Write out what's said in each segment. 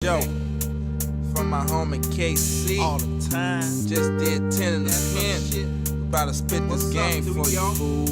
Yo, from my home in KC, all the time. Just did 10 in the pen. About to spit this game for you, fool.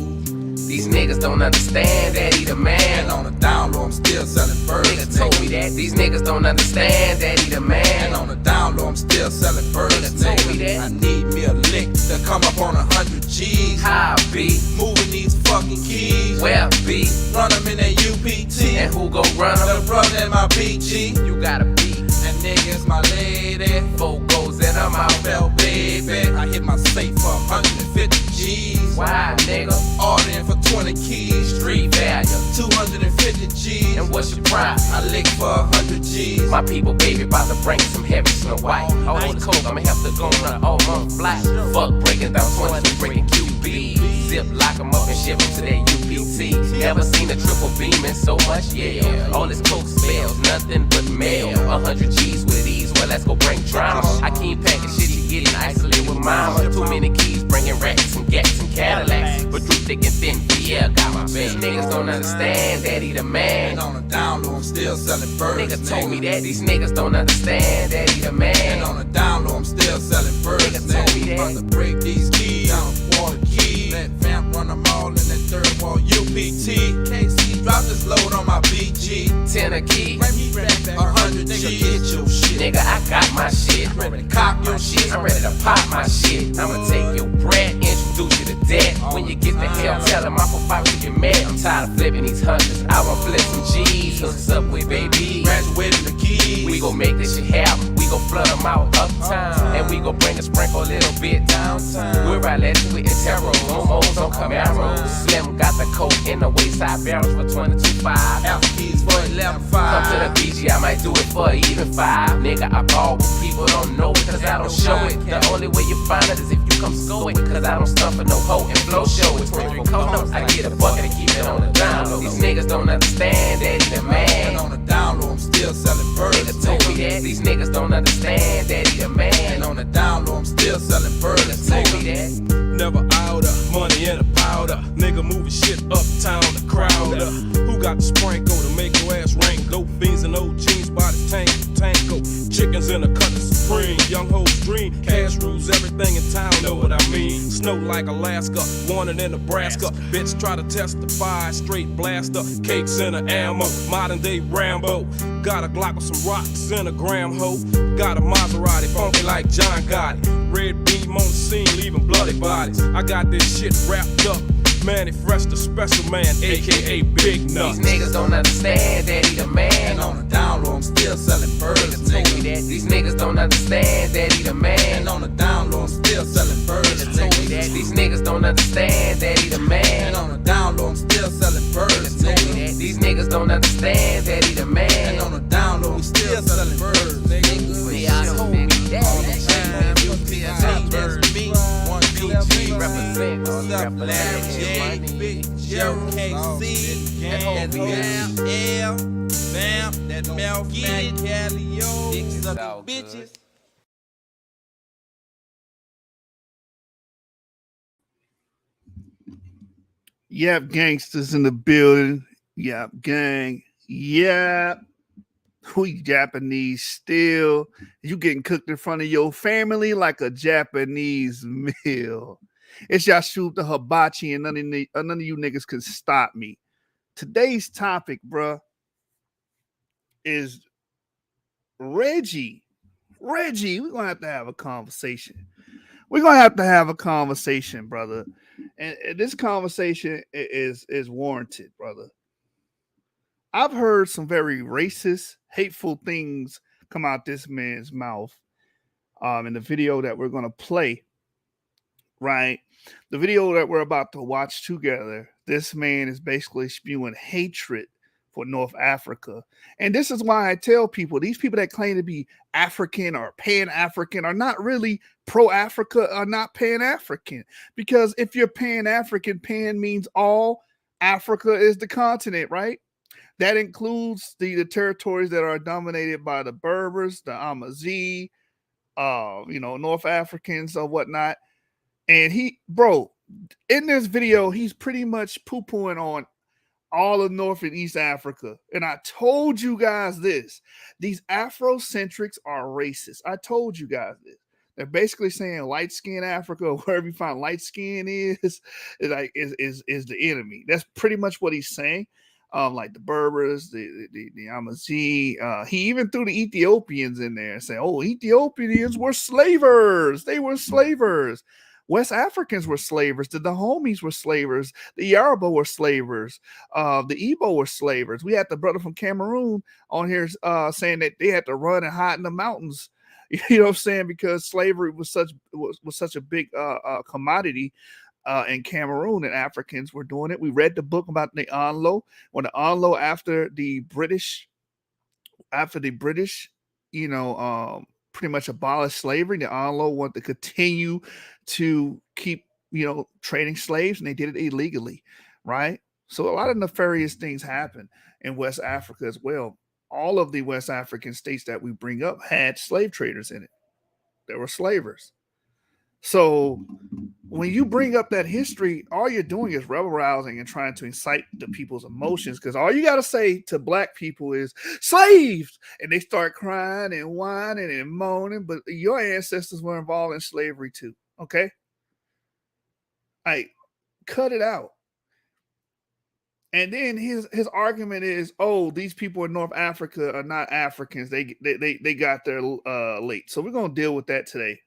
These niggas don't understand that he the man. And on the down low, I'm still selling birds. Nigga told me that. These niggas don't understand that he the man. And on the down low, I'm still selling birds. Nigga told me that. I need me a lick to come up on 100 G's. How be? Moving these fucking keys. Where be? Run them in that UPT. And who gon' run them? The brother in my BG. You gotta be. And niggas my lady. Four goes and I'm out. Fell baby. I hit my safe for 150 G's. Why, nigga? All in for 20 keys. Street value. 250 G's. And what's your price? I lick for 100 G's. My people, baby, about to bring some heavy Snow White. All this coke, I'ma have to go run all month flight. Fuck breaking down 20, breaking QB. Zip, lock 'em up and ship 'em to that UPT. Never seen a triple beaming so much, yeah. All this coke spells nothing but mail. 100 G's with ease, well, let's go bring drama. I keep packing shit, you getting isolated with mama. Too many keys, bringing racks and gats and Cadillacs. But through thick and thin, yeah, got my best. Niggas don't understand that he the man. And on the down low, I'm still selling birds. Nigga told me that. These niggas don't understand that he the man. And on the down low, I'm still selling birds. Nigga told me that. About to break these keys down, water keys. Let vamp run them all in that third wall UPT. KC, drop this load on my BG. 10 a key. Bring me back 100 G's. Nigga, get your shit. Nigga, I got my shit. I'm ready to cop your shit. I'm ready to pop my shit. I'ma take your bread, introduce you to debt. When you get the hell, tell them I'm for fight with your man. I'm tired of flipping these hundreds. I wanna flip some G's. Hook us up with baby. Graduated the keys. We gon' make this shit happen. We gon' flood them out uptown. And we gon' bring a sprinkle a little bit downtown. We're right legends with Intero. Momos on Camaros. Slim got the coke in the wayside barrels for 22.5. Alpha keys for 11.5. Come to the BG, I might do it for even 5. Nigga, I ball, but people don't know it, cause I don't show it. The only way you find it is if you come score it. Cause I don't stuff for no hoe and flow show it. 23 codes, I get a bucket and keep it on the down low. These niggas don't understand that he the And man. on the down low, I'm still selling birds. Nigga told me that. These niggas don't understand that he the And man. on the down low, I'm still selling birds. Nigga told me that. Never outer, money in a powder. Nigga moving shit uptown, the crowd. Who got the sprinkle to make your ass rank? Dope beans and old jeans, body tanko. Chickens in a cutter supreme. Young hoes dream. Cash rules everything in town, know what I mean? Snow like Alaska, wanted in Nebraska. Bitch try to testify, straight blaster. Cakes in a ammo, modern day Rambo. Got a Glock with some rocks in a gram hoe. Got a Maserati, funky like John Gotti. Red beam on the scene, leaving bloody bodies. I got this shit wrapped up. Manny Fresh, the special man, aka Big Nuts. These niggas don't understand that he the And man. on the down low, I'm still selling birds. Niggas told me that. These niggas don't understand that he the And man. on the down low, I'm still selling birds. Niggas told me that. These niggas don't understand that he the And man. on the down low, I'm still selling birds. Niggas told me that. These niggas don't understand that he the And man. on the down low, I'm still selling birds. Nigga, Y'all told me that. all the time. UPT, that's me. 1 BG Represent. Larry J, Big Gerald KC, and L, Vamp, that Mouth Mac Calio, It's suck all bitches. good. Yep, gangsters in the building. Yep, gang. Yep. We Japanese still. You getting cooked in front of your family like a Japanese meal. It's Yashu the Hibachi, and none of you niggas can stop me. Today's topic, bruh, is Reggie. Reggie, we're gonna have to have a conversation. We're gonna have to have a conversation, brother. And this conversation is warranted, brother. I've heard some very racist, hateful things come out this man's mouth in the video that we're gonna play. Right, the video that we're about to watch together. This man is basically spewing hatred for North Africa, and this is why I tell people these people that claim to be African or Pan-African are not really pro-Africa or not Pan-African. Because if you're Pan-African, Pan means all. Africa is the continent, right? That includes the territories that are dominated by the Berbers, the Amazigh, North Africans or whatnot. And in this video, he's pretty much poo-pooing on all of North and East Africa. And I told you guys this. These Afrocentrics are racist. I told you guys this. They're basically saying light skin Africa, wherever you find light skin is the enemy. That's pretty much what he's saying. Like the Berbers, the Amazigh. He even threw the Ethiopians in there and said, "Oh, Ethiopians were slavers. They were slavers. West Africans were slavers. The Dahomies were slavers. The Yoruba were slavers. The Igbo were slavers. We had the brother from Cameroon on here saying that they had to run and hide in the mountains." You know what I'm saying? Because slavery was such a big commodity in Cameroon, and Africans were doing it. We read the book about the Anlo. When the Anlo after the British, pretty much abolished slavery, the Anlo wanted to continue to keep, trading slaves, and they did it illegally, right? So a lot of nefarious things happen in West Africa as well. All of the West African states that we bring up had slave traders in it. There were slavers. So when you bring up that history, all you're doing is rebel rousing and trying to incite the people's emotions, because all you got to say to black people is slaves, and they start crying and whining and moaning, but your ancestors were involved in slavery too. Okay? Cut it out. And then his argument is, oh, these people in North Africa are not Africans. They got there late. So we're going to deal with that today.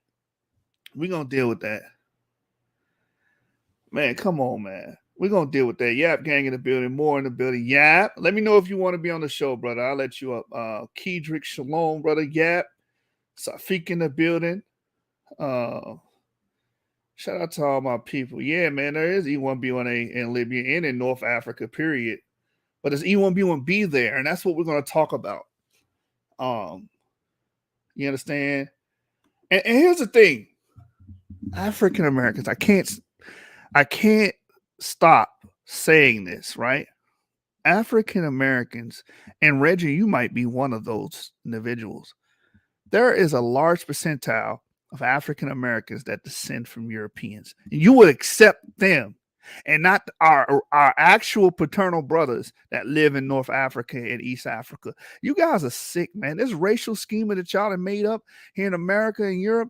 We're going to deal with that. Man, come on, man. We're going to deal with that. Yap gang in the building, more in the building. Yap, let me know if you want to be on the show, brother. I'll let you up. Kedrick Shalom, brother. Yap. Safik in the building. Shout out to all my people. Yeah, man, there is E1B1A in Libya and in North Africa, period. But there's E1B1B there, and that's what we're going to talk about. You understand? And here's the thing. African Americans, I can't stop saying this, right? African Americans, and Reggie, you might be one of those individuals. There is a large percentile of African Americans that descend from Europeans. You would accept them and not our actual paternal brothers that live in North Africa and East Africa. You guys are sick, man. This racial schema that y'all have made up here in America and Europe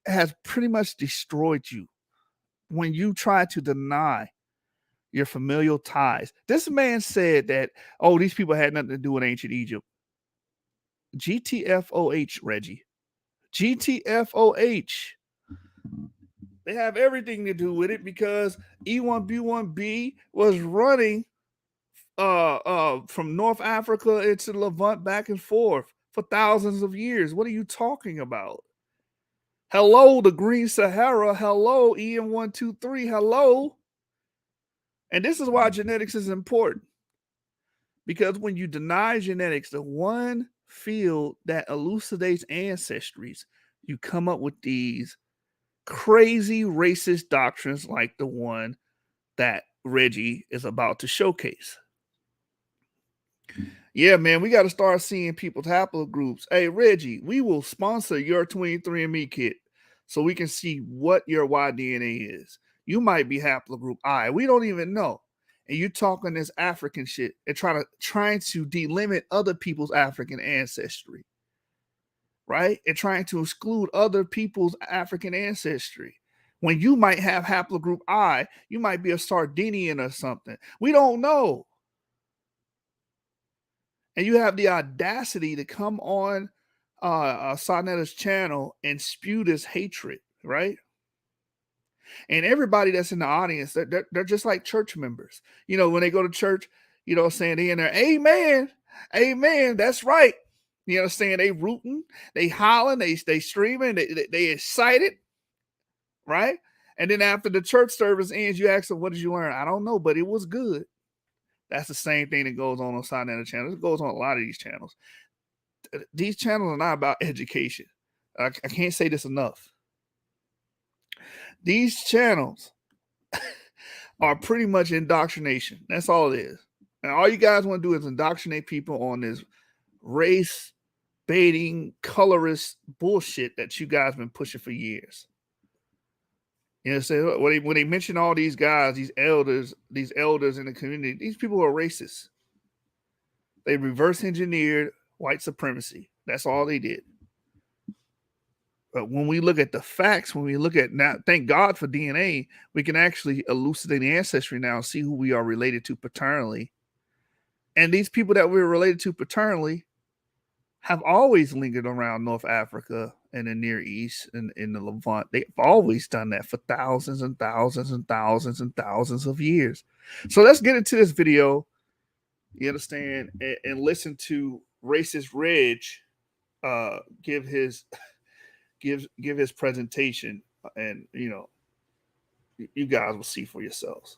has pretty much destroyed you when you try to deny your familial ties. This man said that, oh, these people had nothing to do with ancient Egypt. GTFOH, Reggie. GTFOH. They have everything to do with it because E1B1B was running from North Africa into Levant back and forth for thousands of years. What are you talking about? Hello, the Green Sahara. Hello, EM123. Hello. And this is why genetics is important. Because when you deny genetics, the one field that elucidates ancestries, you come up with these crazy racist doctrines like the one that Reggie is about to showcase. Yeah, man, we got to start seeing people's haplogroups. Hey, Reggie, we will sponsor your 23andMe kit so we can see what your Y-DNA is. You might be haplogroup I. We don't even know. And you're talking this African shit and trying to delimit other people's African ancestry, right? And trying to exclude other people's African ancestry. When you might have haplogroup I, you might be a Sardinian or something. We don't know. And you have the audacity to come on Sarnetta's channel and spew this hatred, right? And everybody that's in the audience, they're just like church members. You know, when they go to church, you know, saying they in there, amen, amen, that's right. You know what I'm saying? They rooting, they hollering, they streaming, they excited, right? And then after the church service ends, you ask them, what did you learn? I don't know, but it was good. That's the same thing that goes on Sarnetta channel. It goes on a lot of these channels. These channels are not about education. I can't say this enough. These channels are pretty much indoctrination. That's all it is. And all you guys want to do is indoctrinate people on this race baiting, colorist bullshit that you guys been pushing for years. You know, so when they mention all these guys, these elders in the community, these people are racist. They reverse engineered white supremacy. That's all they did. But when we look at the facts, when we look at now, thank God for DNA, we can actually elucidate the ancestry now and see who we are related to paternally. And these people that we're related to paternally have always lingered around North Africa and the Near East and in the Levant. They've always done that for thousands and thousands and thousands and thousands of years. So let's get into this video. You understand? And listen to racist Reg give his presentation, and you guys will see for yourselves.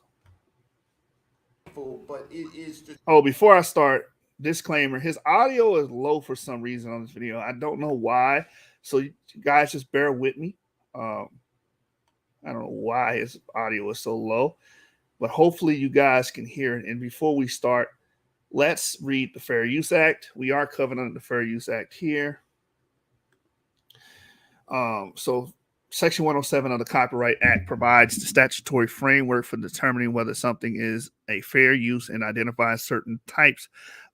But it is just Before I start, disclaimer: his audio is low for some reason on this video. I don't know why. So you guys just bear with me. I don't know why his audio is so low, but hopefully you guys can hear it. And before we start, let's read the Fair Use Act. We are covered under the Fair Use Act here. So Section 107 of the Copyright Act provides the statutory framework for determining whether something is a fair use and identifies certain types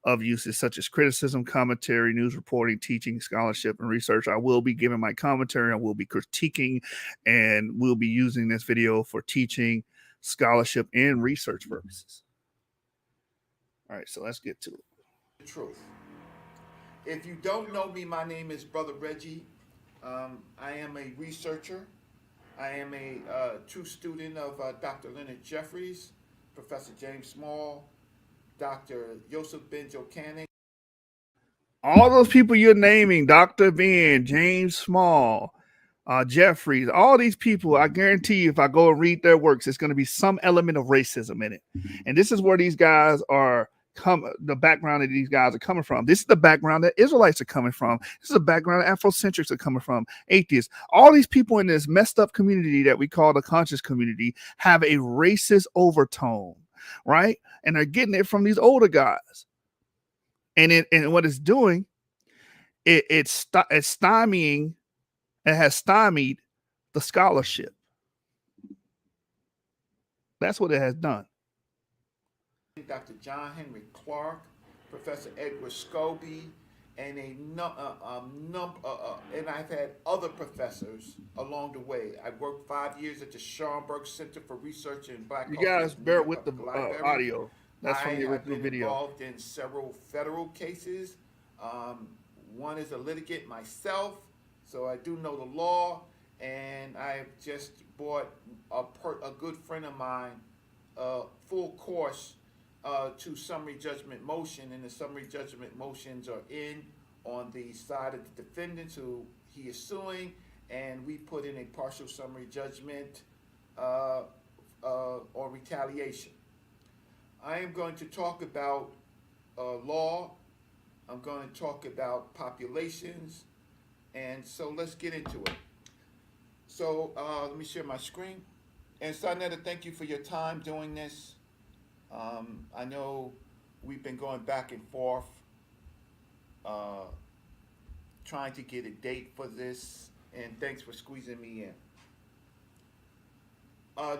of uses such as criticism, commentary, news reporting, teaching, scholarship, and research. I will be giving my commentary. I will be critiquing, and we'll be using this video for teaching, scholarship, and research purposes. All right, so let's get to it. the truth. If you don't know me, my name is Brother Reggie. I am a researcher. I am a true student of Dr. Leonard Jeffries, Professor James Small, Dr. Joseph Benjo Canning. All those people you're naming, Dr. Ben, James Small, Jeffries, all these people, I guarantee you, if I go and read their works, it's going to be some element of racism in it. And this is where these guys are the background that these guys are coming from. This is the background that Israelites are coming from. This is the background that Afrocentrics are coming from, atheists. All these people in this messed up community that we call the conscious community have a racist overtone, right? And they're getting it from these older guys. And what it's doing, it's stymieing, it has stymied the scholarship. That's what it has done. Dr. John Henry Clark, Professor Edward Scobie, and and I've had other professors along the way. I worked 5 years at the Schomburg Center for Research in Black You Culture. guys bear with the audio. That's from the I have original been video. involved in several federal cases. One is a litigant myself, so I do know the law. And I've just bought a good friend of mine a full course to summary judgment motion, and the summary judgment motions are in on the side of the defendants who he is suing, and we put in a partial summary judgment on retaliation. I am going to talk about law. I'm going to talk about populations, and so let's get into it. So let me share my screen. And Sarnetta, thank you for your time doing this. I know we've been going back and forth trying to get a date for this, and thanks for squeezing me in.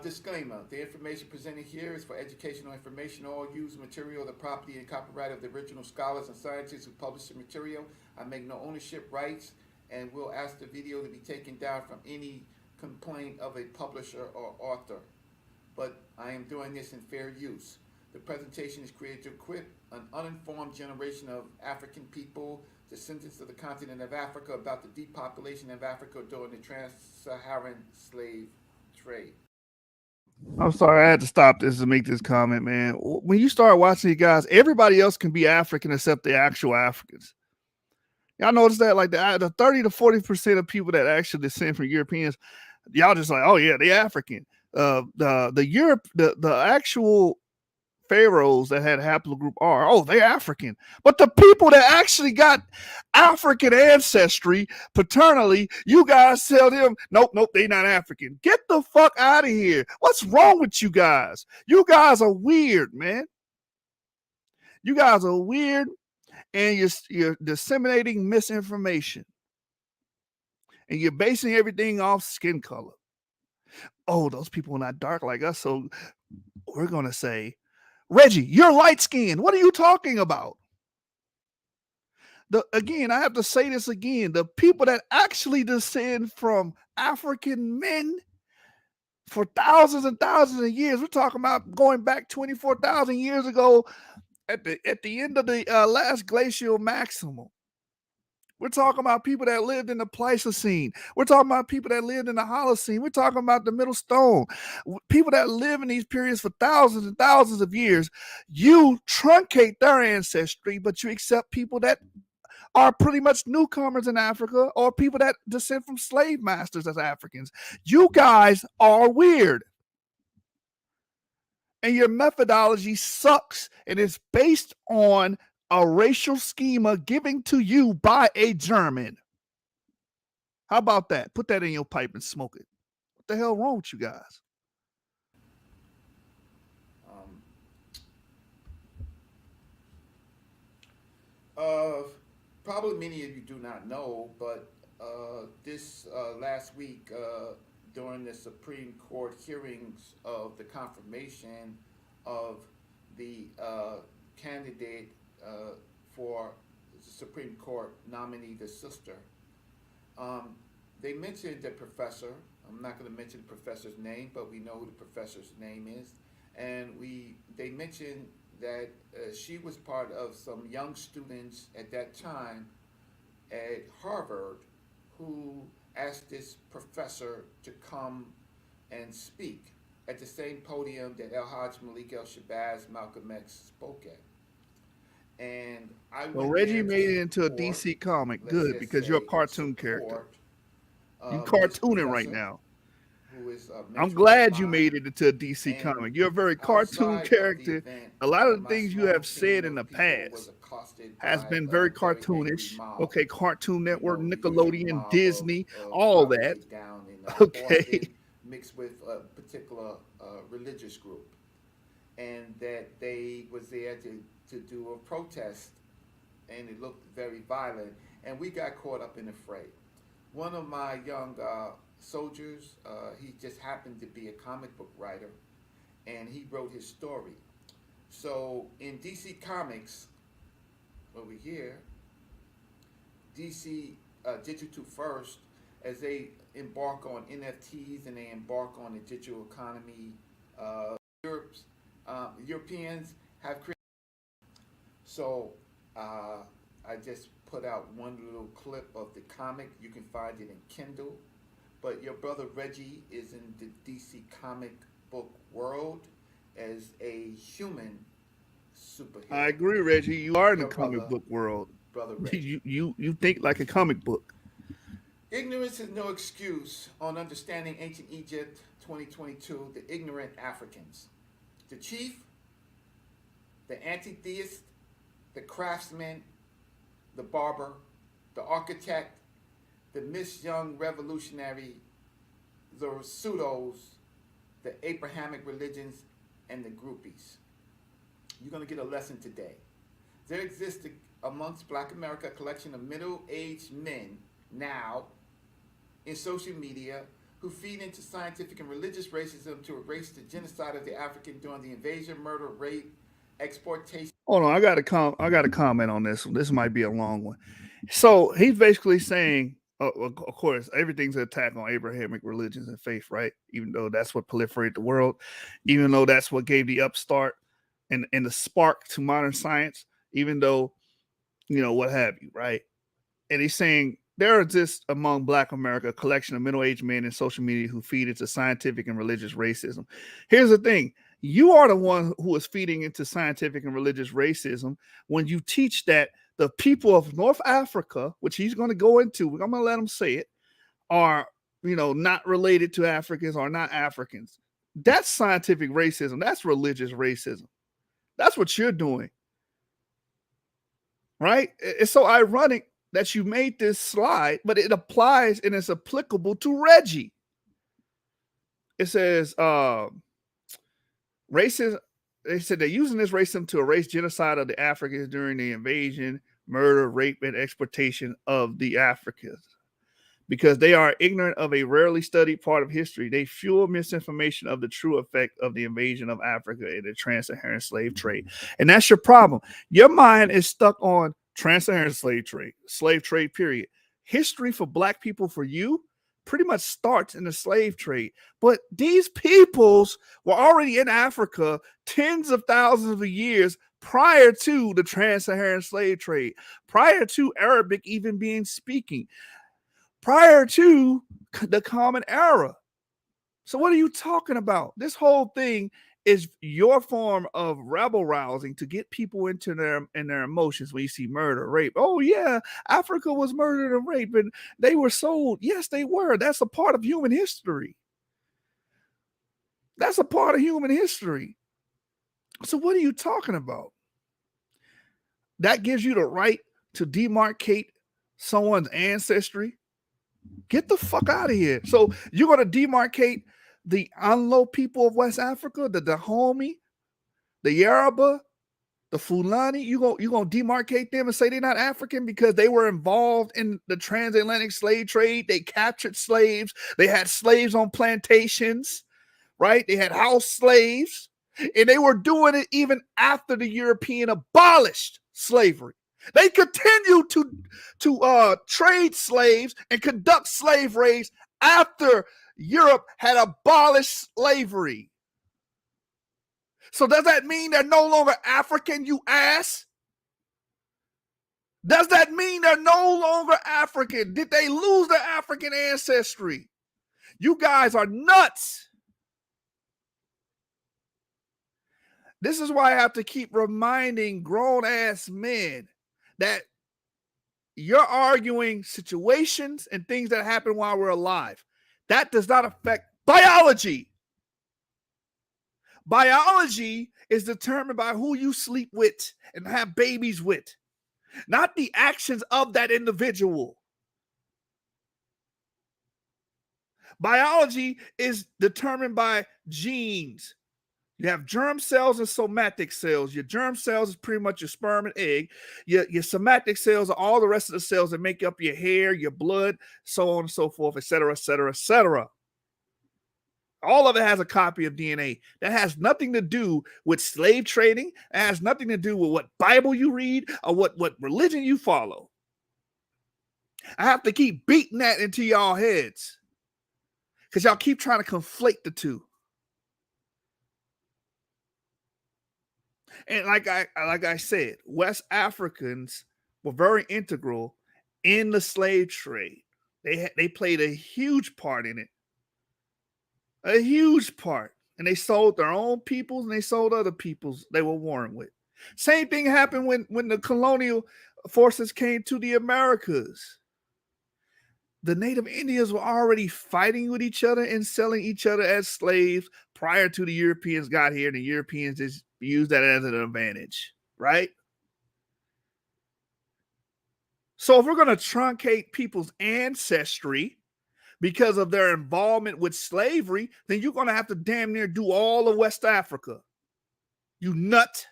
Disclaimer: the information presented here is for educational information. All used material, the property and copyright of the original scholars and scientists who published the material. I make no ownership rights, and will ask the video to be taken down from any complaint of a publisher or author. But I am doing this in fair use. The presentation is created to equip an uninformed generation of African people, descendants of the continent of Africa, about the depopulation of Africa during the trans-Saharan slave trade. I'm sorry, I had to stop this to make this comment, man. When you start watching these guys, everybody else can be African except the actual Africans. Y'all notice that? Like the 30 to 40% of people that actually descend from Europeans, y'all just like, oh yeah, they African. The actual pharaohs that had haplogroup R, oh, they're African. But the people that actually got African ancestry paternally, you guys tell them, nope, they're not African. Get the fuck out of here. What's wrong with you guys? You guys are weird, man. You guys are weird, and you're disseminating misinformation. And you're basing everything off skin color. Oh, those people are not dark like us, so we're gonna say, Reggie, you're light skinned. What are you talking about? Again, I have to say this again. The people that actually descend from African men for thousands and thousands of years, we're talking about going back 24,000 years ago at the end of the last glacial maximum. We're talking about people that lived in the Pleistocene. We're talking about people that lived in the Holocene. We're talking about the Middle Stone. People that live in these periods for thousands and thousands of years. You truncate their ancestry, but you accept people that are pretty much newcomers in Africa or people that descend from slave masters as Africans. You guys are weird. And your methodology sucks, and it's based on a racial schema given to you by a German. How about that? Put that in your pipe and smoke it. What the hell wrong with you guys? Probably many of you do not know, but this last week during the Supreme Court hearings of the confirmation of the candidate for the Supreme Court nominee, the sister, they mentioned the professor. I'm not going to mention the professor's name, but we know who the professor's name is. And they mentioned that she was part of some young students at that time at Harvard who asked this professor to come and speak at the same podium that El-Hajj Malik El-Shabazz Malcolm X spoke at. And well, Reggie made it into a DC comic. Good, because you're a cartoon character. You cartooning right now. I'm glad you made it into a DC comic. You're a very cartoon character. A lot of the things you have said in the past has been very cartoonish. Okay, Cartoon Network, Nickelodeon, Disney, all that. Okay. Mixed with a particular religious group. And that they was there to do a protest, and it looked very violent. And we got caught up in the fray. One of my young soldiers, he just happened to be a comic book writer, and he wrote his story. So in DC Comics, over here, DC Digital First, as they embark on NFTs and they embark on the digital economy, Europeans have created. So I just put out one little clip of the comic. You can find it in Kindle. But your brother Reggie is in the DC comic book world as a human superhero. I agree, Reggie. You are in the comic book world. Brother Reggie. You think like a comic book. Ignorance is no excuse on understanding ancient Egypt 2022, the ignorant Africans. The chief, the anti-theist, the craftsman, the barber, the architect, the Miss Young revolutionary, the pseudos, the Abrahamic religions, and the groupies. You're going to get a lesson today. There exists amongst Black America a collection of middle-aged men now in social media who feed into scientific and religious racism to erase the genocide of the African during the invasion, murder, rape, exportation. Hold on, I got to comment on this. This might be a long one. So he's basically saying, of course, everything's an attack on Abrahamic religions and faith, right? Even though that's what proliferated the world, even though that's what gave the upstart and the spark to modern science, even though, what have you, right? And he's saying there exists among Black America a collection of middle-aged men in social media who feed into scientific and religious racism. Here's the thing. You are the one who is feeding into scientific and religious racism when you teach that the people of North Africa, which he's going to go into, I'm going to let him say it, are, not related to Africans or not Africans. That's scientific racism. That's religious racism. That's what you're doing. Right? It's so ironic that you made this slide, but it applies and it's applicable to Reggie. It says, racism. They said they're using this racism to erase genocide of the Africans during the invasion, murder, rape, and exploitation of the Africans. because they are ignorant of a rarely studied part of history. They fuel misinformation of the true effect of the invasion of Africa and the trans-Saharan slave trade. And that's your problem. Your mind is stuck on trans-Saharan slave trade, period. History for black people, for you, pretty much starts in the slave trade. But these peoples were already in Africa tens of thousands of years prior to the trans-Saharan slave trade, prior to Arabic even being speaking, prior to the Common Era. So what are you talking about? This whole thing is your form of rebel rousing to get people into their emotions when you see murder, rape. Oh yeah, Africa was murdered and raped and they were sold. Yes, they were. That's a part of human history. That's a part of human history. So what are you talking about? That gives you the right to demarcate someone's ancestry. Get the fuck out of here. So you're going to demarcate the Anlo people of West Africa, the Dahomey, the Yoruba, the Fulani. You're going to demarcate them and say they're not African because they were involved in the transatlantic slave trade. They captured slaves. They had slaves on plantations, right? They had house slaves. And they were doing it even after the European abolished slavery. They continued to trade slaves and conduct slave raids after Europe had abolished slavery. So does that mean they're no longer African, you ass? Does that mean they're no longer African? Did they lose their African ancestry? You guys are nuts. This is why I have to keep reminding grown-ass men that you're arguing situations and things that happen while we're alive. That does not affect biology. Biology is determined by who you sleep with and have babies with, not the actions of that individual. Biology is determined by genes. You have germ cells and somatic cells. Your germ cells is pretty much your sperm and egg. Your somatic cells are all the rest of the cells that make up your hair, your blood, so on and so forth, et cetera, et cetera, et cetera. All of it has a copy of DNA. That has nothing to do with slave trading. It has nothing to do with what Bible you read or what religion you follow. I have to keep beating that into y'all heads because y'all keep trying to conflate the two. And like I said, West Africans were very integral in the slave trade. They played a huge part in it. A huge part. And they sold their own peoples and they sold other peoples they were warring with. Same thing happened when the colonial forces came to the Americas. The Native Indians were already fighting with each other and selling each other as slaves prior to the Europeans got here, and the Europeans just used that as an advantage, right? So if we're going to truncate people's ancestry because of their involvement with slavery, then you're going to have to damn near do all of West Africa. You nut.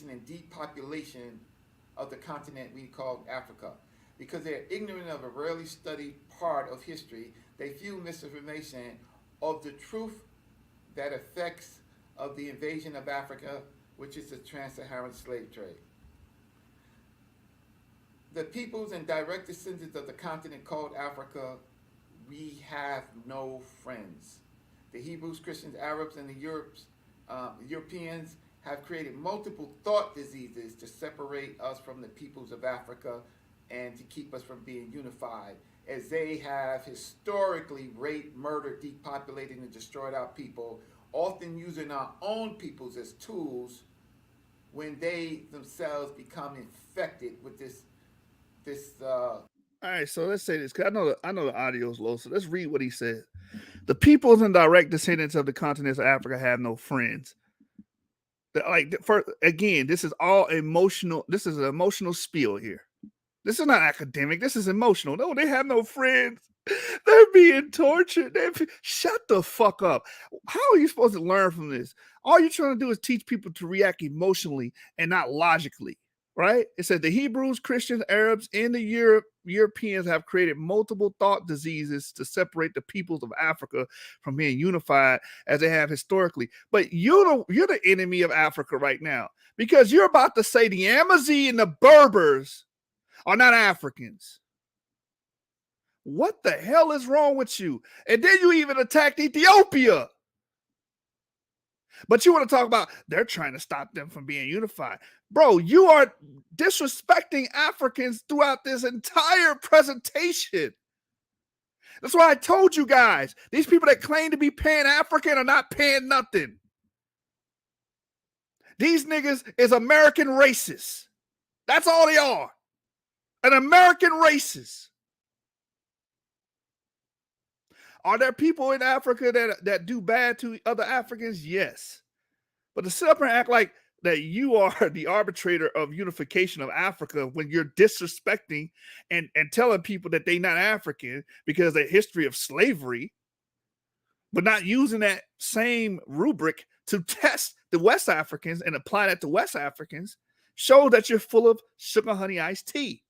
And depopulation of the continent we call Africa. Because they're ignorant of a rarely studied part of history, they fuel misinformation of the truth that affects of the invasion of Africa, which is the trans-Saharan slave trade. The peoples and direct descendants of the continent called Africa, we have no friends. The Hebrews, Christians, Arabs, and the Europeans have created multiple thought diseases to separate us from the peoples of Africa and to keep us from being unified, as they have historically raped, murdered, depopulated, and destroyed our people, often using our own peoples as tools when they themselves become infected with this. All right, so let's say this, because I know the audio's low, so let's read what he said. The peoples and direct descendants of the continents of Africa have no friends. Again, this is all emotional. This is an emotional spiel here. This is not academic. This is emotional. No, they have no friends. They're being tortured. Shut the fuck up. How are you supposed to learn from this? All you're trying to do is teach people to react emotionally and not logically. right? It said the Hebrews, Christians, Arabs, and the Europeans have created multiple thought diseases to separate the peoples of Africa from being unified as they have historically. But you're the enemy of Africa right now, because you're about to say the Amazigh and the Berbers are not Africans. What the hell is wrong with you? And then you even attacked Ethiopia. But you want to talk about they're trying to stop them from being unified. Bro, you are disrespecting Africans throughout this entire presentation. That's why I told you guys, these people that claim to be Pan-African are not pan nothing. These niggas is American racists. That's all they are. An American racist. Are there people in Africa that do bad to other Africans? Yes. But to sit up and act like that you are the arbitrator of unification of Africa when you're disrespecting and telling people that they're not African because of the history of slavery, but not using that same rubric to test the West Africans and apply that to West Africans, shows that you're full of sugar honey iced tea.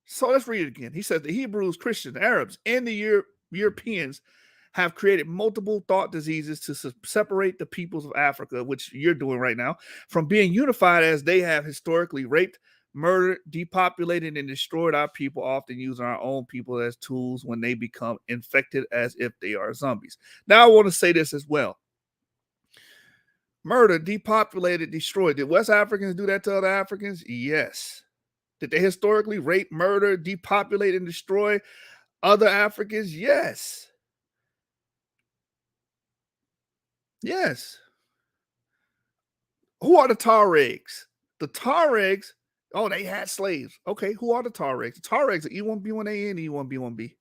So let's read it again. He says the Hebrews, Christians, Arabs, and the Europeans have created multiple thought diseases to separate the peoples of Africa, which you're doing right now, from being unified as they have historically raped, murdered, depopulated, and destroyed our people, often using our own people as tools when they become infected as if they are zombies. Now I want to say this as well. Murder, depopulated, destroyed. Did West Africans do that to other Africans? Yes. Did they historically rape, murder, depopulate, and destroy other Africans? Yes. Yes. Who are the Tuaregs? The Tuaregs, oh, they had slaves. Okay, who are the Tuaregs? The Tuaregs are E1B1A and E1B1B.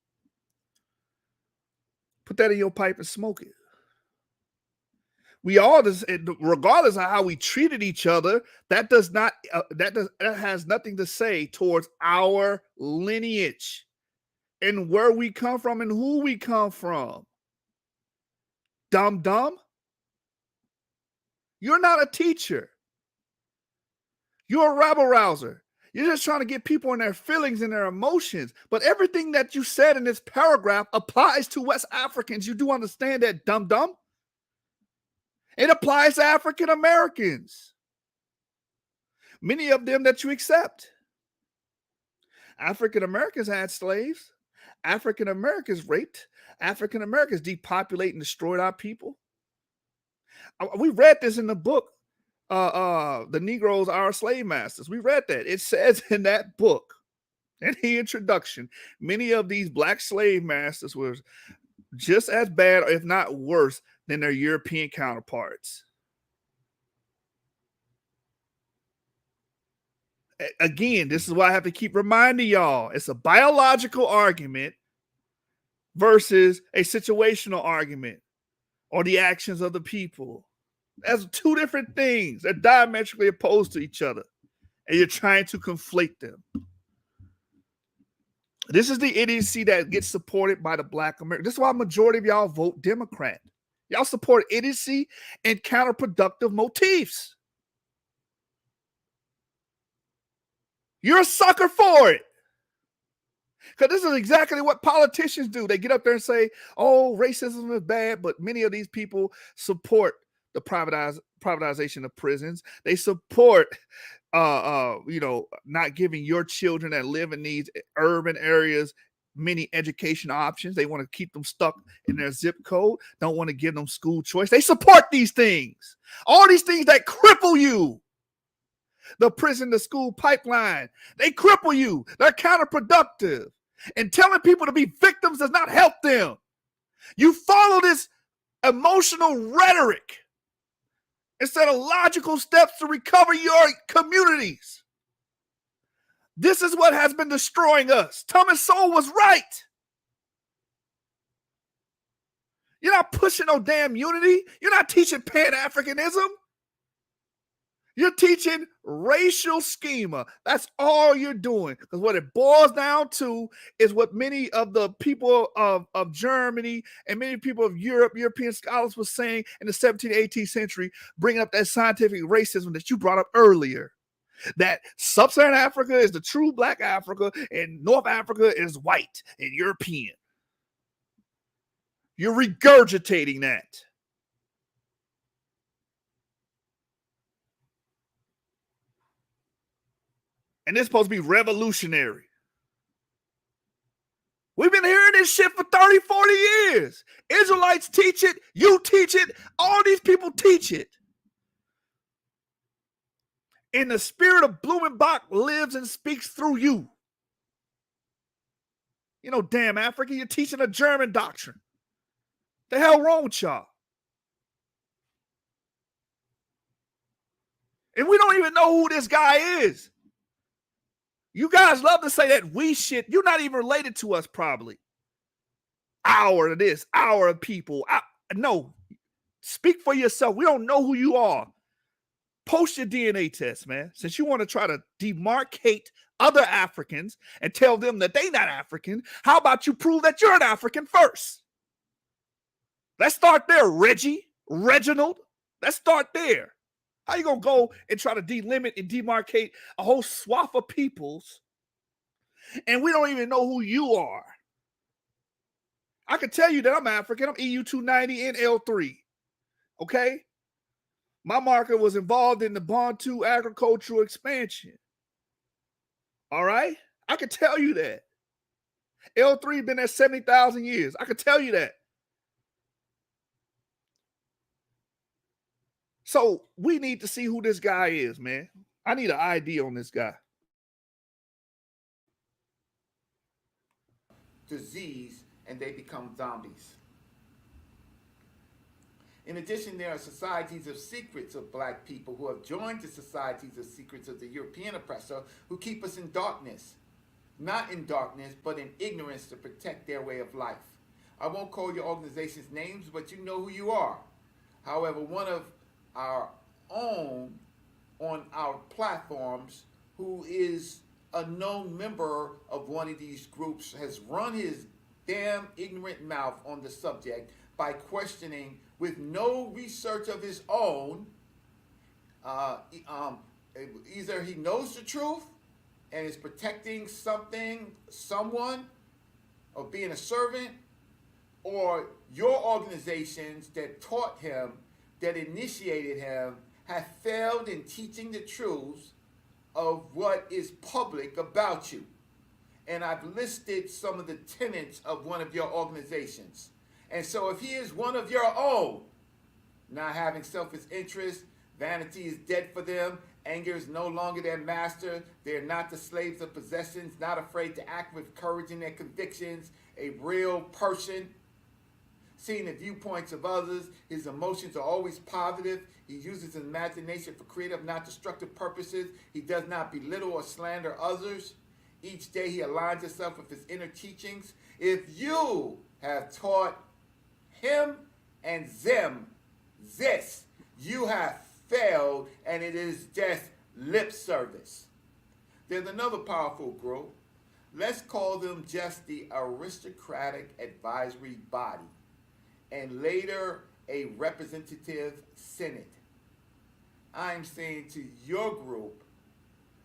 Put that in your pipe and smoke it. We all, regardless of how we treated each other, that has nothing to say towards our lineage and where we come from and who we come from. Dumb. You're not a teacher. You're a rabble rouser. You're just trying to get people in their feelings and their emotions. But everything that you said in this paragraph applies to West Africans. You do understand that, dumb? It applies to African Americans. Many of them that you accept. African Americans had slaves. African Americans raped. African Americans depopulated and destroyed our people. We read this in the book, The Negroes Are Our Slave Masters. We read that. It says in that book, in the introduction, many of these black slave masters were just as bad, if not worse, than their European counterparts. Again, this is why I have to keep reminding y'all. It's a biological argument versus a situational argument or the actions of the people. That's two different things. They're diametrically opposed to each other, and you're trying to conflate them. This is the idiocy that gets supported by the black American. This is why a majority of y'all vote Democrat. Y'all support idiocy and counterproductive motifs. You're a sucker for it. Because this is exactly what politicians do. They get up there and say, oh, racism is bad, but many of these people support the privatization of prisons. They support not giving your children that live in these urban areas many education options. They want to keep them stuck in their zip code, don't want to give them school choice. They support these things. All these things that cripple you. The prison to school pipeline, they cripple you. They're counterproductive. And telling people to be victims does not help them. You follow this emotional rhetoric instead of logical steps to recover your communities. This is what has been destroying us. Thomas Sowell was right. You're not pushing no damn unity. You're not teaching Pan-Africanism. You're teaching racial schema. That's all you're doing. Because what it boils down to is what many of the people of Germany and many people of Europe, European scholars were saying in the 17th, 18th century, bringing up that scientific racism that you brought up earlier. that sub-Saharan Africa is the true black Africa and North Africa is white and European. You're regurgitating that. And it's supposed to be revolutionary. We've been hearing this shit for 30, 40 years. Israelites teach it. You teach it. All these people teach it. And the spirit of Blumenbach lives and speaks through you. You know, damn Africa, you're teaching a German doctrine. The hell wrong with y'all? And we don't even know who this guy is. You guys love to say that we shit. You're not even related to us, probably. Our this, our people. No, speak for yourself. We don't know who you are. Post your DNA test, man. Since you want to try to demarcate other Africans and tell them that they're not African, how about you prove that you're an African first? Let's start there, Reggie, Reginald. Let's start there. How you gonna go and try to delimit and demarcate a whole swath of peoples, and we don't even know who you are? I can tell you that I'm African. I'm EU 290 and L3. Okay? My marker was involved in the Bantu agricultural expansion. All right? I can tell you that. L3 been there 70,000 years. I can tell you that. So we need to see who this guy is, man. I need an ID on this guy. Disease, and they become zombies. In addition, there are societies of secrets of black people who have joined the societies of secrets of the European oppressor who keep us in darkness. Not in darkness, but in ignorance to protect their way of life. I won't call your organization's names, but you know who you are. However, one of our own on our platforms who is a known member of one of these groups has run his damn ignorant mouth on the subject by questioning with no research of his own. Either he knows the truth and is protecting someone, or being a servant, or your organizations that taught him, that initiated him, have failed in teaching the truths of what is public about you. And I've listed some of the tenets of one of your organizations. And so if he is one of your own, not having selfish interest, vanity is dead for them, anger is no longer their master, they're not the slaves of possessions, not afraid to act with courage in their convictions, a real person, seeing the viewpoints of others, his emotions are always positive, he uses his imagination for creative, not destructive purposes, he does not belittle or slander others, each day he aligns himself with his inner teachings. If you have taught him and them this, you have failed, and it is just lip service. There's another powerful group. Let's call them just the aristocratic advisory body, and later a representative senate. I'm saying to your group,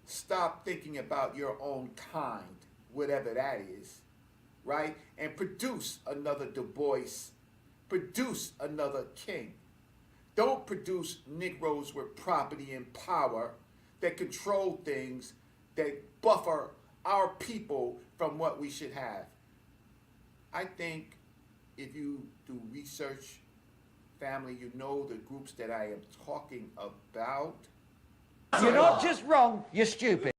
stop thinking about your own kind, whatever that is, right? And produce another Du Bois, produce another King. Don't produce Negroes with property and power that control things, that buffer our people from what we should have. I think if you do research, family, you know the groups that I am talking about. You're not just wrong, you're stupid.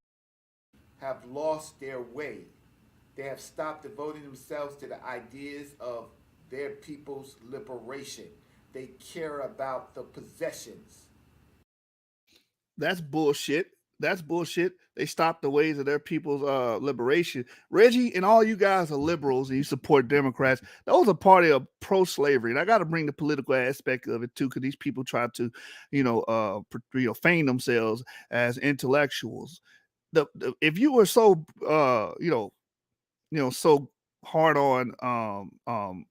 Have lost their way. They have stopped devoting themselves to the ideas of their people's liberation. They care about the possessions. That's bullshit. That's bullshit. They stopped the ways of their people's liberation. Reggie and all you guys are liberals and you support Democrats. Those are party of pro-slavery. And I got to bring the political aspect of it too, because these people try to, feign themselves as intellectuals. If you were so, so hard on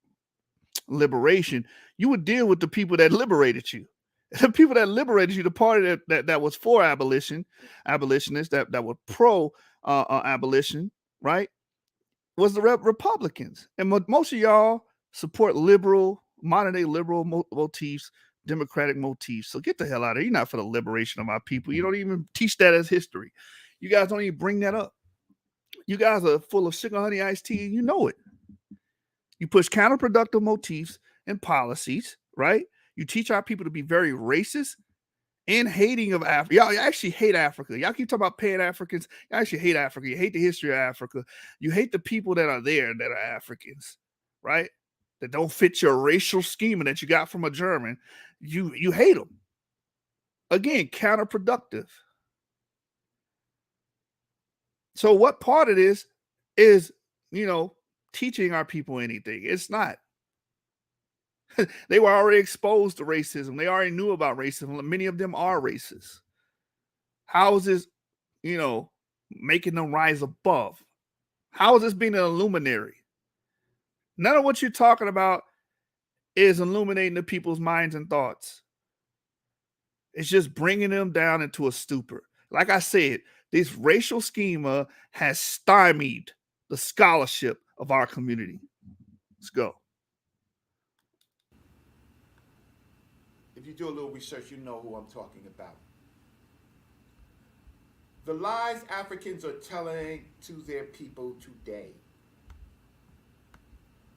liberation, you would deal with the people that liberated you. The people that liberated you, the party that was for abolitionists, that were pro abolition, right, was the Republicans. And most of y'all support modern day liberal motifs, democratic motifs. So get the hell out of here. You're not for the liberation of our people. You don't even teach that as history. You guys don't even bring that up. You guys are full of sugar, honey, iced tea, and you know it. You push counterproductive motifs and policies, right? You teach our people to be very racist and hating of Africa. Y'all actually hate Africa. Y'all keep talking about Pan-Africans. You actually hate Africa. You hate the history of Africa. You hate the people that are there that are Africans, right? That don't fit your racial schema that you got from a German. You hate them. Again, counterproductive. So what part of this is, teaching our people anything? It's not. They were already exposed to racism. They already knew about racism. Many of them are racist. How is this, making them rise above? How is this being a luminary? None of what you're talking about is illuminating the people's minds and thoughts. It's just bringing them down into a stupor. Like I said, this racial schema has stymied the scholarship of our community. Let's go. If you do a little research, you know who I'm talking about. The lies Africans are telling to their people today.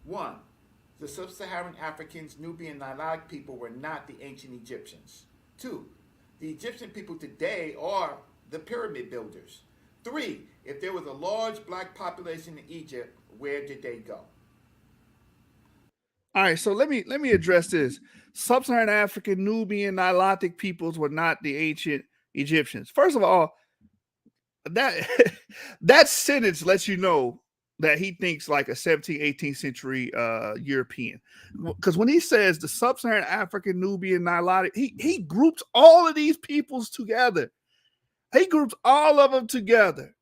1. The sub-Saharan Africans, Nubian, Nilotic people were not the ancient Egyptians. 2. The Egyptian people today are the pyramid builders. 3. If there was a large black population in Egypt, where did they go? All right, so let me address this. Sub-Saharan African, Nubian, Nilotic peoples were not the ancient Egyptians. First of all, that sentence lets you know that he thinks like a 17th, 18th century European. Because when he says the Sub-Saharan African, Nubian, Nilotic, he groups all of these peoples together. He groups all of them together.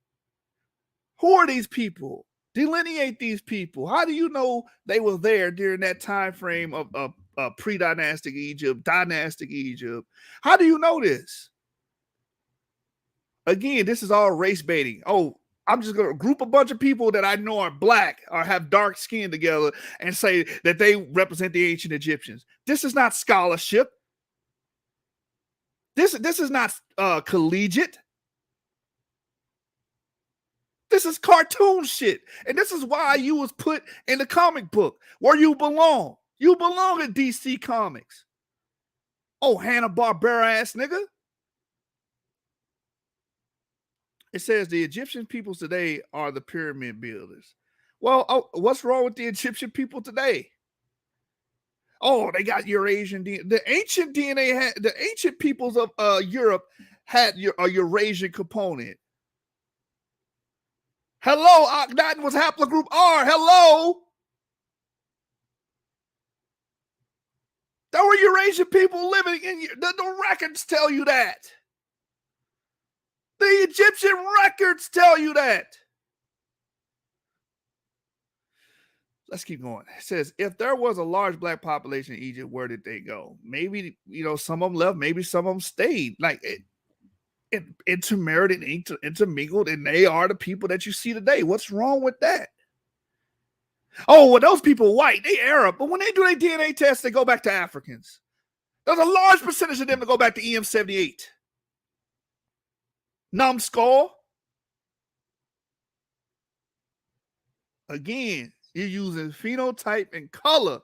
Who are these people? Delineate these people. How do you know they were there during that time frame of pre-dynastic Egypt, dynastic Egypt? How do you know this? Again, this is all race baiting. Oh, I'm just going to group a bunch of people that I know are black or have dark skin together and say that they represent the ancient Egyptians. This is not scholarship. This is not collegiate. This is cartoon shit. And this is why you was put in the comic book where you belong. You belong in DC Comics. Oh, Hanna-Barbera ass nigga. It says the Egyptian peoples today are the pyramid builders. Well, what's wrong with the Egyptian people today? Oh, they got Eurasian DNA. The ancient DNA the ancient peoples of Europe had a Eurasian component. Hello, Akhenaten was haplogroup R. Hello. There were Eurasian people living in the records tell you that. The Egyptian records tell you that. Let's keep going. It says, if there was a large black population in Egypt, where did they go? Maybe, some of them left. Maybe some of them stayed. Like it intermarried and intermingled, and they are the people that you see today. What's wrong with that? Oh, well, those people white, they Arab. But when they do their DNA test, they go back to Africans. There's a large percentage of them that go back to EM78. Numbskull. Again, you're using phenotype and color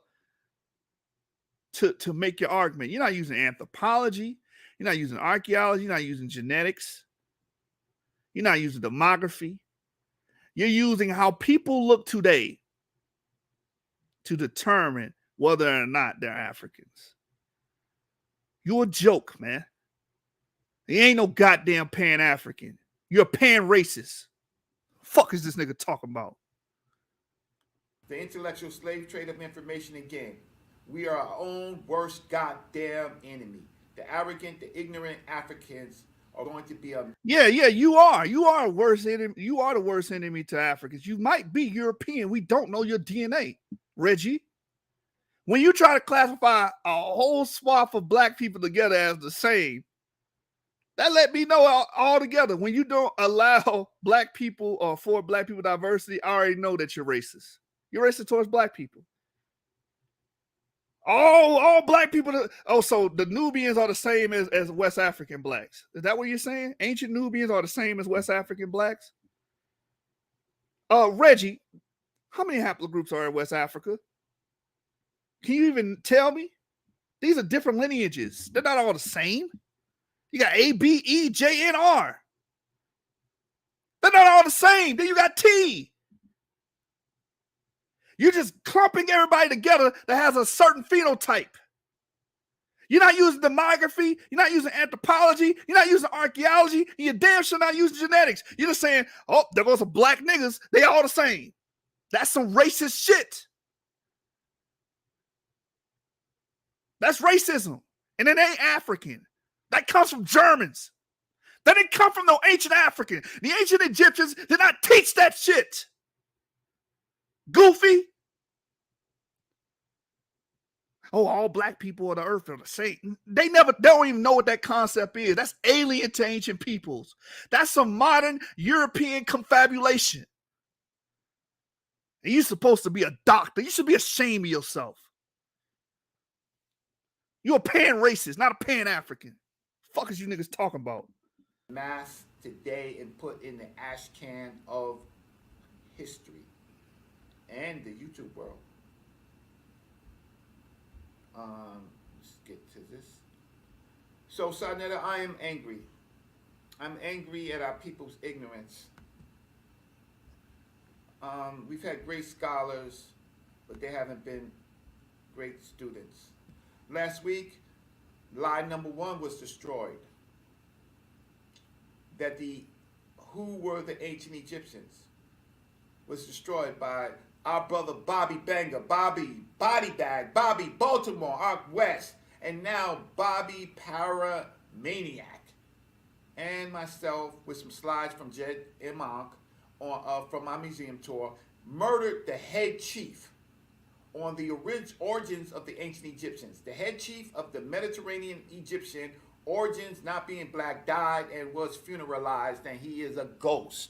to make your argument. You're not using anthropology. You're not using archaeology. You're not using genetics. You're not using demography. You're using how people look today to determine whether or not they're Africans. You're a joke, man. You ain't no goddamn Pan-African. You're a pan-racist. Fuck is this nigga talking about? The intellectual slave trade of information again. We are our own worst goddamn enemy. The arrogant, the ignorant Africans are going to be a... Yeah, you are. You are a worst enemy. You are the worst enemy to Africans. You might be European. We don't know your DNA, Reggie. When you try to classify a whole swath of black people together as the same, that let me know all together. When you don't allow black people or for black people diversity, I already know that you're racist. You're racist towards black people. All black people. So the Nubians are the same as West African blacks. Is that what you're saying? Ancient Nubians are the same as West African blacks? Reggie, how many haplogroups are in West Africa? Can you even tell me? These are different lineages. They're not all the same. You got A, B, E, J, and R. They're not all the same. Then you got T. You're just clumping everybody together that has a certain phenotype. You're not using demography. You're not using anthropology. You're not using archaeology. And you're damn sure not using genetics. You're just saying, oh, there goes some black niggas. They all the same. That's some racist shit. That's racism. And it ain't African. That comes from Germans. That didn't come from no ancient African. The ancient Egyptians did not teach that shit. Goofy. Oh, all black people on the earth are the same. They don't even know what that concept is. That's alien to ancient peoples. That's some modern European confabulation. And you're supposed to be a doctor. You should be ashamed of yourself. You're a pan-racist, not a pan-African. Fuck is you niggas talking about? Mass today and put in the ash can of history and the YouTube world. Let's get to this. So, Sarnetta, I am angry. I'm angry at our people's ignorance. We've had great scholars, but they haven't been great students. Last week, lie number 1 was destroyed. That who were the ancient Egyptians was destroyed by our brother Bobby Banger, Bobby Body Bag, Bobby Baltimore, Arc West, and now Bobby Paramaniac, and myself with some slides from Jed and Mark from my museum tour, murdered the head chief on the origins of the ancient Egyptians. The head chief of the Mediterranean Egyptian origins, not being black, died and was funeralized, and he is a ghost.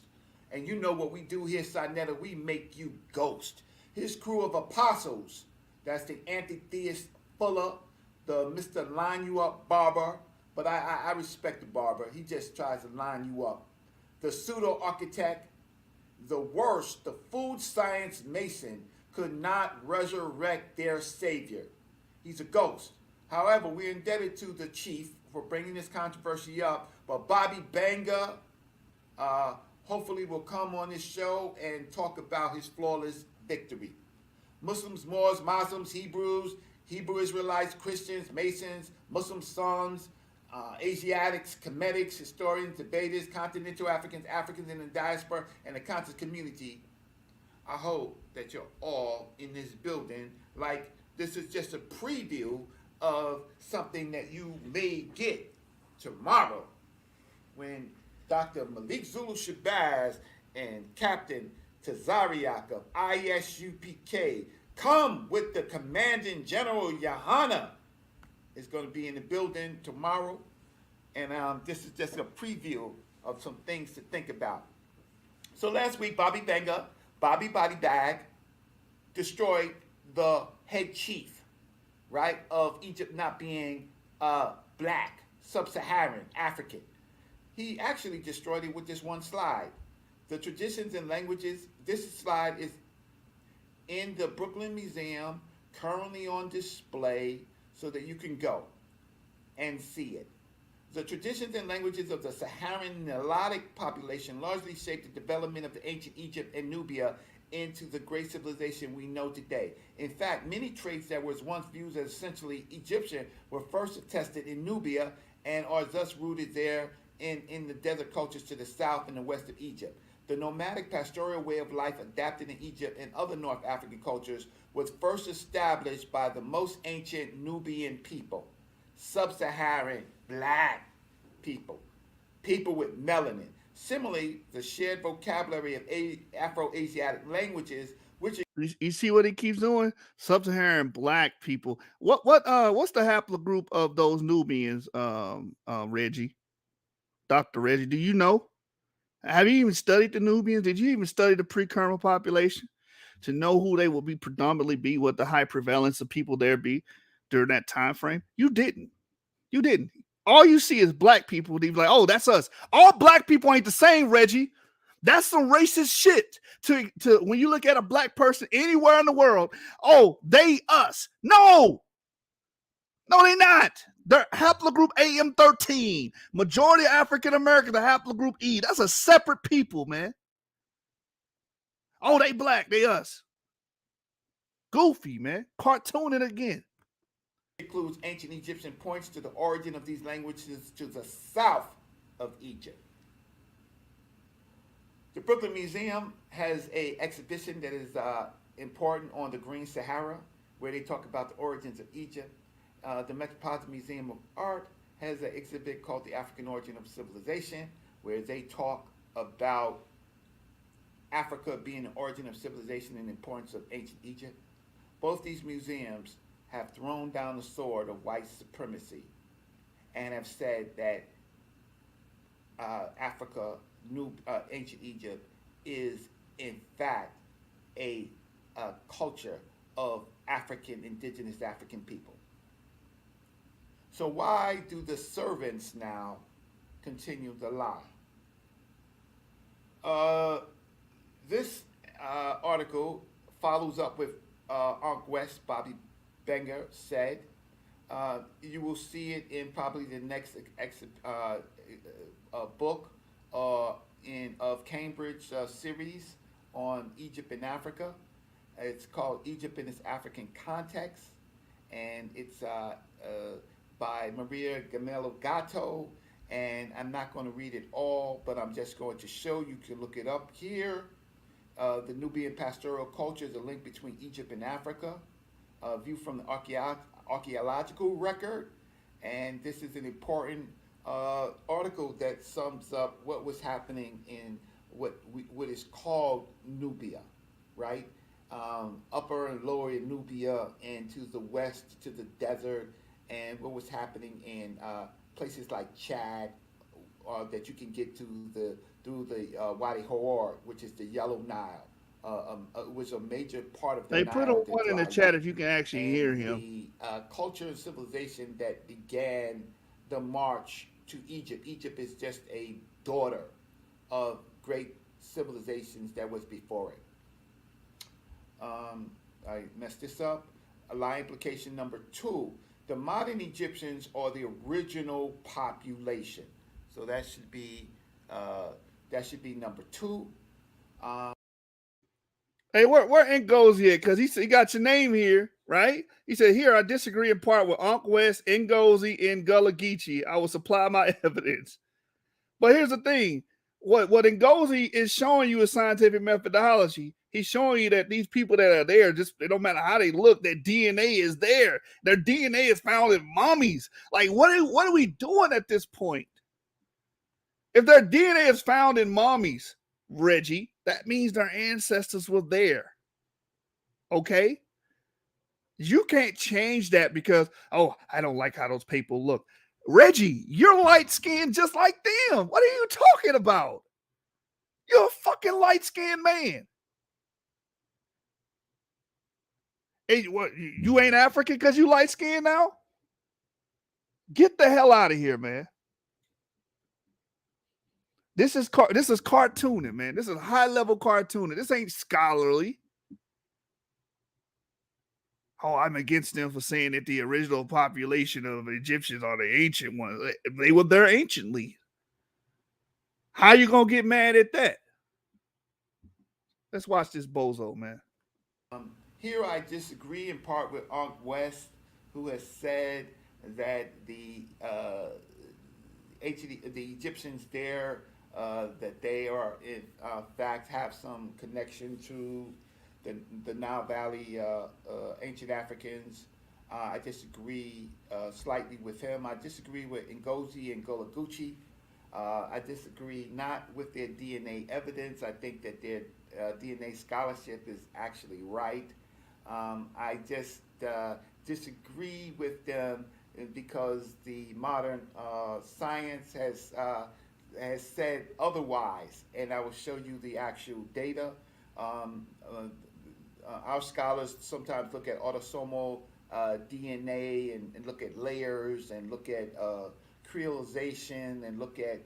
And you know what we do here, Sarnetta, we make you ghost. His crew of apostles, that's the anti-theist Fuller, the Mr. Line You Up Barber, but I respect the barber. He just tries to line you up. The pseudo-architect, the worst, the food science mason, could not resurrect their savior. He's a ghost. However, we're indebted to the chief for bringing this controversy up, but Bobby Banger hopefully will come on this show and talk about his flawless victory. Muslims, Moors, Muslims, Hebrews, Hebrew Israelites, Christians, Masons, Muslim sons, Asiatics, Comedics, historians, debaters, continental Africans, Africans in the diaspora, and the conscious community. I hope that you're all in this building. Like, this is just a preview of something that you may get tomorrow when Dr. Malik Zulu Shabazz and Captain Tazariak of ISUPK come with the Commanding General Yahana is going to be in the building tomorrow. And this is just a preview of some things to think about. So last week, Bobby Banger, Bobby Body Bag, destroyed the head chief, right, of Egypt not being black, sub-Saharan, African. He actually destroyed it with this one slide. The traditions and languages, this slide is in the Brooklyn Museum, currently on display, so that you can go and see it. The traditions and languages of the Saharan Nilotic population largely shaped the development of the ancient Egypt and Nubia into the great civilization we know today. In fact, many traits that were once viewed as essentially Egyptian were first attested in Nubia and are thus rooted there in the desert cultures to the south and the west of Egypt. The nomadic pastoral way of life adapted in Egypt and other North African cultures was first established by the most ancient Nubian people, sub-Saharan black people, people with melanin. Similarly, the shared vocabulary of Afro-Asiatic languages which You see what he keeps doing? Sub-Saharan black people. What's the haplogroup of those Nubians, Reggie? Dr. Reggie, do you know? Have you even studied the Nubians? Did you even study the pre-Kerma population to know who they will be predominantly be, what the high prevalence of people there be during that time frame? You didn't. You didn't. All you see is black people. They be like, oh, that's us. All black people ain't the same, Reggie. That's some racist shit. To when you look at a black person anywhere in the world, oh, they us. No, they not. They're haplogroup AM13. Majority African American, the haplogroup E. That's a separate people, man. Oh, they black, they us. Goofy, man. Cartooning again. includes ancient Egyptian, points to the origin of these languages to the south of Egypt. The Brooklyn Museum has an exhibition that is important on the Green Sahara, where they talk about the origins of Egypt. The Metropolitan Museum of Art has an exhibit called The African Origin of Civilization, where they talk about Africa being the origin of civilization and the importance of ancient Egypt. Both these museums have thrown down the sword of white supremacy and have said that Africa, ancient Egypt, is in fact a culture of indigenous African people. So why do the servants now continue to lie? This article follows up with Unc West, Bobby Benger said. You will see it in probably the next book of Cambridge series on Egypt and Africa. It's called Egypt in its African Context, and it's by Maria Gamelo Gatto. And I'm not going to read it all, but I'm just going to show you can look it up here. The Nubian pastoral culture is a link between Egypt and Africa, viewed from the archaeological record. And this is an important article that sums up what was happening in what is called Nubia, right? Upper and lower Nubia, and to the west, to the desert, and what was happening in places like Chad, that you can get to through the Wadi Howar, which is the Yellow Nile. It was a major part of the They Nile. put a one in the chat if you can actually hear him. The culture and civilization that began the march to Egypt. Egypt is just a daughter of great civilizations that was before it. I messed this up. Lie implication number 2. The modern Egyptians are the original population. So that should be number 2. Hey, where Ngozi at? Because he got your name here, right? He said, here, I disagree in part with Unc West, Ngozi, and Gullah Geechee. I will supply my evidence. But here's the thing. What Ngozi is showing you is scientific methodology. He's showing you that these people that are there, just it don't matter how they look, their DNA is there. Their DNA is found in mummies. Like, what are we doing at this point? If their DNA is found in mummies, Reggie, that means their ancestors were there. Okay? You can't change that because, oh, I don't like how those people look. Reggie, you're light-skinned just like them. What are you talking about? You're a fucking light-skinned man. Hey, what, you ain't African because you light-skinned now? Get the hell out of here, man. This is cartooning, man. This is high-level cartooning. This ain't scholarly. Oh, I'm against them for saying that the original population of Egyptians are the ancient ones. They were there anciently. How you gonna get mad at that? Let's watch this bozo, man. Here I disagree in part with Unc West, who has said that the Egyptians there, that they are in fact have some connection to the Nile Valley ancient Africans. I disagree slightly with him. I disagree with Ngozi and Gullah Geechee. I disagree not with their DNA evidence. I think that their DNA scholarship is actually right. I just disagree with them because the modern science has said otherwise, and I will show you the actual data. Our scholars sometimes look at autosomal DNA and look at layers and look at creolization and look at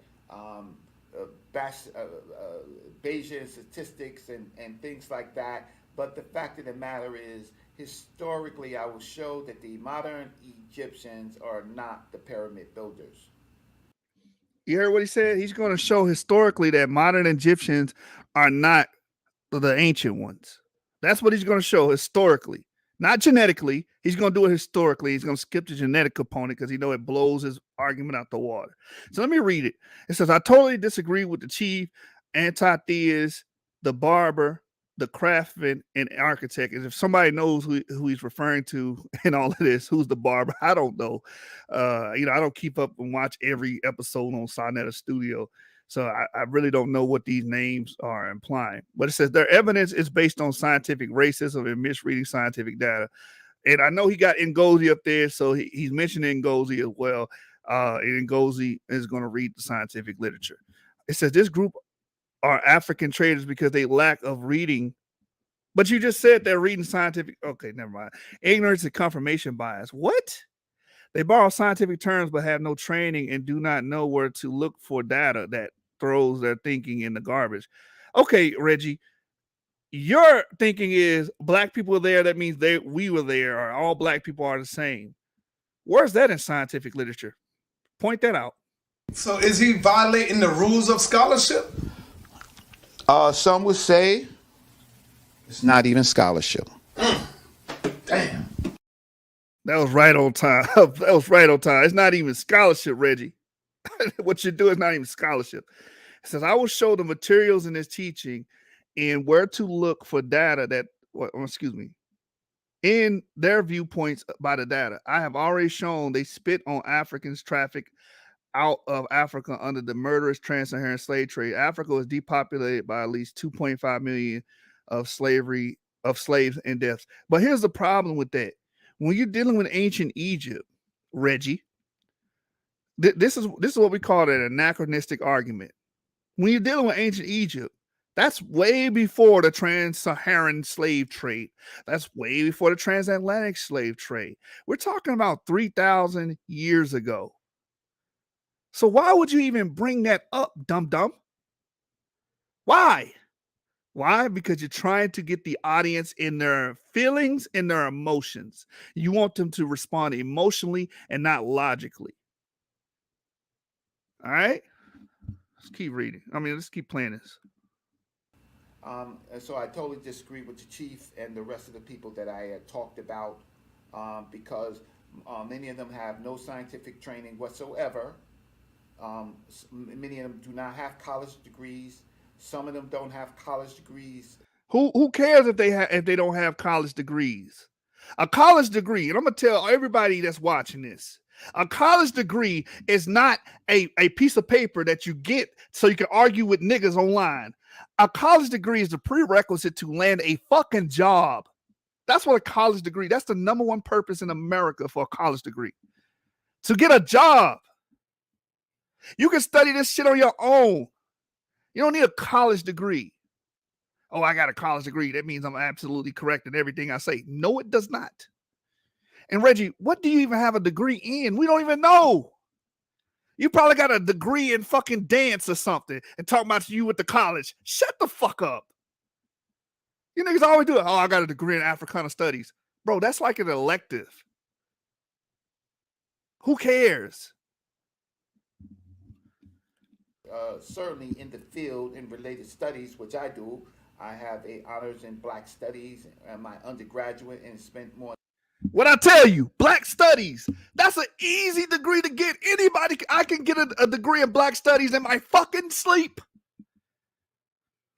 Bayesian statistics and things like that. But the fact of the matter is, historically, I will show that the modern Egyptians are not the pyramid builders. You heard what he said? He's going to show historically that modern Egyptians are not the ancient ones. That's what he's going to show historically, not genetically. He's going to do it historically. He's going to skip the genetic component because he know it blows his argument out the water. So let me read it. It says, I totally disagree with the chief, anti-theist, the barber, the craftsman, and architect. And if somebody knows who he's referring to in all of this, who's the barber, I don't know. I don't keep up and watch every episode on Sonetta Studio. So I really don't know what these names are implying. But it says their evidence is based on scientific racism and misreading scientific data. And I know he got Ngozi up there, so he's mentioning Ngozi as well. And Ngozi is going to read the scientific literature. It says this group are African traders because they lack of reading. But you just said they're reading scientific. Okay, never mind. Ignorance and confirmation bias. What? They borrow scientific terms but have no training and do not know where to look for data that throws their thinking in the garbage. Okay, Reggie, your thinking is black people are there. That means we were there, or all black people are the same. Where's that in scientific literature? Point that out. So is he violating the rules of scholarship? Some would say it's not even scholarship. Damn. That was right on time. That was right on time. It's not even scholarship, Reggie. What you do is not even scholarship. It says, I will show the materials in this teaching and where to look for data that, in their viewpoints by the data. I have already shown they spit on Africans trafficked out of Africa under the murderous trans-Saharan slave trade. Africa was depopulated by at least 2.5 million of slaves and deaths. But here's the problem with that. When you're dealing with ancient Egypt, Reggie, this is what we call an anachronistic argument. When you're dealing with ancient Egypt, that's way before the trans-Saharan slave trade. That's way before the transatlantic slave trade. We're talking about 3,000 years ago. So why would you even bring that up, dum-dum? Why? Why? Because you're trying to get the audience in their feelings and their emotions. You want them to respond emotionally and not logically. All right? Let's keep reading. Let's keep playing this. And so I totally disagree with the chief and the rest of the people that I had talked about because many of them have no scientific training whatsoever. Many of them do not have college degrees. Some of them don't have college degrees. Who cares if they don't have college degrees? A college degree, and I'm gonna tell everybody that's watching this, a college degree is not a piece of paper that you get so you can argue with niggas online. A college degree is the prerequisite to land a fucking job. That's what a college degree. That's the number one purpose in America for a college degree. To get a job. You can study this shit on your own. You don't need a college degree. Oh, I got a college degree. That means I'm absolutely correct in everything I say. No, it does not. And Reggie, what do you even have a degree in? We don't even know. You probably got a degree in fucking dance or something and talking about you with the college. Shut the fuck up. You niggas always do it. Oh, I got a degree in Africana studies. Bro, that's like an elective. Who cares? Certainly in the field in related studies, which I do. I have a honors in Black Studies and my undergraduate and spent more. What I tell you, Black Studies, that's an easy degree to get. Anybody, I can get a degree in Black Studies in my fucking sleep.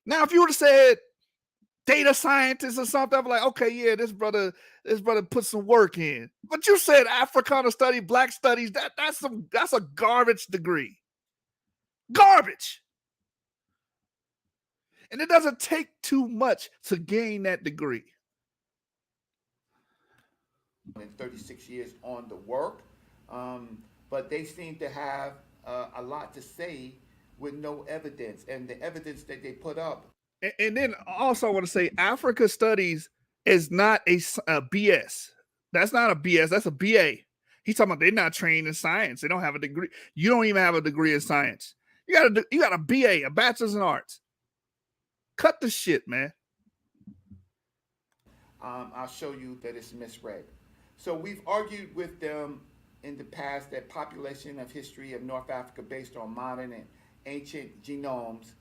Now, if you would have said data scientist or something, I'm like, okay, yeah, this brother put some work in. But you said Africana study, Black Studies, that's a garbage degree. Garbage. And it doesn't take too much to gain that degree. In 36 years on the work, but they seem to have a lot to say with no evidence, and the evidence that they put up. And then also I want to say Africa Studies is not a BS. That's not a BS. That's a BA. He's talking about they're not trained in science. They don't have a degree. You don't even have a degree in science. You got a BA, a bachelor's in arts. Cut the shit, man. I'll show you that it's misread. So we've argued with them in the past that population of history of North Africa based on modern and ancient genomes.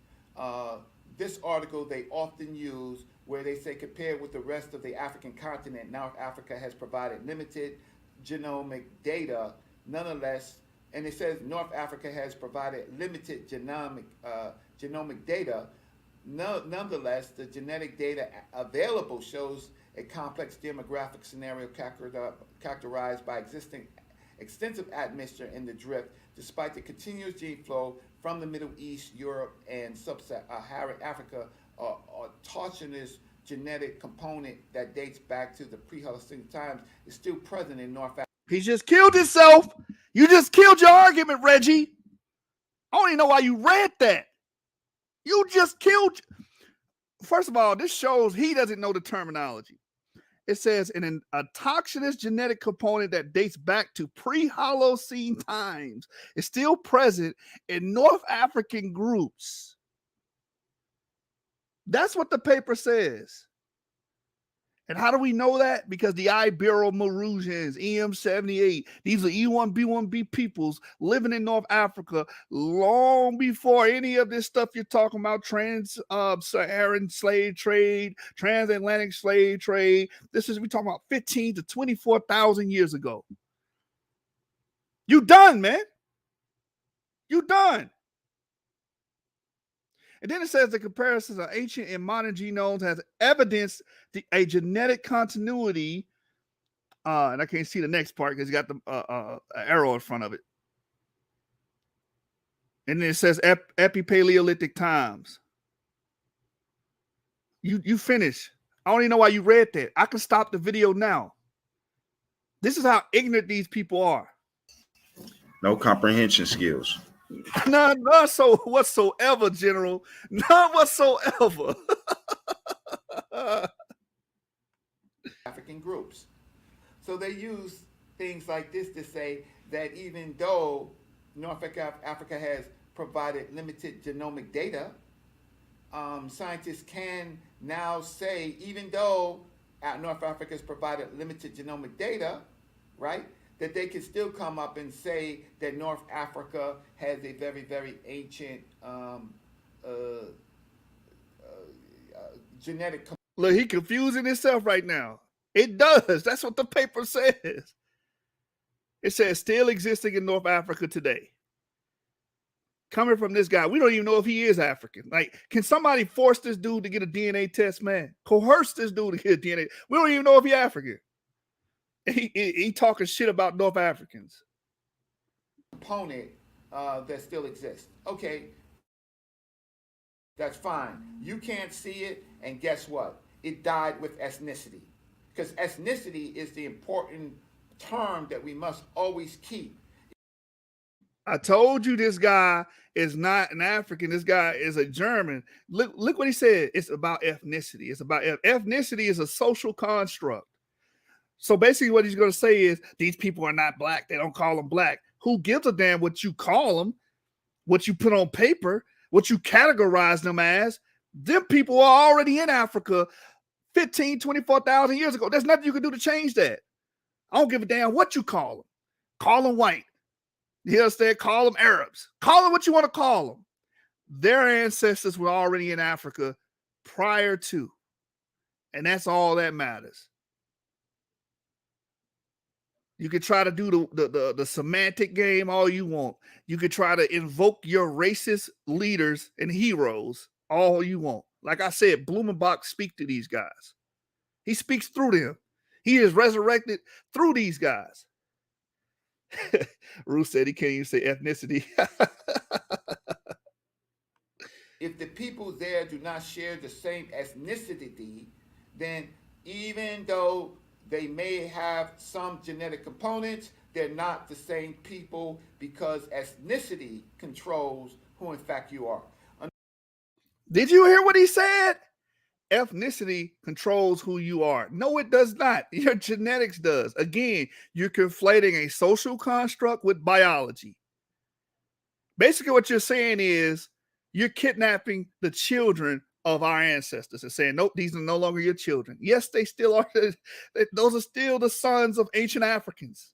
This article they often use where they say compared with the rest of the African continent, North Africa has provided limited genomic data. Nonetheless, and it says North Africa has provided limited genomic data. Nonetheless, the genetic data available shows a complex demographic scenario characterized by extensive admixture in the drift, despite the continuous gene flow from the Middle East, Europe, and sub-Saharan Africa. Autochthonous genetic component that dates back to the pre-Holocene times is still present in North Africa. He just killed himself. You just killed your argument, Reggie. I don't even know why you read that. You just killed. First of all, this shows he doesn't know the terminology. It says an autochthonous genetic component that dates back to pre-Holocene times is still present in North African groups. That's what the paper says. And how do we know that? Because the Ibero-Maurusians, EM78, these are E1B1B peoples living in North Africa long before any of this stuff you're talking about, trans-Saharan slave trade, transatlantic slave trade. We're talking about 15 to 24,000 years ago. You done, man. You done. And then it says the comparisons of ancient and modern genomes has evidenced a genetic continuity. And I can't see the next part because you got the arrow in front of it. And then it says Epipaleolithic times. You finish. I don't even know why you read that. I can stop the video now. This is how ignorant these people are. No comprehension skills. None whatsoever, General. None whatsoever. African groups. So they use things like this to say that even though North Africa has provided limited genomic data, scientists can now say, even though North Africa has provided limited genomic data, right, that they can still come up and say that North Africa has a very, very ancient genetic. Look, he confusing himself right now. It does. That's what the paper says. It says still existing in North Africa today. Coming from this guy, we don't even know if he is African. Like, can somebody force this dude to get a DNA test, man? Coerce this dude to get a DNA. We don't even know if he's African. He talking shit about North Africans. Component that still exists. Okay, that's fine. You can't see it, and guess what? It died with ethnicity. Because ethnicity is the important term that we must always keep. I told you this guy is not an African. This guy is a German. Look what he said. It's about ethnicity. It's about ethnicity is a social construct. So basically what he's going to say is these people are not black. They don't call them black. Who gives a damn what you call them, what you put on paper, what you categorize them as? Them people are already in Africa 15, 24,000 years ago. There's nothing you can do to change that. I don't give a damn what you call them. Call them white. You understand? Call them Arabs. Call them what you want to call them. Their ancestors were already in Africa prior to. And that's all that matters. You could try to do the semantic game all you want. You could try to invoke your racist leaders and heroes all you want. Like I said, Blumenbach speaks to these guys. He speaks through them. He is resurrected through these guys. Ruth said he can't even say ethnicity. if the people there do not share the same ethnicity, then even though they may have some genetic components, they're not the same people because ethnicity controls who in fact you are. Did you hear what he said? Ethnicity controls who you are. No, it does not. Your genetics does. Again, you're conflating a social construct with biology. Basically, what you're saying is you're kidnapping the children of our ancestors and saying, nope, these are no longer your children. Yes, they still are. Those are still the sons of ancient Africans.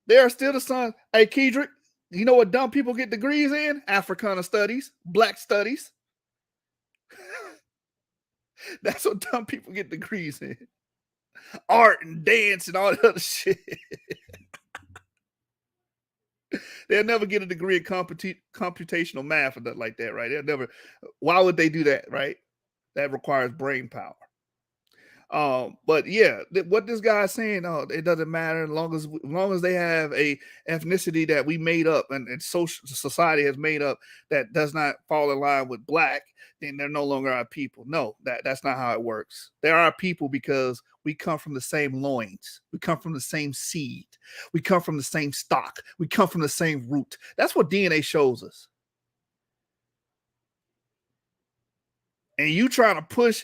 They are still the sons. Hey, Kedrick, you know what dumb people get degrees in? Africana studies, black studies. That's what dumb people get degrees in. Art and dance and all that other shit. They'll never get a degree in computational math or nothing like that, right? They'll never. Why would they do that, right? That requires brain power. But yeah, what this guy's saying, it doesn't matter as long as they have a ethnicity that we made up and society has made up that does not fall in line with black, then they're no longer our people. No, that's not how it works. They're our people because we come from the same loins. We come from the same seed. We come from the same stock. We come from the same root. That's what DNA shows us. And you trying to push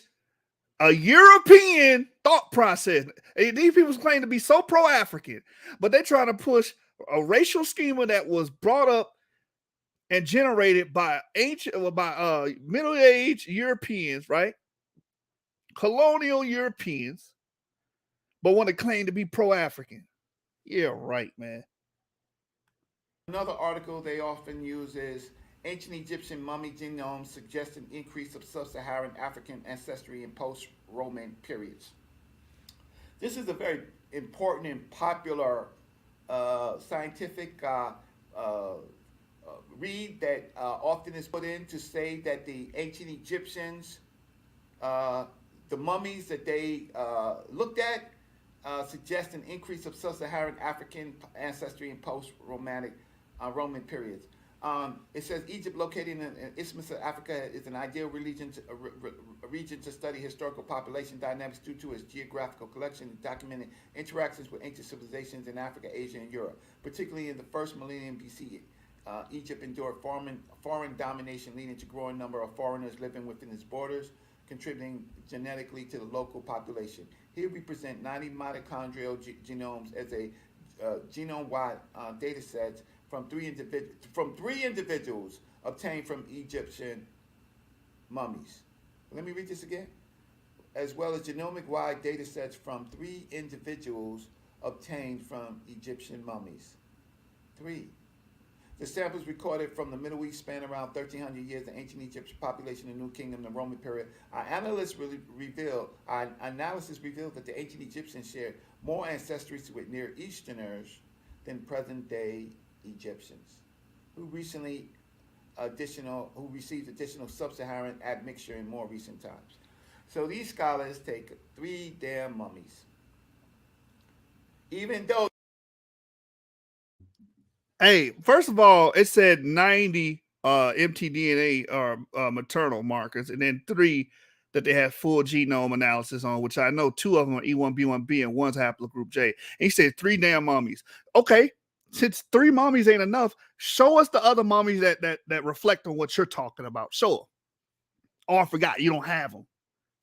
a European thought process. These people claim to be so pro-African, but they're trying to push a racial schema that was brought up and generated by middle-aged Europeans, right? Colonial Europeans, but want to claim to be pro-African. Yeah, right, man. Another article they often use is ancient Egyptian mummy genomes suggest an increase of sub-Saharan African ancestry in post-Roman periods. This is a very important and popular scientific read that often is put in to say that the ancient Egyptians, the mummies that they looked at, suggest an increase of sub-Saharan African ancestry in post-Roman periods. It says Egypt, located in the Isthmus of Africa, is an ideal region to study historical population dynamics due to its geographical collection and documented interactions with ancient civilizations in Africa, Asia, and Europe. Particularly in the first millennium BC, Egypt endured foreign domination, leading to a growing number of foreigners living within its borders, contributing genetically to the local population. Here we present 90 mitochondrial genomes as a genome-wide data set from three individuals obtained from Egyptian mummies. Let me read this again. As well as genomic-wide data sets from 3 individuals obtained from Egyptian mummies. 3. The samples recorded from the Middle East span around 1,300 years. The ancient Egyptian population in the New Kingdom, the Roman period. Our analysis revealed that the ancient Egyptians shared more ancestry with Near Easterners than present-day Egyptians, who received additional sub-Saharan admixture in more recent times. So these scholars take 3 damn mummies, even though. Hey, first of all, it said 90 mtDNA or maternal markers, and then 3 that they have full genome analysis on, which I know 2 of them are E1B1B and one's haplogroup J. And he said 3 damn mummies. Okay, since 3 mummies ain't enough, show us the other mummies that reflect on what you're talking about. Show them. Oh, I forgot, you don't have them.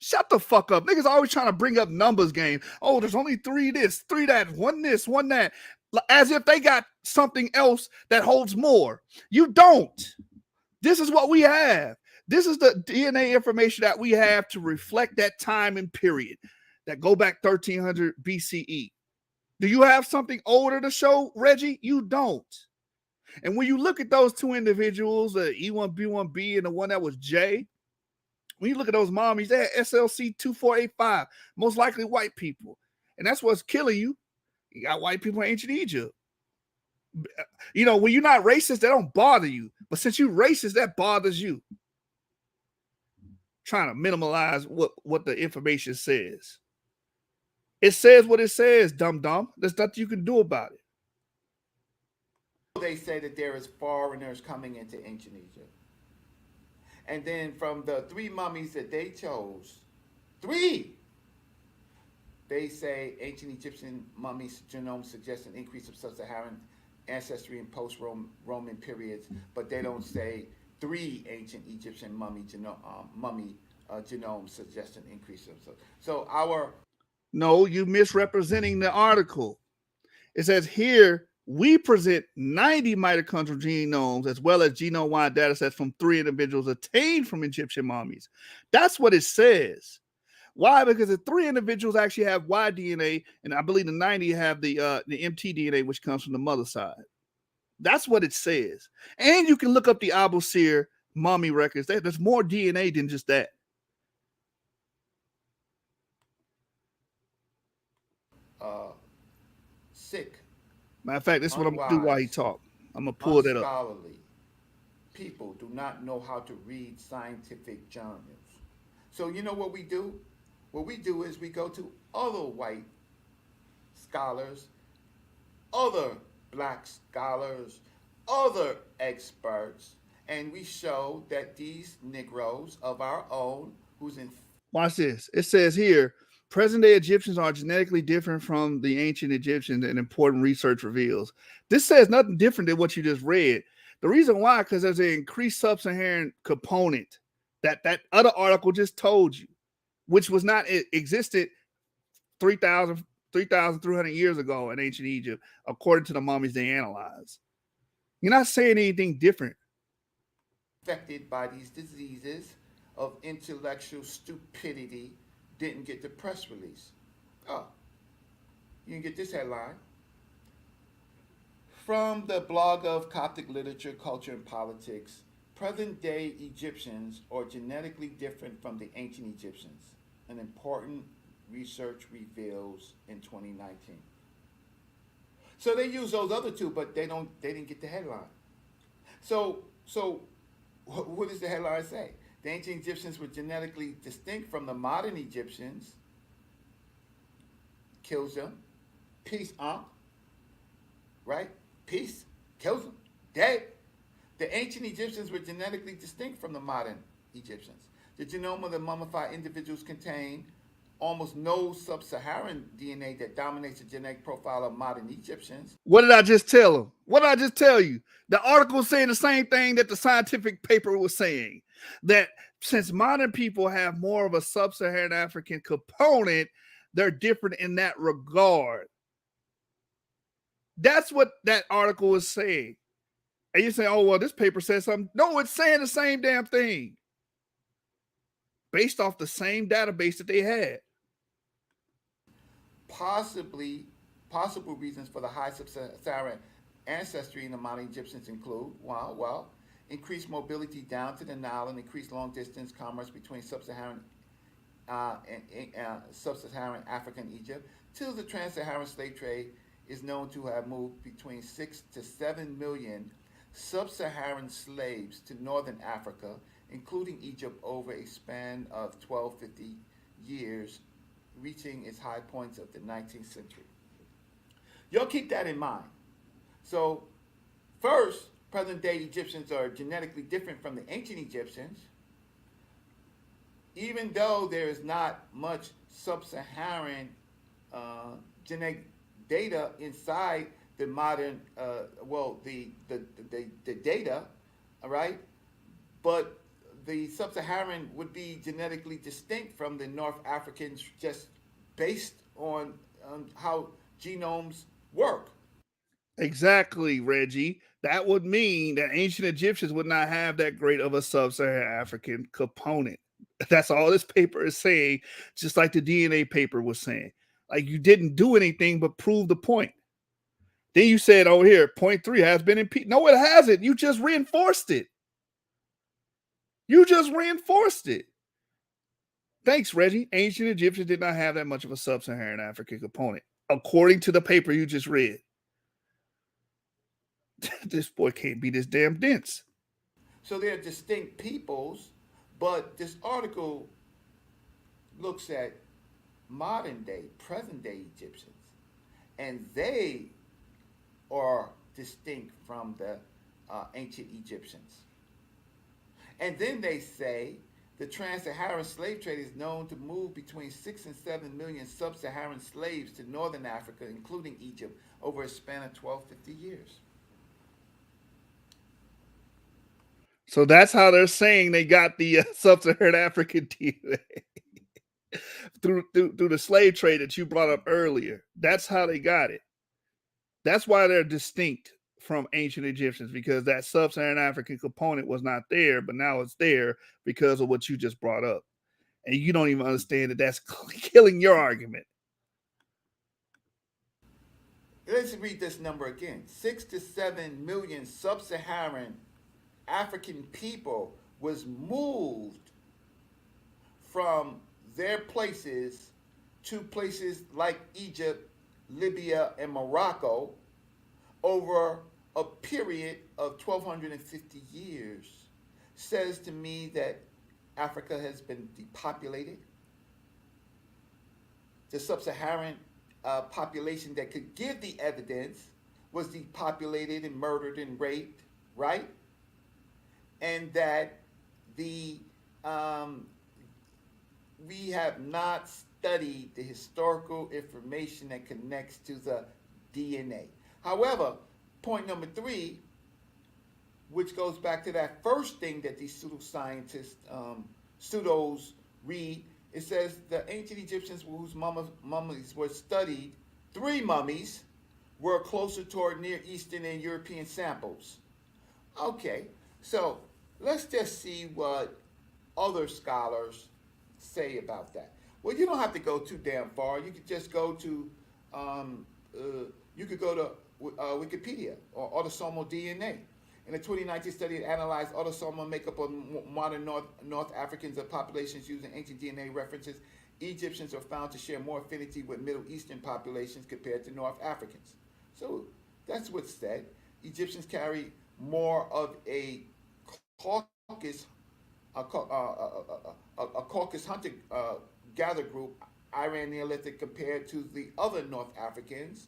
Shut the fuck up. Niggas always trying to bring up numbers game. Oh, there's only 3 this, 3 that, 1 this, 1 that. As if they got something else that holds more. You don't. This is what we have. This is the DNA information that we have to reflect that time and period that go back 1300 BCE. Do you have something older to show, Reggie? You don't. And when you look at those 2 individuals, the E1B1B and the one that was J, when you look at those mommies, they had SLC 2485, most likely white people. And that's what's killing you. You got white people in ancient Egypt. You know, when you're not racist, that don't bother you. But since you're racist, that bothers you. Trying to minimize what the information says. It says what it says, dum-dum. There's nothing you can do about it. They say that there is foreigners coming into ancient Egypt. And then from the 3 mummies that they chose, 3, they say ancient Egyptian mummies' genomes suggest an increase of sub-Saharan ancestry in post-Roman periods, but they don't say 3 ancient Egyptian genomes suggest an increase of. So our No, you misrepresenting the article. It says here we present 90 mitochondrial genomes as well as genome-wide data sets from 3 individuals obtained from Egyptian mummies. That's what it says. Why? Because the 3 individuals actually have Y DNA, and I believe the 90 have the MT DNA, which comes from the mother side. That's what it says. And you can look up the Abusir mummy records. There's more DNA than just that. sick, Matter of fact, this is what I'm gonna do while he talk. I'm gonna pull that up. unscholarly people do not know how to read scientific journals. So you know what we do? What we do is we go to other white scholars, other black scholars, other experts, and we show that these Negroes of our own, who's in. Watch this. It says here, present-day Egyptians are genetically different from the ancient Egyptians, and important research reveals. This says nothing different than what you just read. The reason why, because there's an increased sub-Saharan component that other article just told you, which was not existed 3,300 years ago in ancient Egypt, according to the mummies they analyzed. You're not saying anything different. Affected by these diseases of intellectual stupidity didn't get the press release. Oh, you can get this headline. From the blog of Coptic Literature, Culture, and Politics, present-day Egyptians are genetically different from the ancient Egyptians. An important research reveals in 2019. So they use those other 2, but they didn't get the headline. So what does the headline say? The ancient Egyptians were genetically distinct from the modern Egyptians. Kills them. Peace, right? Peace. Kills them. Dead. The ancient Egyptians were genetically distinct from the modern Egyptians. The genome of the mummified individuals contained almost no sub-Saharan DNA that dominates the genetic profile of modern Egyptians. What did I just tell him? What did I just tell you? The article is saying the same thing that the scientific paper was saying, that since modern people have more of a sub-Saharan African component, they're different in that regard. That's what that article is saying. And you say, oh, well, this paper says something. No, it's saying the same damn thing based off the same database that they had. Possible reasons for the high sub-Saharan ancestry in the modern Egyptians include, increased mobility down to the Nile and increased long-distance commerce between sub-Saharan sub-Saharan Africa and Egypt. Till the trans-Saharan slave trade is known to have moved between 6 to 7 million sub-Saharan slaves to northern Africa, including Egypt, over a span of 1250 years, reaching its high points of the 19th century. Y'all keep that in mind. So, first, present-day Egyptians are genetically different from the ancient Egyptians, even though there is not much sub-Saharan genetic data inside the modern, the data, all right? But the sub-Saharan would be genetically distinct from the North Africans just based on how genomes work. Exactly, Reggie. That would mean that ancient Egyptians would not have that great of a sub-Saharan African component. That's all this paper is saying, just like the DNA paper was saying. Like, you didn't do anything but prove the point. Then you said over here, point 3 has been impeached. No, it hasn't. You just reinforced it. Thanks, Reggie. Ancient Egyptians did not have that much of a sub-Saharan African component, according to the paper you just read. This boy can't be this damn dense. So they're distinct peoples, but this article looks at modern day, present day Egyptians, and they are distinct from the ancient Egyptians. And then they say the trans-Saharan slave trade is known to move between 6 and 7 million sub-Saharan slaves to northern Africa, including Egypt, over a span of 12-50 years. So that's how they're saying they got the sub-Saharan African DNA through the slave trade that you brought up earlier. That's how they got it. That's why they're distinct from ancient Egyptians, because that sub-Saharan African component was not there, but now it's there because of what you just brought up. And you don't even understand that that's killing your argument. Let's read this number again. 6 to 7 million sub-Saharan African people was moved from their places to places like Egypt, Libya, and Morocco over a period of 1,250 years. Says to me that Africa has been depopulated. The sub-Saharan population that could give the evidence was depopulated and murdered and raped, right? And that we have not studied the historical information that connects to the DNA. However, point number 3, which goes back to that first thing that these pseudoscientists, pseudos read, it says the ancient Egyptians whose mummies were studied, 3 mummies, were closer toward Near Eastern and European samples. Okay, so let's just see what other scholars say about that. Well, you don't have to go too damn far. You could just go to, Wikipedia or autosomal DNA. In a 2019 study, it analyzed autosomal makeup of modern North Africans of populations using ancient DNA references. Egyptians are found to share more affinity with Middle Eastern populations compared to North Africans. So that's what's said. Egyptians carry more of a Caucasus hunter gather group, Iran Neolithic, compared to the other North Africans.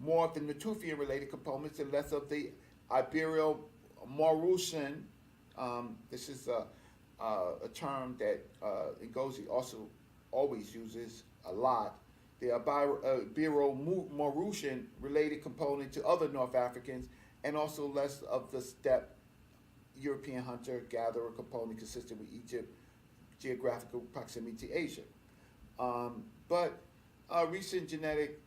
More of the Natufian related components and less of the Ibero-Maurusian. This is a term that Ngozi also always uses a lot. The Ibero-Maurusian related component to other North Africans, and also less of the steppe European hunter-gatherer component consistent with Egypt, geographical proximity to Asia. But a recent genetic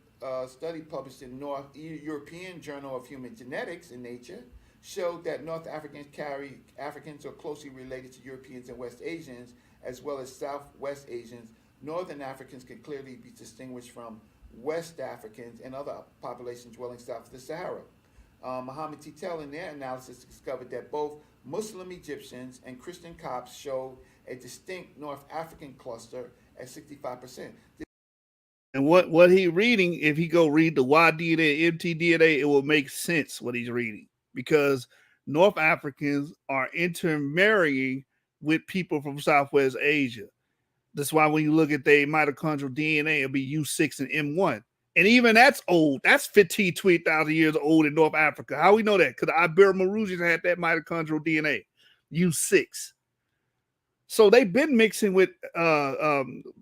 study published in North European Journal of Human Genetics in Nature showed that North Africans are closely related to Europeans and West Asians, as well as Southwest Asians. Northern Africans can clearly be distinguished from West Africans and other populations dwelling south of the Sahara. Mohammed Titel, in their analysis, discovered that both Muslim Egyptians and Christian Copts showed a distinct North African cluster at 65%. And what he reading, if he go read the YDNA, mtDNA, it will make sense what he's reading, because North Africans are intermarrying with people from Southwest Asia. That's why when you look at their mitochondrial DNA, it'll be U6 and M1. And even that's old. That's 15, 20,000 years old in North Africa. How we know that? Because the Ibero-Maurusians had that mitochondrial DNA, U6. So they've been mixing with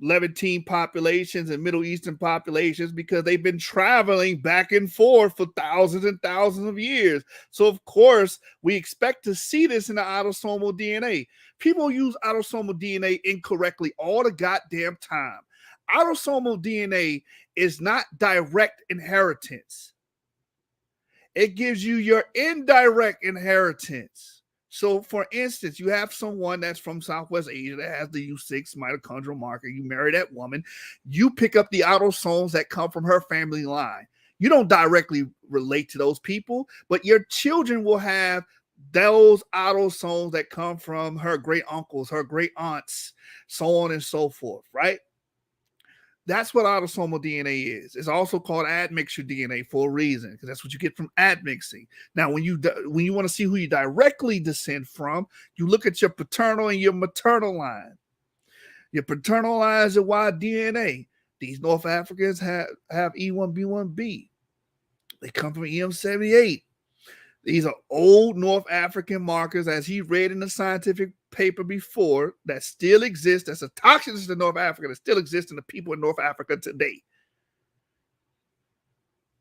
Levantine populations and Middle Eastern populations because they've been traveling back and forth for thousands and thousands of years. So, of course, we expect to see this in the autosomal DNA. People use autosomal DNA incorrectly all the goddamn time. Autosomal DNA is not direct inheritance. It gives you your indirect inheritance. So, for instance, you have someone that's from Southwest Asia that has the U6 mitochondrial marker. You marry that woman. You pick up the autosomes that come from her family line. You don't directly relate to those people, but your children will have those autosomes that come from her great uncles, her great aunts, so on and so forth, right? That's what autosomal DNA is. It's also called admixture DNA for a reason, because that's what you get from admixing. Now, when you want to see who you directly descend from, you look at your paternal and your maternal line. Your paternal line is your Y DNA. These North Africans have E1B1B. They come from EM78. These are old North African markers, as he read in the scientific paper before, that still exist. That's a toxicity to North Africa that still exists in the people in North Africa today.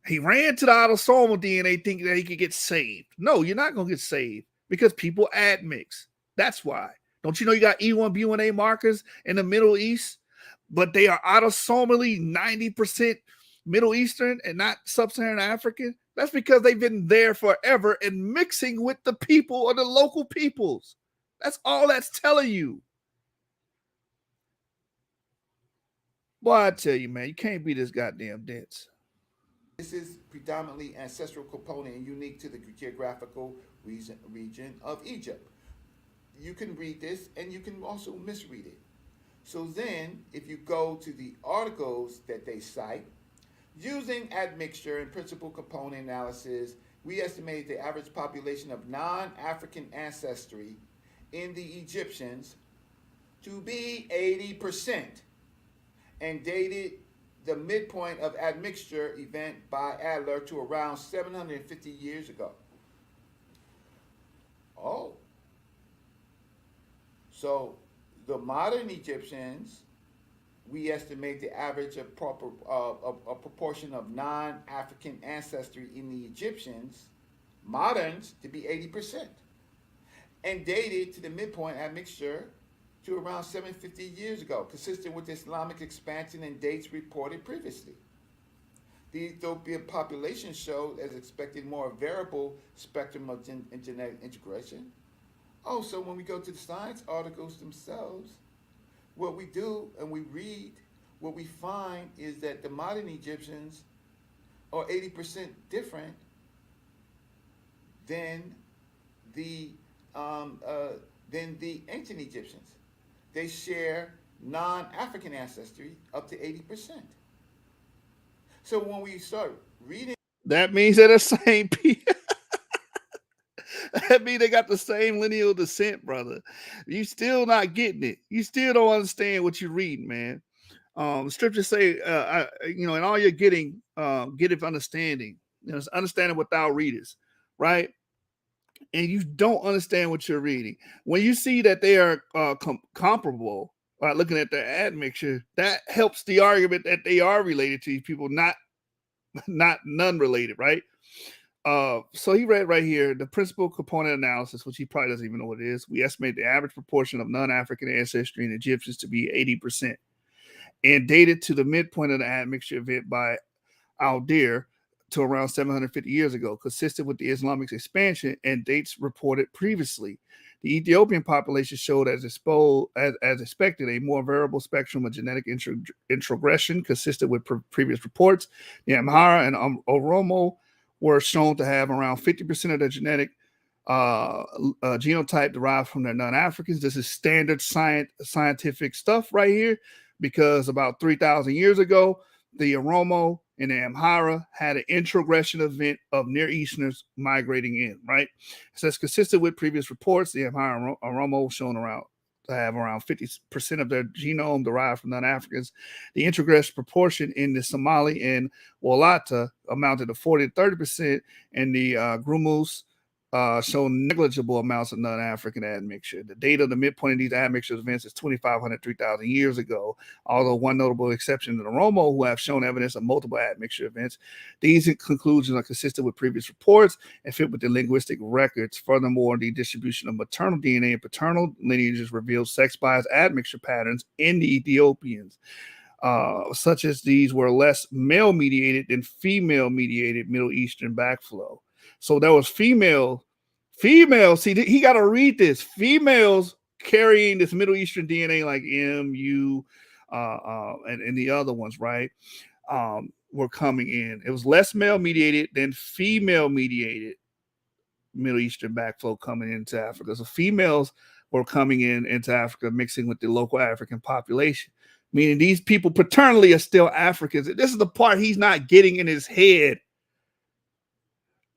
He ran to the autosomal DNA thinking that he could get saved. No, you're not going to get saved because people admix. That's why. Don't you know you got E1, B1A markers in the Middle East, but they are autosomally 90% Middle Eastern and not Sub-Saharan African? That's because they've been there forever and mixing with the people or the local peoples. That's all that's telling you. Boy, I tell you, man, you can't be this goddamn dense. This is predominantly ancestral component and unique to the geographical region of Egypt. You can read this and you can also misread it. So then, if you go to the articles that they cite, using admixture and principal component analysis, we estimate the average population of non-African ancestry in the Egyptians to be 80% and dated the midpoint of admixture event by Adler to around 750 years ago. Oh. So the modern Egyptians, we estimate the average of proportion of non-African ancestry in the Egyptians, moderns, to be 80%, and dated to the midpoint admixture to around 750 years ago, consistent with Islamic expansion and dates reported previously. The Ethiopian population showed, as expected, more variable spectrum of genetic integration. Oh, so when we go to the science articles themselves, what we do and we read, what we find is that the modern Egyptians are 80% different than the ancient Egyptians. They share non-African ancestry up to 80%. So when we start reading, that means they're the same people. That means they got the same lineal descent, brother. You still not getting it. You still don't understand what you're reading, man. Scriptures say, in all you're getting, get it understanding. It's understanding without readers, right? And you don't understand what you're reading. When you see that they are comparable, looking at their admixture, that helps the argument that they are related to these people, not none related, right? So he read right here, the principal component analysis, which he probably doesn't even know what it is. We estimate the average proportion of non-African ancestry in Egyptians to be 80%, and dated to the midpoint of the admixture event by Al-Dir to around 750 years ago, consistent with the Islamic expansion and dates reported previously. The Ethiopian population showed, as expected, a more variable spectrum of genetic introgression, consistent with previous reports. The Amhara and Oromo were shown to have around 50% of their genetic genotype derived from their non-Africans. This is standard scientific stuff right here, because about 3,000 years ago, the Oromo and the Amhara had an introgression event of Near Easterners migrating in, right? So it's consistent with previous reports. The Amhara and Oromo shown to have around 50% of their genome derived from non-Africans. The introgress proportion in the Somali and Walata amounted to 40 to 30%, and the Grumus show negligible amounts of non-African admixture. The date of the midpoint of these admixture events is 2,500, 3,000 years ago, although one notable exception to the Oromo, who have shown evidence of multiple admixture events. These conclusions are consistent with previous reports and fit with the linguistic records. Furthermore, the distribution of maternal DNA and paternal lineages reveals sex-biased admixture patterns in the Ethiopians, such as these were less male-mediated than female-mediated Middle Eastern backflow. So there was females. See, he got to read this. Females carrying this Middle Eastern DNA, like MU, and the other ones, right? Were coming in. It was less male mediated than female mediated Middle Eastern backflow coming into Africa. So females were coming into Africa, mixing with the local African population, meaning these people paternally are still Africans. This is the part he's not getting in his head.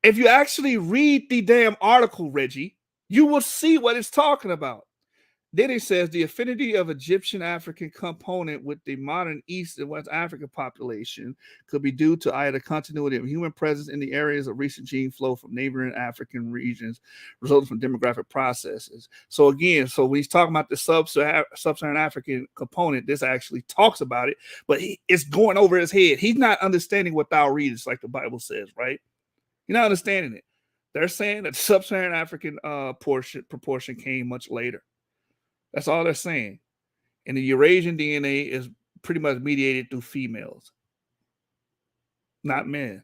If you actually read the damn article, Reggie, you will see what it's talking about. Then it says the affinity of Egyptian African component with the modern East and West African population could be due to either continuity of human presence in the areas of recent gene flow from neighboring African regions resulting from demographic processes. So again, so when he's talking about the sub-Saharan African component, this actually talks about it, but it's going over his head. He's not understanding what thou readest, like the Bible says, right? You're not understanding it. They're saying that the sub-Saharan African proportion came much later. That's all they're saying. And the Eurasian DNA is pretty much mediated through females, not men.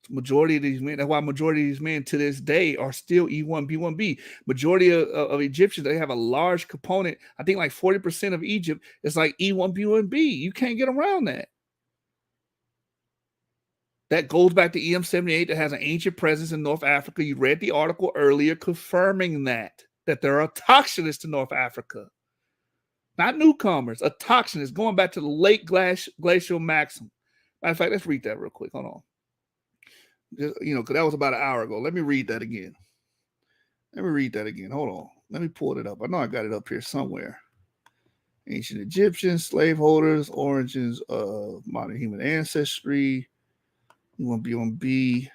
Majority of these men, that's why majority of these men to this day are still E1B1B. Majority of Egyptians, they have a large component. I think like 40% of Egypt is like E1B1B. You can't get around that. That goes back to EM78 that has an ancient presence in North Africa. You read the article earlier confirming that there are autochthonists to North Africa. Not newcomers, autochthonists, going back to the late glacial maximum. Matter of fact, let's read that real quick. Hold on. Just, because that was about an hour ago. Let me read that again. Hold on. Let me pull it up. I know I got it up here somewhere. Ancient Egyptians, slaveholders, origins of modern human ancestry. E1B1B.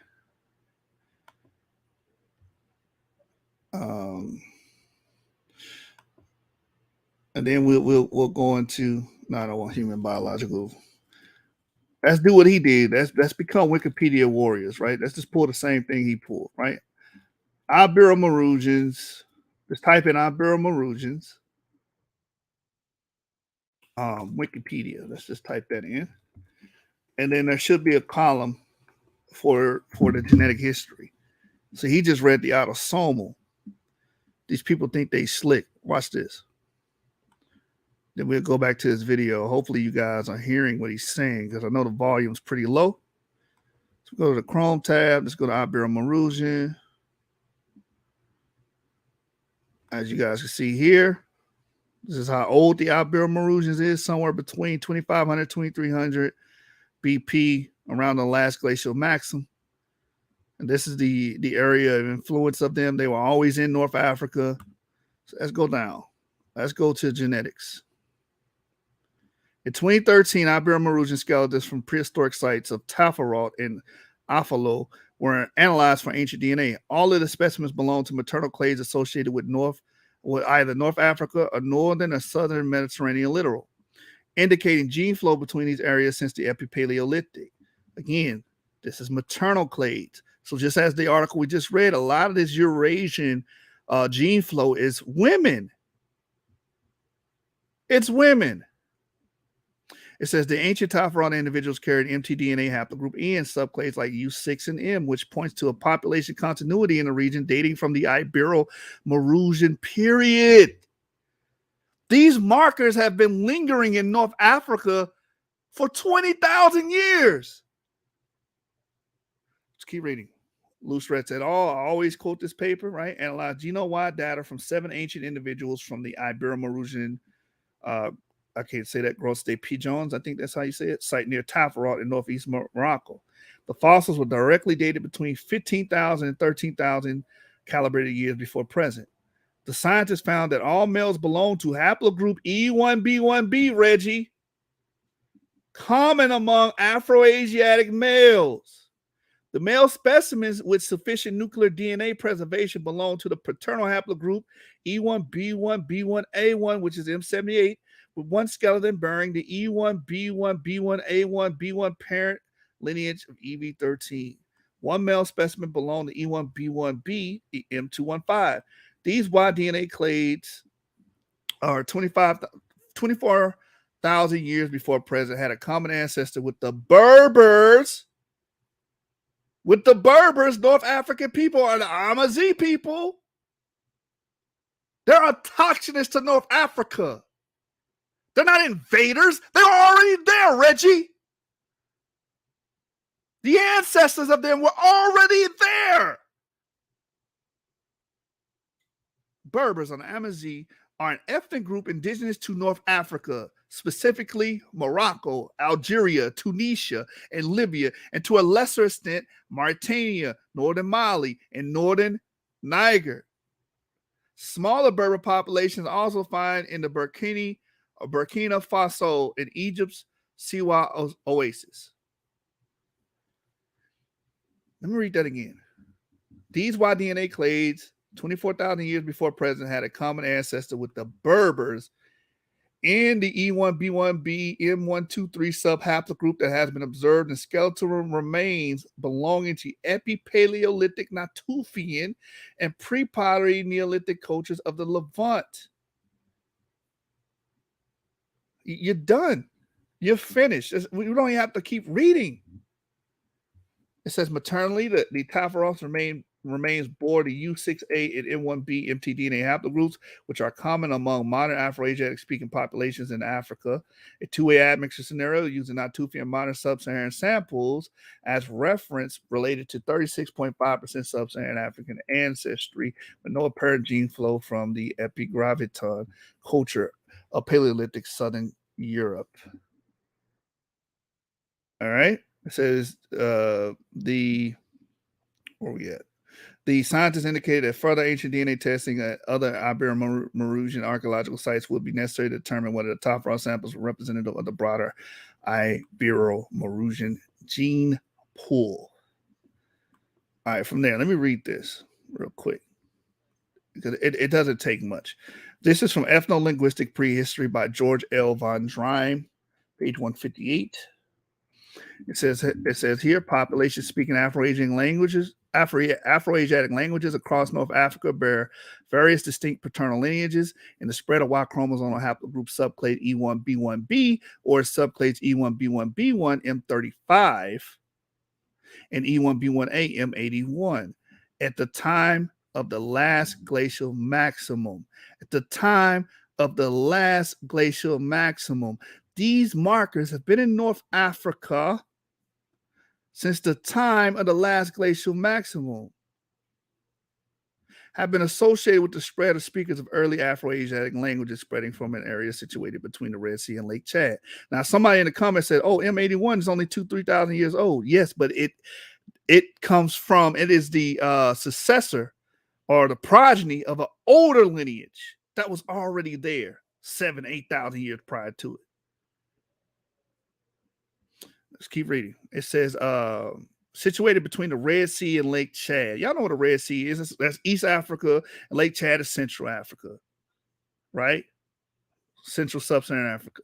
And then we'll go into I don't want human biological. Let's do what he did. Let's become Wikipedia warriors, right? Let's just pull the same thing he pulled, right? Ibero-Maroons. Let's type in Ibero-Maroons. Wikipedia. Let's just type that in. And then there should be a column for the genetic history. So he just read the autosomal. These people think they slick. Watch this. Then we'll go back to this video. Hopefully you guys are hearing what he's saying because I know the volume's pretty low. So go to the Chrome tab. Let's go to Ibero-Maroon. As you guys can see here, this is how old the Ibero-Maroon is, somewhere between 2,500, 2,300 BP around the last glacial maximum. And this is the area of influence of them. They were always in North Africa. So let's go down. Let's go to genetics. In 2013, Ibero-Maroon skeletons from prehistoric sites of Tafarat and Afalo were analyzed for ancient DNA. All of the specimens belong to maternal clades associated with either North Africa or northern or southern Mediterranean littoral, indicating gene flow between these areas since the Epipaleolithic. Again, this is maternal clades. So just as the article we just read, a lot of this Eurasian gene flow is women. It's women. It says the ancient Tafarat individuals carried mtDNA haplogroup E and subclades like U6 and M, which points to a population continuity in the region dating from the Ibero-Maroon period. These markers have been lingering in North Africa for 20,000 years. Let's keep reading. Loosretz et al. I always quote this paper, right? Analyze genome-wide data from 7 ancient individuals from the Ibero-Maroon I can't say that, Gross de Pigeons, I think that's how you say it, site near Tafarat in northeast Morocco. The fossils were directly dated between 15,000 and 13,000 calibrated years before present. The scientists found that all males belong to haplogroup E1B1B, Reggie, common among Afro-Asiatic males. The male specimens with sufficient nuclear DNA preservation belong to the paternal haplogroup E1B1B1A1, which is M78, with one skeleton bearing the E1B1B1A1B1 parent lineage of EV13. One male specimen belonged to E1B1B, M215. These Y DNA clades are 24,000 years before present, had a common ancestor with the Berbers. With the Berbers, North African people are the Amazi people. They're autochthonous to North Africa. They're not invaders. They're already there, Reggie. The ancestors of them were already there. Berbers on the Amazi are an ethnic group indigenous to North Africa, specifically Morocco, Algeria, Tunisia, and Libya, and to a lesser extent, Mauritania, northern Mali, and northern Niger. Smaller Berber populations also find in the Burkina Faso in Egypt's Siwa Oasis. Let me read that again. These Y-DNA clades, 24,000 years before present, had a common ancestor with the Berbers in the E1B1B M123 subhaplogroup that has been observed in skeletal remains belonging to Epipaleolithic Natufian and pre-pottery Neolithic cultures of the Levant. You're done. You're finished. We don't even have to keep reading. It says maternally, the Taphoros remains bore the U6A and M1B mtDNA haplogroups, which are common among modern Afro-Asiatic speaking populations in Africa. A two-way admixture scenario using Natufian modern sub-Saharan samples as reference related to 36.5% sub-Saharan African ancestry, with no apparent gene flow from the Epigraviton culture of Paleolithic Southern Europe. All right. It says where we at? The scientists indicated that further ancient DNA testing at other Ibero-Mauritian archaeological sites would be necessary to determine whether the top raw samples were representative of the broader Ibero-Mauritian gene pool. All right, from there, let me read this real quick because it doesn't take much. This is from Ethno-Linguistic Prehistory by George L. von Dreim, page 158. It says here, populations speaking Afro-Asiatic languages across North Africa bear various distinct paternal lineages, and the spread of Y chromosomal haplogroup subclade E1B1B or subclades E1B1B1 M35 and E1B1A M81 at the time of the last glacial maximum. At the time of the last glacial maximum, these markers have been in North Africa since the time of the last glacial maximum, have been associated with the spread of speakers of early Afro-Asiatic languages spreading from an area situated between the Red Sea and Lake Chad. Now, somebody in the comments said, oh, M81 is only 3,000 years old. Yes, but it comes from, it is the successor or the progeny of an older lineage that was already there 8,000 years prior to it. Let's keep reading. It says, situated between the Red Sea and Lake Chad. Y'all know what the Red Sea is. That's East Africa, and Lake Chad is Central Africa, right? Central Sub-Saharan Africa.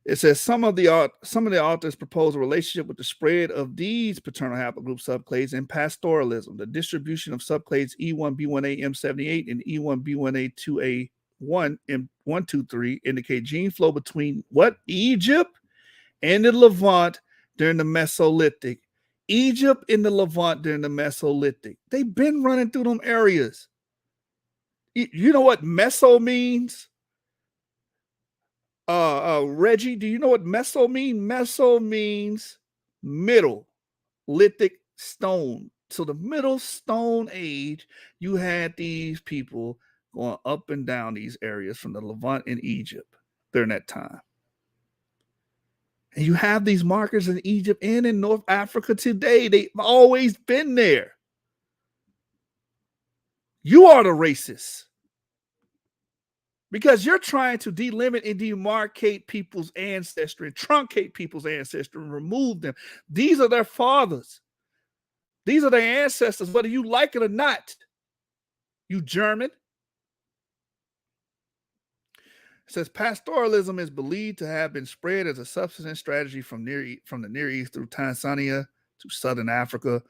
It says some of the authors propose a relationship with the spread of these paternal haplogroup subclades and pastoralism. The distribution of subclades E1B1A M78 and E1B1A2A1 M123 indicate gene flow between what? Egypt and the Levant during the Mesolithic. Egypt and the Levant during the Mesolithic. They've been running through them areas. You know what Meso means? Reggie, do you know what Meso means? Meso means middle lithic stone. So the middle stone age, you had these people going up and down these areas from the Levant and Egypt during that time. And you have these markers in Egypt and in North Africa today. They've always been there. You are the racist. Because you're trying to delimit and demarcate people's ancestry and truncate people's ancestry and remove them. These are their fathers. These are their ancestors, whether you like it or not. You German. It says pastoralism is believed to have been spread as a subsistence strategy from the Near East through Tanzania to Southern Africa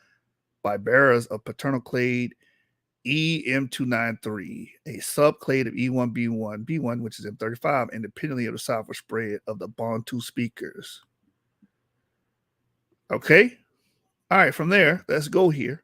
by bearers of paternal clade EM293, a subclade of E1B1B1, which is M35, independently of the southward spread of the Bantu speakers. Okay. All right. From there, let's go here.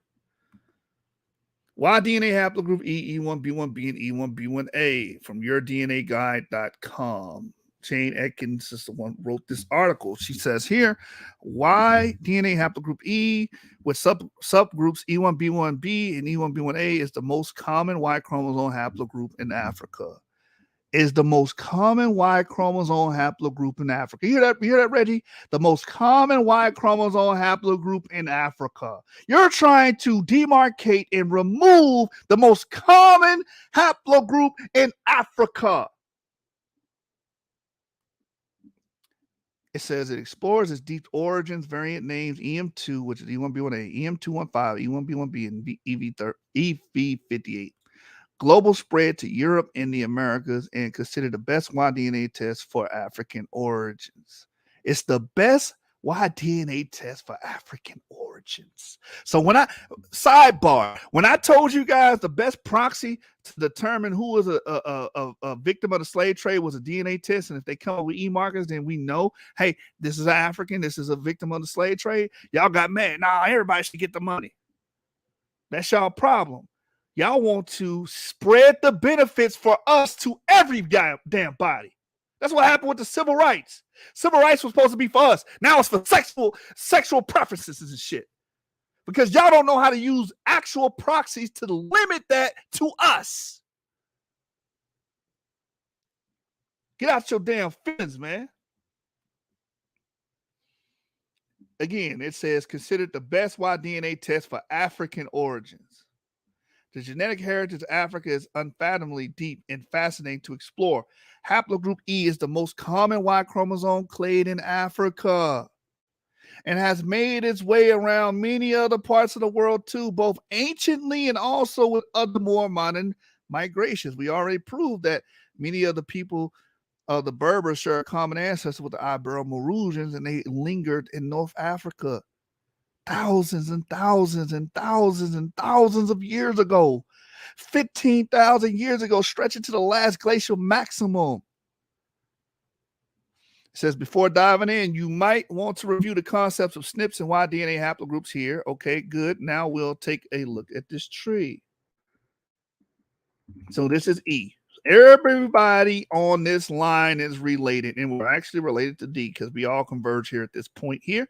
Y-DNA haplogroup E, E1B1B, and E1B1A from yourdnaguide.com. Jane Atkins is the one who wrote this article. She says here, Y-DNA haplogroup E with subgroups E1B1B and E1B1A is the most common Y chromosome haplogroup in Africa. is the most common Y chromosome haplogroup in Africa. You hear that, Reggie? The most common Y chromosome haplogroup in Africa. You're trying to demarcate and remove the most common haplogroup in Africa. It says it explores its deep origins, variant names EM2, which is E1B1A, EM215, E1B1B, and EV58. Global spread to Europe and the Americas, and considered the best Y-DNA test for African origins. It's the best Y-DNA test for African origins. So when I told you guys the best proxy to determine who was a victim of the slave trade was a DNA test, and if they come up with E markers, then we know, hey, this is an African, this is a victim of the slave trade. Y'all got mad. Nah, everybody should get the money. That's y'all problem. Y'all want to spread the benefits for us to every damn body. That's what happened with the civil rights. Civil rights was supposed to be for us. Now it's for sexual preferences and shit. Because y'all don't know how to use actual proxies to limit that to us. Get out your damn feelings, man. Again, it says considered the best Y-DNA test for African origins. The genetic heritage of Africa is unfathomably deep and fascinating to explore. Haplogroup E is the most common Y chromosome clade in Africa and has made its way around many other parts of the world too, both anciently and also with other more modern migrations. We already proved that many of the people of the Berbers share a common ancestor with the Ibero-Maurusians, and they lingered in North Africa thousands and thousands and thousands and thousands of years ago, 15,000 years ago, stretching to the last glacial maximum. It says, before diving in, you might want to review the concepts of SNPs and Y-DNA haplogroups here. Okay, good. Now we'll take a look at this tree. So this is E. Everybody on this line is related, and we're actually related to D because we all converge here at this point here,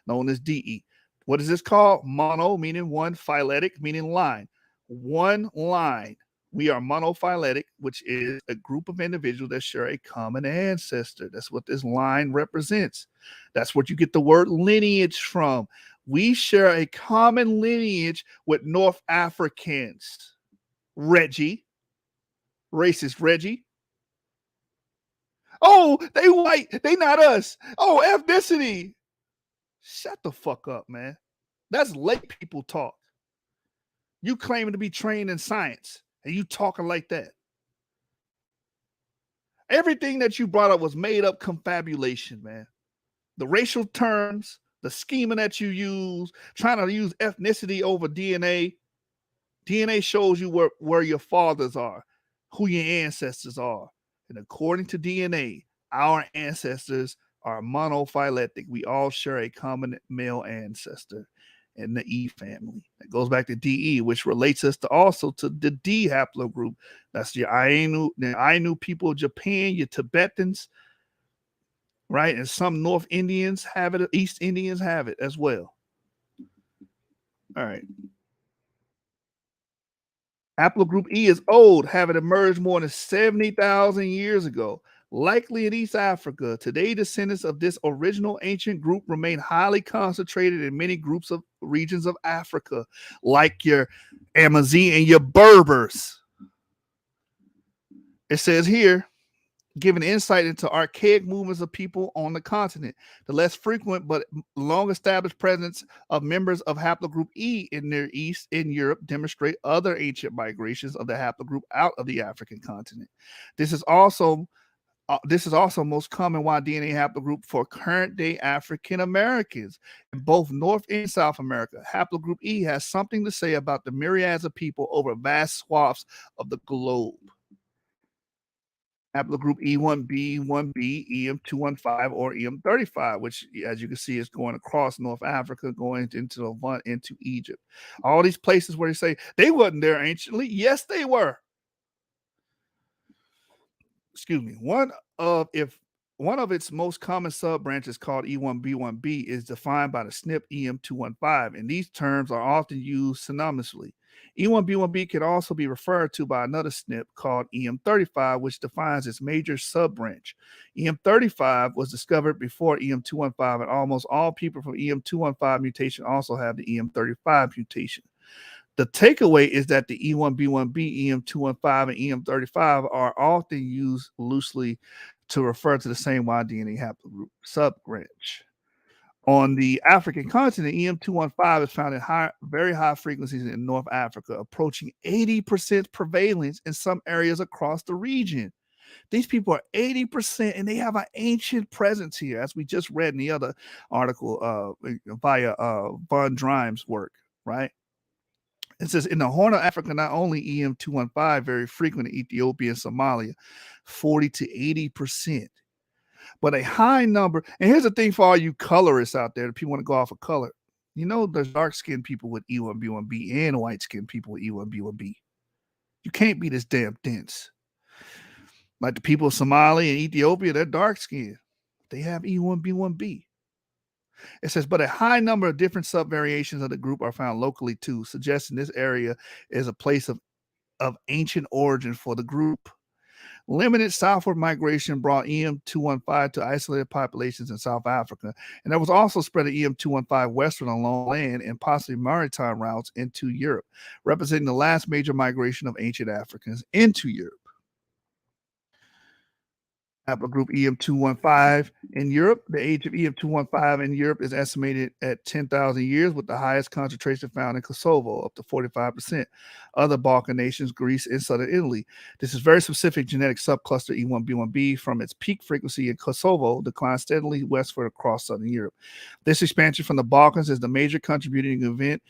known as DE. What is this called? Mono, meaning one, phyletic, meaning line. One line. We are monophyletic, which is a group of individuals that share a common ancestor. That's what this line represents. That's what you get the word lineage from. We share a common lineage with North Africans. Reggie. Racist Reggie. Oh, they white. They not us. Oh, ethnicity. Shut the fuck up, man. That's late people talk. You claiming to be trained in science and you talking like that. Everything that you brought up was made up confabulation, man. The racial terms, the schema that you use, trying to use ethnicity over DNA. DNA shows you where your fathers are, who your ancestors are. And according to DNA, our ancestors are monophyletic. We all share a common male ancestor in the E family. That goes back to DE, which relates us to also to the D haplogroup. That's your Ainu people of Japan, your Tibetans, right? And some North Indians have it, East Indians have it as well. All right. Haplogroup E is old, having emerged more than 70,000 years ago, likely in East Africa. Today, descendants of this original ancient group remain highly concentrated in many groups of regions of Africa, like your Amazigh and your Berbers. It says here, giving insight into archaic movements of people on the continent. The less frequent but long-established presence of members of haplogroup E in Near East in Europe demonstrate other ancient migrations of the haplogroup out of the African continent. This is also most common Y-DNA haplogroup for current-day African Americans in both North and South America. Haplogroup E has something to say about the myriads of people over vast swaths of the globe. Haplogroup E1B, 1B, EM215, or EM35, which, as you can see, is going across North Africa, going into Egypt. All these places where they say they wasn't there anciently. Yes, they were. Excuse me. One of its most common sub-branches called E1B1B is defined by the SNP EM215, and these terms are often used synonymously. E1B1B can also be referred to by another SNP called EM35, which defines its major subbranch. EM35 was discovered before EM215, and almost all people from EM215 mutation also have the EM35 mutation. The takeaway is that the E1B1B, EM215, and EM35 are often used loosely to refer to the same Y DNA haplogroup subbranch. On the African continent, EM215 is found in very high frequencies in North Africa, approaching 80% prevalence in some areas across the region. These people are 80%, and they have an ancient presence here, as we just read in the other article via Von Drime's work, right? It says in the Horn of Africa, not only EM215 very frequent in Ethiopia and Somalia, 40 to 80%. But a high number, and here's the thing for all you colorists out there, that people want to go off of color. You know, there's dark-skinned people with E1B1B and white-skinned people with E1B1B. You can't be this damn dense. Like the people of Somalia and Ethiopia, they're dark-skinned. They have E1B1B. It says, but a high number of different subvariations of the group are found locally too, suggesting this area is a place of ancient origin for the group. Limited southward migration brought EM215 to isolated populations in South Africa, and there was also spread of EM215 westward on long land and possibly maritime routes into Europe, representing the last major migration of ancient Africans into Europe. Haplogroup EM215 in Europe. The age of EM215 in Europe is estimated at 10,000 years, with the highest concentration found in Kosovo, up to 45%. Other Balkan nations, Greece, and southern Italy. This is very specific genetic subcluster E1B1B from its peak frequency in Kosovo, declined steadily westward across southern Europe. This expansion from the Balkans is the major contributing event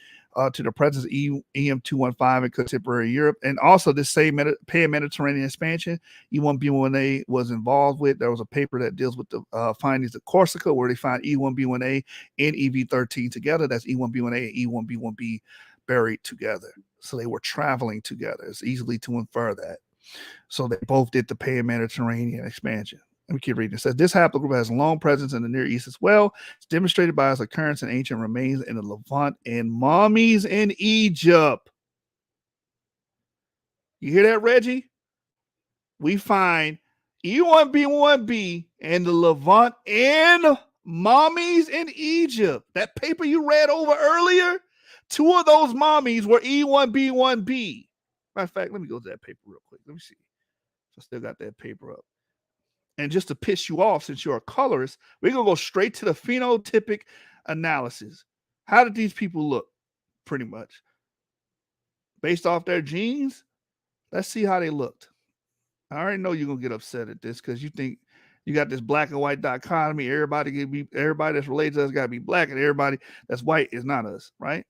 to the presence of EM215 in contemporary Europe. And also this same pan-Mediterranean expansion, E1B1A was involved with. There was a paper that deals with the findings of Corsica, where they find E1B1A and EV13 together. That's E1B1A and E1B1B buried together. So they were traveling together. It's easily to infer that. So they both did the pan-Mediterranean expansion. Let me keep reading. It says this haplogroup has long presence in the Near East as well. It's demonstrated by its occurrence in ancient remains in the Levant and mummies in Egypt. You hear that, Reggie? We find E1B1B in the Levant and mummies in Egypt. That paper you read over earlier, two of those mummies were E1B1B. Matter of fact, let me go to that paper real quick. Let me see. I still got that paper up. And just to piss you off, since you're a colorist, we're going to go straight to the phenotypic analysis. How did these people look? Pretty much. Based off their genes, let's see how they looked. I already know you're going to get upset at this because you think you got this black and white dichotomy. Everybody that's related to us got to be black, and everybody that's white is not us, right?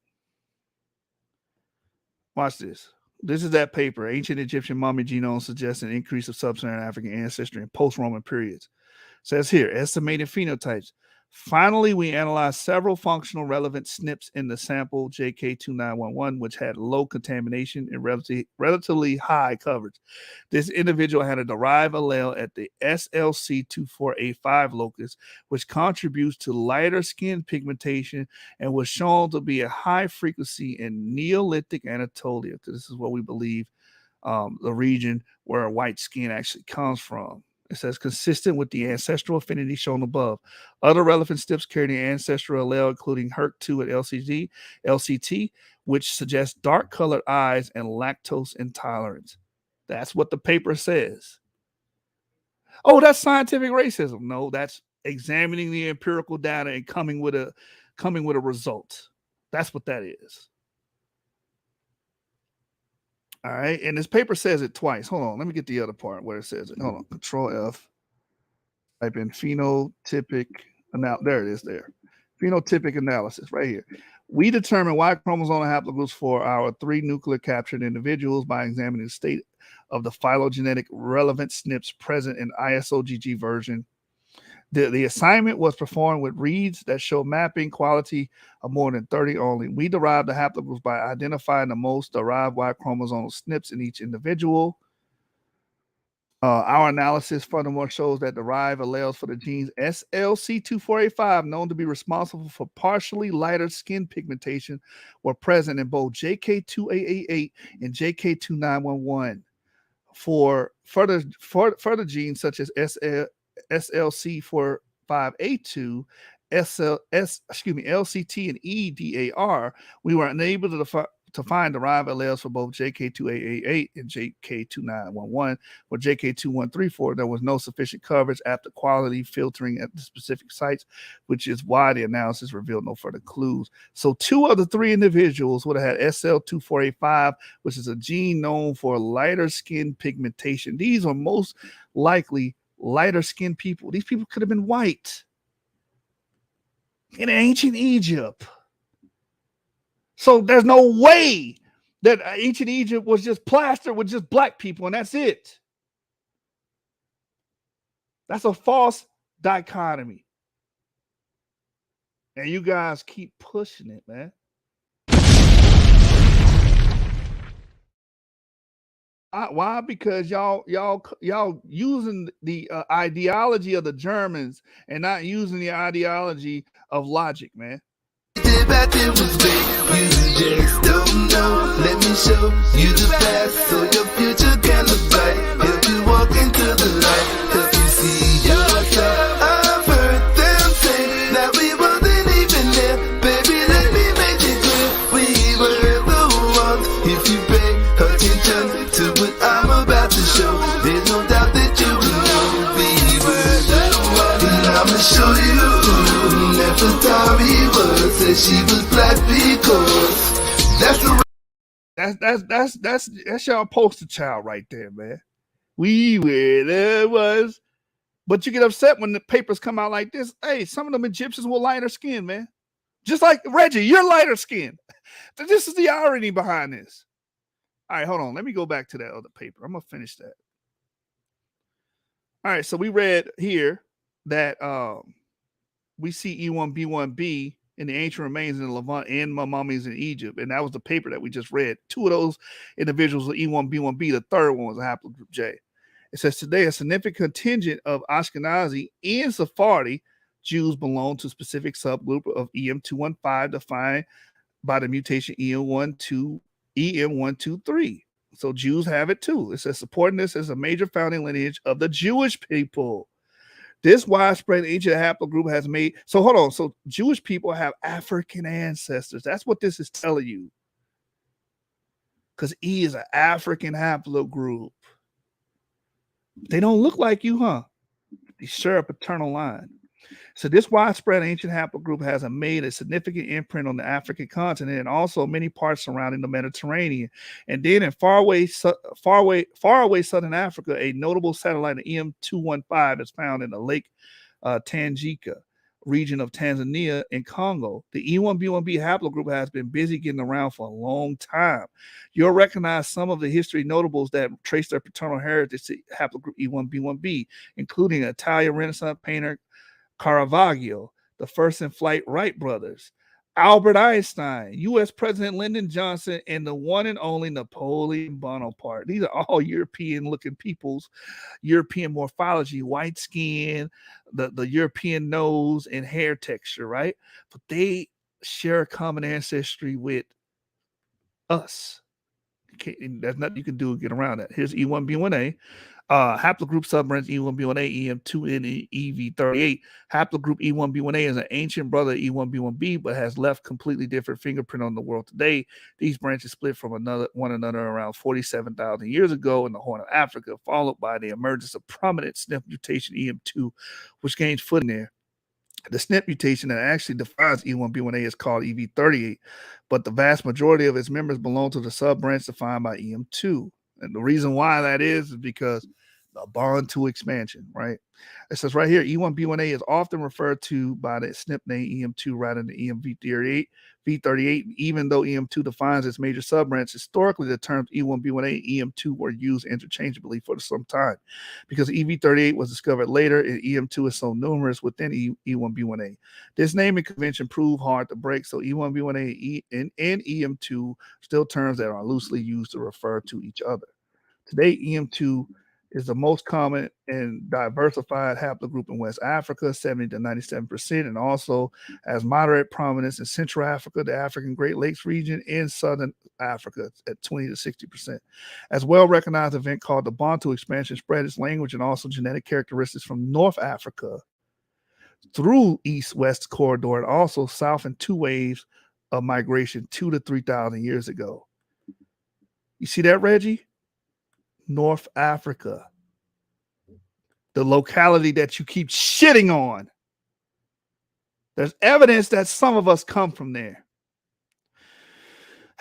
Watch this. This is that paper. Ancient Egyptian mummy genome suggests an increase of sub-Saharan African ancestry in post-Roman periods. It says here, estimated phenotypes. Finally, we analyzed several functional relevant SNPs in the sample JK2911, which had low contamination and relatively high coverage. This individual had a derived allele at the SLC24A5 locus, which contributes to lighter skin pigmentation and was shown to be a high frequency in Neolithic Anatolia. This is what we believe the region where white skin actually comes from. It says consistent with the ancestral affinity shown above. Other relevant SNPs carry the ancestral allele, including HERC2 and LCT, which suggests dark colored eyes and lactose intolerance. That's what the paper says. Oh, that's scientific racism. No, that's examining the empirical data and coming with a result. That's what that is. All right, and this paper says it twice. Hold on, let me get the other part where it says it. Hold on, Control F. Type in phenotypic. There it is. There, phenotypic analysis right here. We determine Y chromosome haplogroups for our 3 nuclear captured individuals by examining the state of the phylogenetic relevant SNPs present in ISOGG version. The assignment was performed with reads that show mapping quality of more than 30 only. We derived the haplogroups by identifying the most derived Y chromosomal SNPs in each individual. Our analysis furthermore shows that derived alleles for the genes SLC2485, known to be responsible for partially lighter skin pigmentation, were present in both JK2A88 and JK2911. For further genes such as SLC45A2, LCT, and EDAR, we were unable to find derived alleles for both JK2A88 and JK2911. For JK2134, there was no sufficient coverage after quality filtering at the specific sites, which is why the analysis revealed no further clues. So 2 of the 3 individuals would have had SL2485, which is a gene known for lighter skin pigmentation. These are most likely lighter skinned people. These people could have been white in ancient Egypt. So there's no way that ancient Egypt was just plastered with just black people and that's it. That's a false dichotomy. And you guys keep pushing it, man. Why? Because y'all using the ideology of the Germans and not using the ideology of logic, man. Back it was big, you just don't know. Let me show you the past so your future can look bright. Help you walk into the light, help you see yourself. I've heard them say that we wasn't even there. Baby, let me make it clear, we were the ones. If you pay attention to what I'm about to show, there's no doubt that you will know we were the ones. And I'ma show you Nefertari was, said she was black because that's y'all poster child right there, man. We were the ones. But you get upset when the papers come out like this. Hey, some of them Egyptians were lighter skinned, man. Just like Reggie, you're lighter skinned. This is the irony behind this. All right, hold on. Let me go back to that other paper. I'm gonna finish that. All right, so we read here that we see E1B1B in the ancient remains in the Levant and mummies in Egypt. And that was the paper that we just read. 2 of those individuals were E1B1B. The third one was a haplogroup J. It says today a significant contingent of Ashkenazi and Sephardi Jews belong to a specific subgroup of EM215 defined by the mutation EM123. So Jews have it too. It says supporting this as a major founding lineage of the Jewish people. This widespread ancient haplogroup has made, so hold on, so Jewish people have African ancestors. That's what this is telling you. Because E is an African haplogroup. They don't look like you, huh? They share a paternal line. So this widespread ancient haplogroup has made a significant imprint on the African continent and also many parts surrounding the Mediterranean. And then in faraway southern Africa, a notable satellite of EM215 is found in the Lake Tanganyika region of Tanzania and Congo. The E1B1B haplogroup has been busy getting around for a long time. You'll recognize some of the history notables that trace their paternal heritage to haplogroup E1B1B, including Italian Renaissance painter Caravaggio, the first in flight Wright brothers, Albert Einstein, U.S. President Lyndon Johnson, and the one and only Napoleon Bonaparte. These are all European-looking peoples, European morphology, white skin, the European nose and hair texture, right? But they share a common ancestry with us. There's nothing you can do to get around that. Here's E1B1A. Haplogroup subbranch E1B1A, EM2N, and EV38. Haplogroup E1B1A is an ancient brother of E1B1B, but has left completely different fingerprint on the world today. These branches split from one another around 47,000 years ago in the Horn of Africa, followed by the emergence of prominent SNP mutation EM2, which gains footing there. The SNP mutation that actually defines E1B1A is called EV38, but the vast majority of its members belong to the subbranch defined by EM2. And the reason why that is because the bond to expansion, right? It says right here, E1B1A is often referred to by the SNP name EM2 rather than EMV38. Even though EM2 defines its major subbranch, historically the terms E1B1A and EM2 were used interchangeably for some time. Because EV38 was discovered later and EM2 is so numerous within E1B1A. This naming convention proved hard to break, so E1B1A and EM2 still terms that are loosely used to refer to each other. Today, EM2 is the most common and diversified haplogroup in West Africa, 70 to 97%, and also has moderate prominence in Central Africa, the African Great Lakes region, and Southern Africa at 20 to 60%. As well-recognized event called the Bantu expansion spread its language and also genetic characteristics from North Africa through East-West corridor and also south in two waves of migration 2 to 3,000 years ago. You see that, Reggie? North Africa, the locality that you keep shitting on. There's evidence that some of us come from there.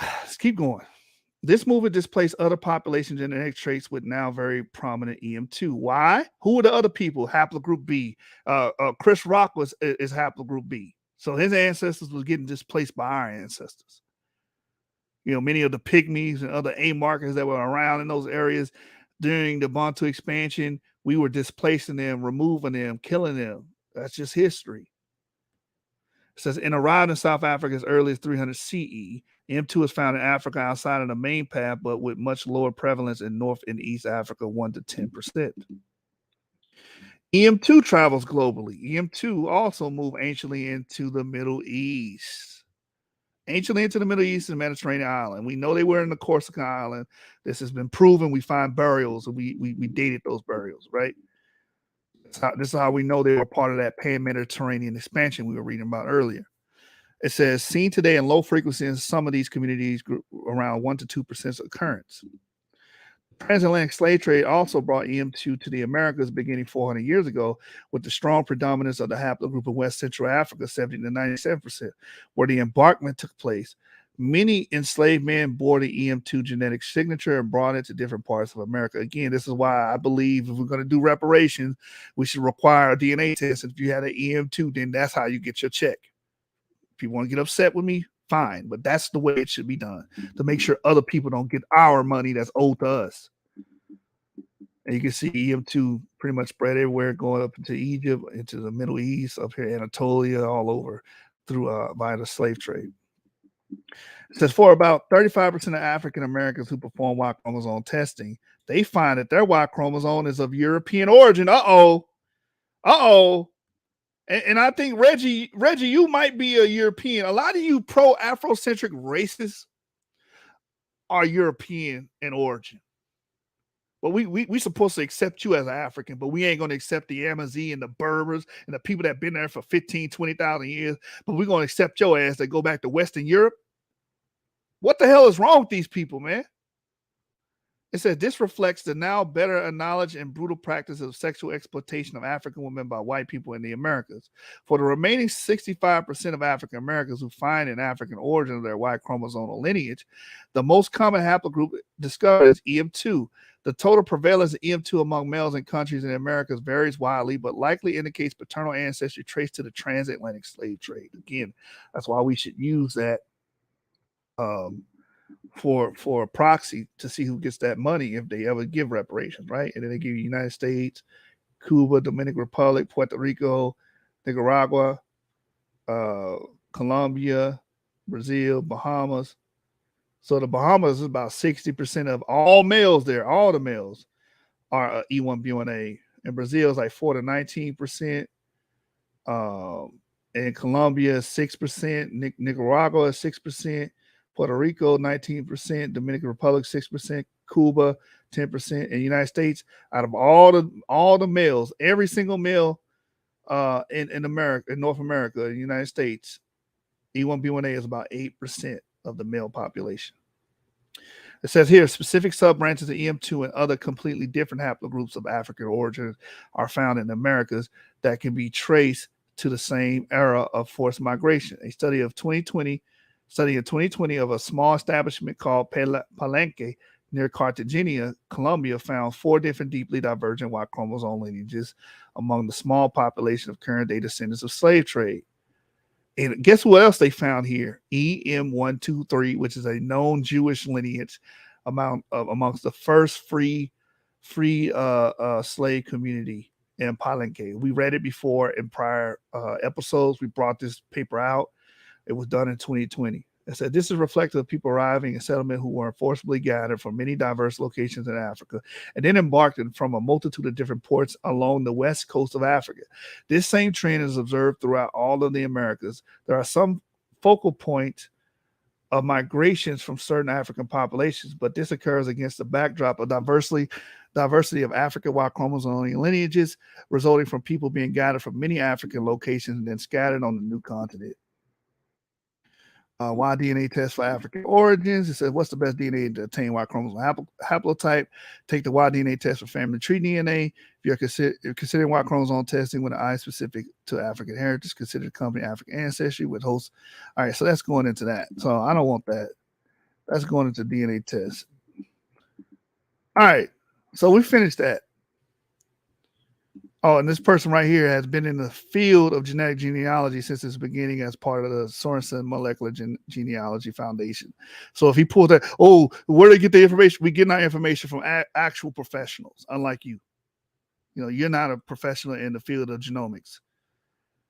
Let's keep going. This movement displaced other population genetic traits with now very prominent EM2. Why? Who are the other people? Haplogroup B. Chris Rock is haplogroup B. So his ancestors was getting displaced by our ancestors. You know, many of the pygmies and other A markers that were around in those areas during the Bantu expansion, we were displacing them, removing them, killing them. That's just history. It says, in arrived in South Africa as early as 300 CE, M2 is found in Africa outside of the main path, but with much lower prevalence in North and East Africa, 1 to 10%. EM2 travels globally. EM2 also moved anciently into the Middle East. Anciently into the Middle East and Mediterranean island. We know they were in the Corsica Island. This has been proven. We find burials, and we dated those burials, right? This is how we know they were part of that pan-Mediterranean expansion we were reading about earlier. It says, seen today in low frequency in some of these communities, around 1 to 2% occurrence. Transatlantic slave trade also brought EM2 to the Americas beginning 400 years ago, with the strong predominance of the haplogroup in West Central Africa, 70 to 97%, where the embarkment took place. Many enslaved men bore the EM2 genetic signature and brought it to different parts of America. Again, this is why I believe if we're going to do reparations, we should require a DNA test. If you had an EM2, then that's how you get your check. If you want to get upset with me, fine, but that's the way it should be done to make sure other people don't get our money that's owed to us. And you can see EM2 pretty much spread everywhere, going up into Egypt, into the Middle East, up here, Anatolia, all over through via the slave trade. It says for about 35% of African Americans who perform Y chromosome testing, they find that their Y chromosome is of European origin. And I think Reggie, you might be a European. A lot of you pro-Afrocentric racists are European in origin. But we supposed to accept you as an African, but we ain't going to accept the Amazigh and the Berbers and the people that have been there for 15, 20,000 years. But we're going to accept your ass that go back to Western Europe. What the hell is wrong with these people, man? It says this reflects the now better knowledge and brutal practice of sexual exploitation of African women by white people in the Americas. For the remaining 65% of African Americans who find an African origin of their Y chromosomal lineage, the most common haplogroup discovered is EM2. The total prevalence of EM2 among males in countries in the Americas varies widely, but likely indicates paternal ancestry traced to the transatlantic slave trade. Again, that's why we should use that for a proxy to see who gets that money if they ever give reparations, right? And then they give you United States, Cuba, Dominican Republic, Puerto Rico, Nicaragua, Colombia, Brazil, Bahamas. So the Bahamas is about 60% of all males there. All the males are E1B1A. In Brazil, it's like 4 to 19%. In Colombia, 6%. Nicaragua is 6%. Puerto Rico, 19%. Dominican Republic, 6%. Cuba, 10%. And United States, out of all the males, every single male in America, in North America, in the United States, E1B1A is about 8% of the male population. It says here, specific subbranches of EM2 and other completely different haplogroups of African origin are found in the Americas that can be traced to the same era of forced migration. A study in 2020 of a small establishment called Palenque near Cartagena, Colombia, found 4 different deeply divergent Y chromosome lineages among the small population of current-day descendants of slave trade. And guess what else they found here? EM123, which is a known Jewish lineage amongst the first free slave community in Palenque. We read it before in prior episodes. We brought this paper out. It was done in 2020. It said this is reflective of people arriving in settlement who were forcibly gathered from many diverse locations in Africa and then embarked from a multitude of different ports along the west coast of Africa. This same trend is observed throughout all of the Americas. There are some focal points of migrations from certain African populations, but this occurs against the backdrop of diversity of African Y chromosome lineages resulting from people being gathered from many African locations and then scattered on the new continent. Y DNA test for African origins. It says, what's the best DNA to obtain Y chromosome haplotype? Take the Y DNA test for family tree DNA. If you're considering Y chromosome testing with an eye specific to African heritage, consider the company African Ancestry with hosts. All right, so that's going into that. So I don't want that. That's going into DNA tests. All right, so we finished that. Oh, and this person right here has been in the field of genetic genealogy since its beginning as part of the Sorensen Molecular Genealogy Foundation. So if he pulled that, where do they get the information? We get our information from actual professionals, unlike you. You know, you're not a professional in the field of genomics.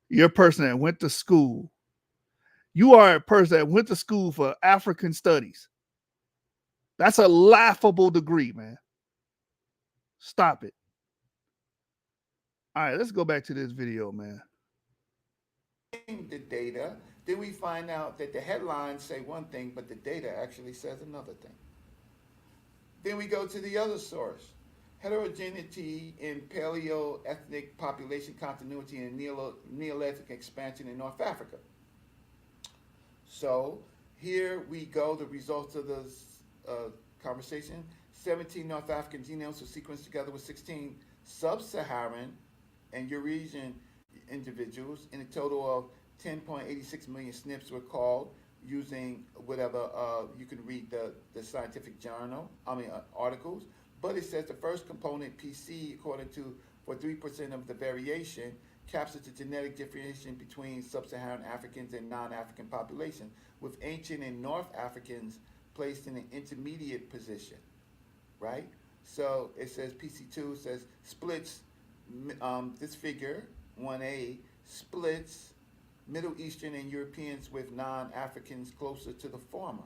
You're a person that went to school. You are a person that went to school for African studies. That's a laughable degree, man. Stop it. All right, let's go back to this video, man. The data, then we find out that the headlines say one thing, but the data actually says another thing. Then we go to the other source, heterogeneity in paleo-ethnic population continuity and Neolithic expansion in North Africa. So here we go, the results of this conversation. 17 North African genomes were sequenced together with 16 sub-Saharan and Eurasian individuals, in a total of 10.86 million SNPs were called using whatever, you can read the scientific articles, but it says the first component, PC, according to, for 3% of the variation, captures the genetic differentiation between sub-Saharan Africans and non-African population, with ancient and North Africans placed in an intermediate position, right? So it says PC2 says splits, this figure, 1A, splits Middle Eastern and Europeans with non-Africans closer to the former.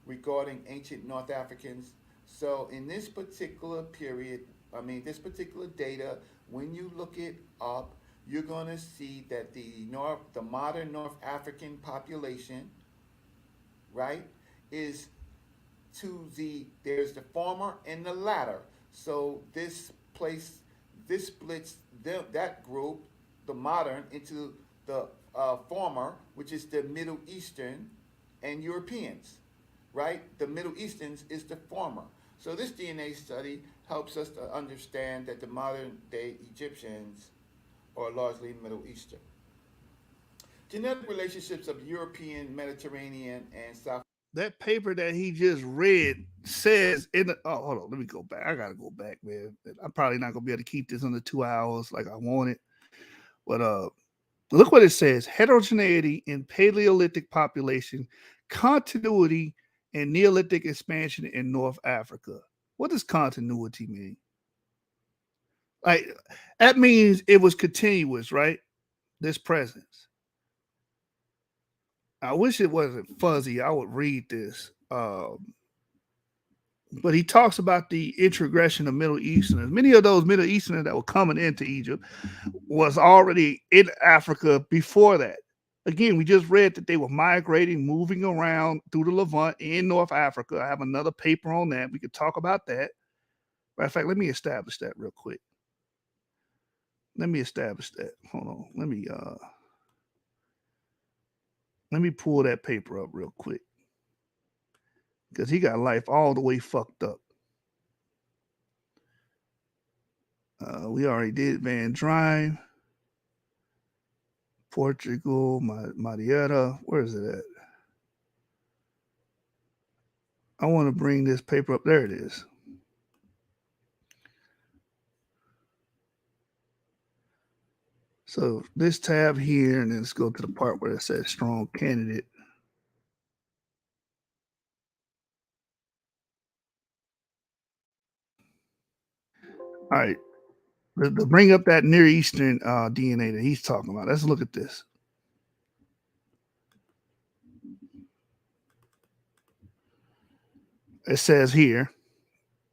Regarding ancient North Africans, so in this particular period, this particular data, when you look it up, you're going to see that the modern North African population, right, is there's the former and the latter. So this splits that group, the modern, into the former, which is the Middle Eastern and Europeans, right? The Middle Easterns is the former. So this DNA study helps us to understand that the modern day Egyptians are largely Middle Eastern. Genetic relationships of European, Mediterranean, and South. That paper that he just read says hold on, let me go back. I gotta go back, man. I'm probably not gonna be able to keep this under 2 hours like I want it. But look what it says: heterogeneity in Paleolithic population, continuity and Neolithic expansion in North Africa. What does continuity mean? Like, that means it was continuous, right? This presence. I wish it wasn't fuzzy. I would read this. But he talks about the introgression of Middle Easterners. Many of those Middle Easterners that were coming into Egypt was already in Africa before that. Again, we just read that they were migrating, moving around through the Levant in North Africa. I have another paper on that. We could talk about that. Matter of fact, let me establish that real quick. Let me establish that. Hold on. Let me pull that paper up real quick, because he got life all the way fucked up. We already did Van Drive, Portugal, Madeira. Where is it at? I want to bring this paper up. There it is. So this tab here, and then let's go to the part where it says strong candidate. All right. To bring up that Near Eastern DNA that he's talking about, let's look at this. it says here,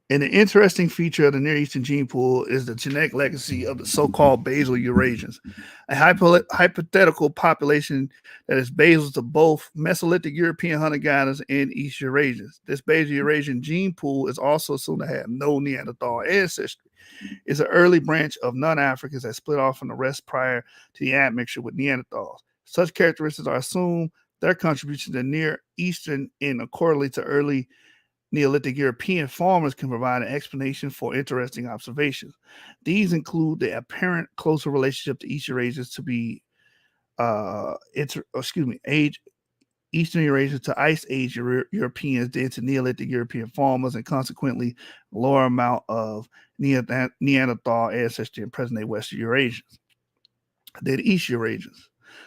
and the interesting feature of the Near Eastern gene pool is the genetic legacy of the so-called basal Eurasians, a hypothetical population that is basal to both Mesolithic European hunter-gatherers and East Eurasians. This basal Eurasian gene pool is also assumed to have no Neanderthal ancestry. It's an early branch of non-Africans that split off from the rest prior to the admixture with Neanderthals. Such characteristics are assumed their contribution to Near Eastern and accordingly to early Neolithic European farmers can provide an explanation for interesting observations. These include the apparent closer relationship to East Eurasians to be Eastern Eurasians to Ice Age Europeans than to Neolithic European farmers, and consequently lower amount of Neanderthal ancestry in present-day Western Eurasians than East Eurasians.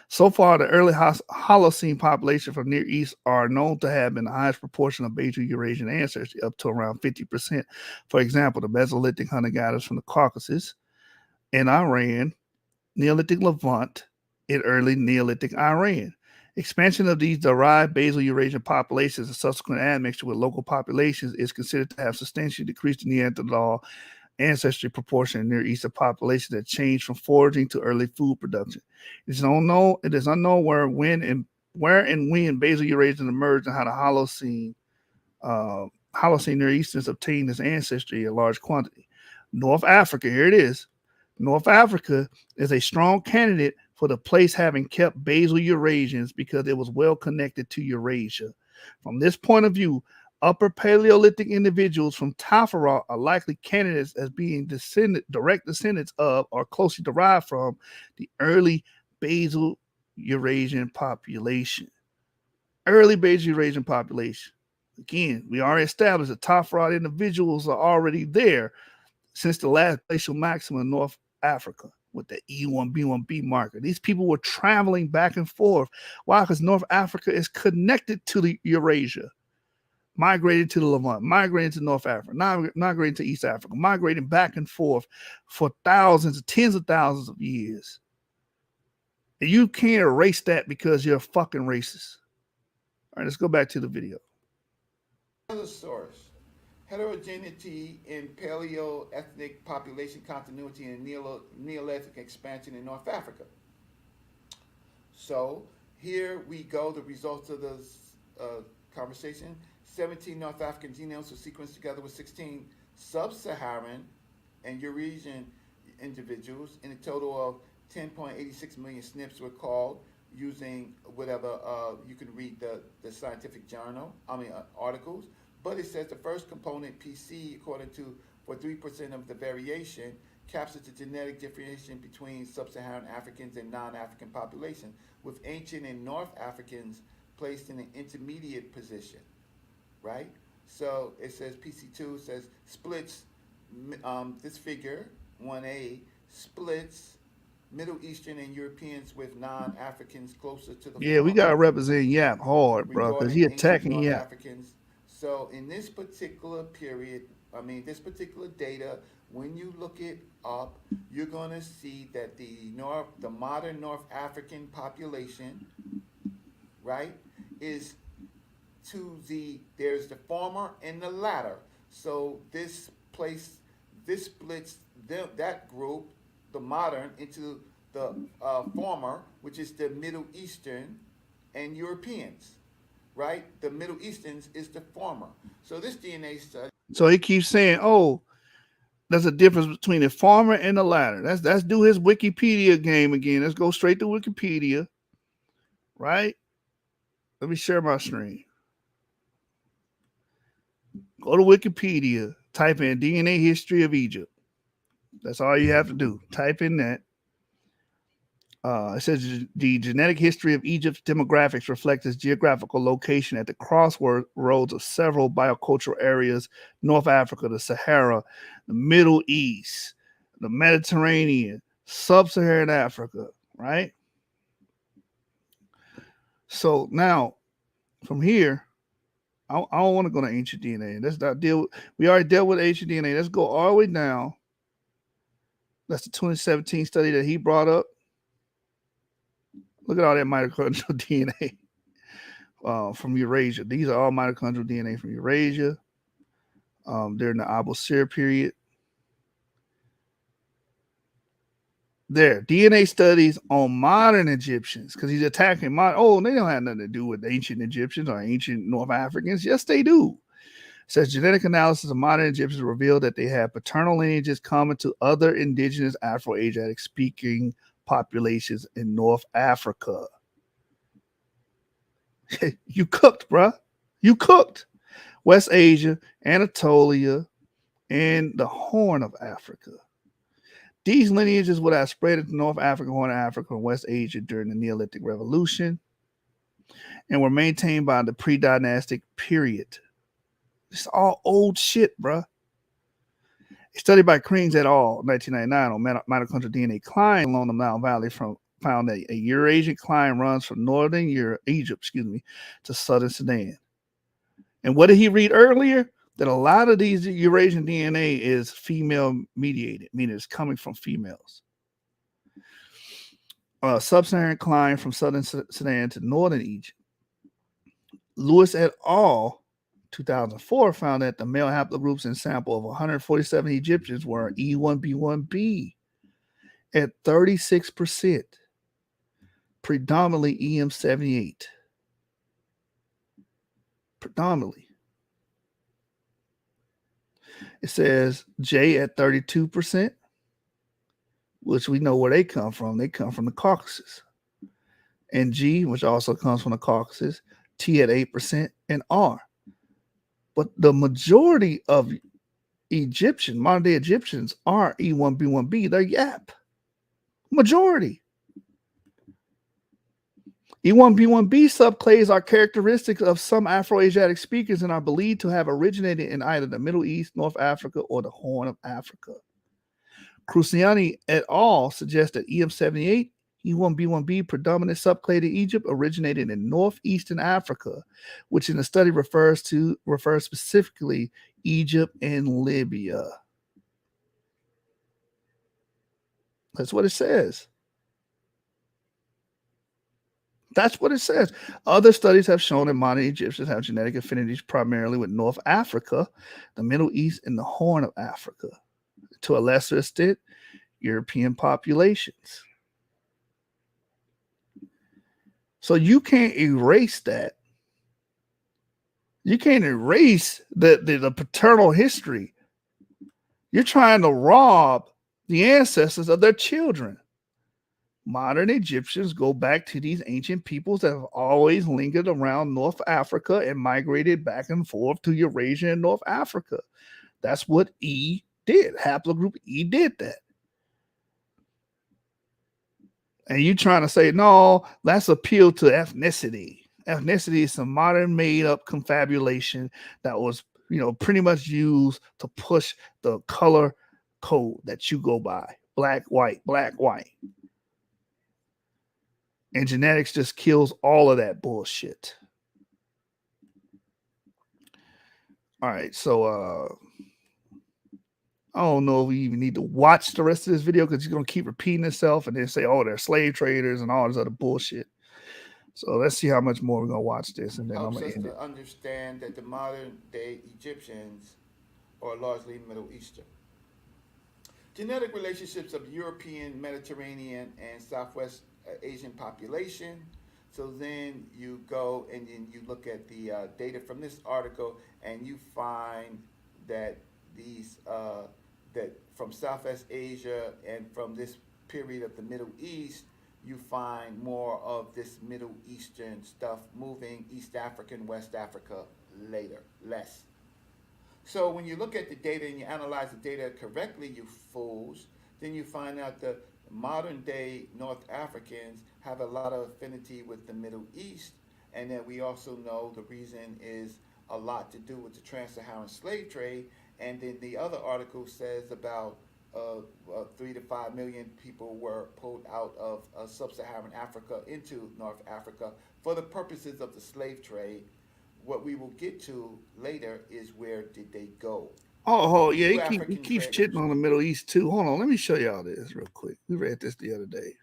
So far, the early Holocene population from Near East are known to have been the highest proportion of basal Eurasian ancestry, up to around 50%. For example, the Mesolithic hunter-gatherers from the Caucasus and Iran, Neolithic Levant, and early Neolithic Iran. Expansion of these derived basal Eurasian populations and subsequent admixture with local populations is considered to have substantially decreased the Neanderthal ancestry proportion in Near Eastern population that changed from foraging to early food production. It is unknown where and when basal Eurasians emerged and how the Holocene Near Easterns obtained this ancestry in large quantity. North Africa, here it is. North Africa is a strong candidate for the place having kept basal Eurasians because it was well connected to Eurasia. From this point of view, Upper Paleolithic individuals from Tafarat are likely candidates as being direct descendants of or closely derived from the early basal Eurasian population. Early basal Eurasian population. Again, we already established that Tafarat individuals are already there since the last glacial maximum in North Africa with the E1B1B marker. These people were traveling back and forth. Why? Because North Africa is connected to the Eurasia. Migrated to the Levant, migrating to North Africa, migrating to East Africa, migrating back and forth for thousands, tens of thousands of years. And you can't erase that because you're a fucking racist. All right, let's go back to the video. Another source: heterogeneity in paleo-ethnic population continuity and Neolithic expansion in North Africa. So here we go, the results of this conversation. 17 North African genomes were sequenced together with 16 sub-Saharan and Eurasian individuals, in a total of 10.86 million SNPs were called using whatever, you can read the scientific articles, but it says the first component, PC, according to, for 3% of the variation, captures the genetic differentiation between sub-Saharan Africans and non-African populations, with ancient and North Africans placed in an intermediate position. Right? So it says PC2 says splits, this figure, 1A, splits Middle Eastern and Europeans with non-Africans closer to the Yeah, we got to represent Yap hard, bro, because he attacking Yap. Africans. So in this particular period, this particular data, when you look it up, you're going to see that the modern North African population, right, is there's the former and the latter. So this splits that group, the modern, into the former, which is the Middle Eastern and Europeans, right? The Middle Easterns is the former. So this DNA study. So he keeps saying, oh, there's a difference between the former and the latter. Let's do his Wikipedia game again. Let's go straight to Wikipedia, right? Let me share my screen. Go to Wikipedia, type in DNA history of Egypt. That's all you have to do. Type in that. It says the genetic history of Egypt's demographics reflects its geographical location at the crossroads of several biocultural areas: North Africa, the Sahara, the Middle East, the Mediterranean, Sub-Saharan Africa, right? So now, from here, I don't want to go to ancient DNA. Let's not deal. We already dealt with ancient DNA. Let's go all the way down. That's the 2017 study that he brought up. Look at all that mitochondrial DNA from Eurasia. These are all mitochondrial DNA from Eurasia. during the Abusir period. There, DNA studies on modern Egyptians, because he's attacking modern. Oh, they don't have nothing to do with ancient Egyptians or ancient North Africans. Yes, they do. It says genetic analysis of modern Egyptians revealed that they have paternal lineages common to other indigenous Afro-Asiatic speaking populations in North Africa. You cooked, bruh. You cooked. West Asia, Anatolia, and the Horn of Africa. These lineages would have spread into North Africa, Horn of Africa, and West Asia during the Neolithic Revolution and were maintained by the pre-dynastic period. It's all old shit, bruh. A study by Krings et al. 1999 on mitochondrial DNA climb along the Nile Valley found that a Eurasian climb runs from northern Egypt, to southern Sudan. And what did he read earlier? That a lot of these Eurasian DNA is female mediated, meaning it's coming from females. Sub-Saharan climb from southern Sudan to northern Egypt. Lewis et al. 2004 found that the male haplogroups in sample of 147 Egyptians were E1B1B at 36%, predominantly EM78. Predominantly. It says J at 32%, which we know where they come from. They come from the Caucasus. And G, which also comes from the Caucasus, T at 8%, and R. But the majority of modern day Egyptians are E1B1B. They're YAP. Majority. E1B1B subclades are characteristics of some Afro-Asiatic speakers and are believed to have originated in either the Middle East, North Africa, or the Horn of Africa. Cruciani et al. Suggest that EM78, E1B1B predominant subclade in Egypt originated in northeastern Africa, which in the study refers specifically Egypt and Libya. That's what it says. That's what it says. Other studies have shown that modern Egyptians have genetic affinities primarily with North Africa, the Middle East, and the Horn of Africa. To a lesser extent, European populations. So you can't erase that. You can't erase the paternal history. You're trying to rob the ancestors of their children. Modern Egyptians go back to these ancient peoples that have always lingered around North Africa and migrated back and forth to Eurasia and North Africa. That's what E did. Haplogroup E did that. And you trying to say, no, that's appeal to ethnicity. Ethnicity is some modern made-up confabulation that was, pretty much used to push the color code that you go by. Black, white, black, white. And genetics just kills all of that bullshit. All right, so I don't know if we even need to watch the rest of this video because it's going to keep repeating itself and then say, oh, they're slave traders and all this other bullshit. So let's see how much more we're going to watch this, and then I'm Helps going us to end to it. understand that the modern day Egyptians are largely Middle Eastern. Genetic relationships of European, Mediterranean, and Southwest Asian population. So then you go and then you look at the data from this article, and you find that these that from Southwest Asia and from this period of the Middle East, you find more of this Middle Eastern stuff moving, East African, West Africa later, less. So when you look at the data and you analyze the data correctly, you fools, then you find out that modern day North Africans have a lot of affinity with the Middle East, and that we also know the reason is a lot to do with the trans-Saharan slave trade. And then the other article says about 3 to 5 million people were pulled out of sub-Saharan Africa into North Africa for the purposes of the slave trade. What we will get to later is where did they go. Oh yeah, he keeps shitting on the Middle East too. Hold on, let me show y'all this real quick. We read this the other day.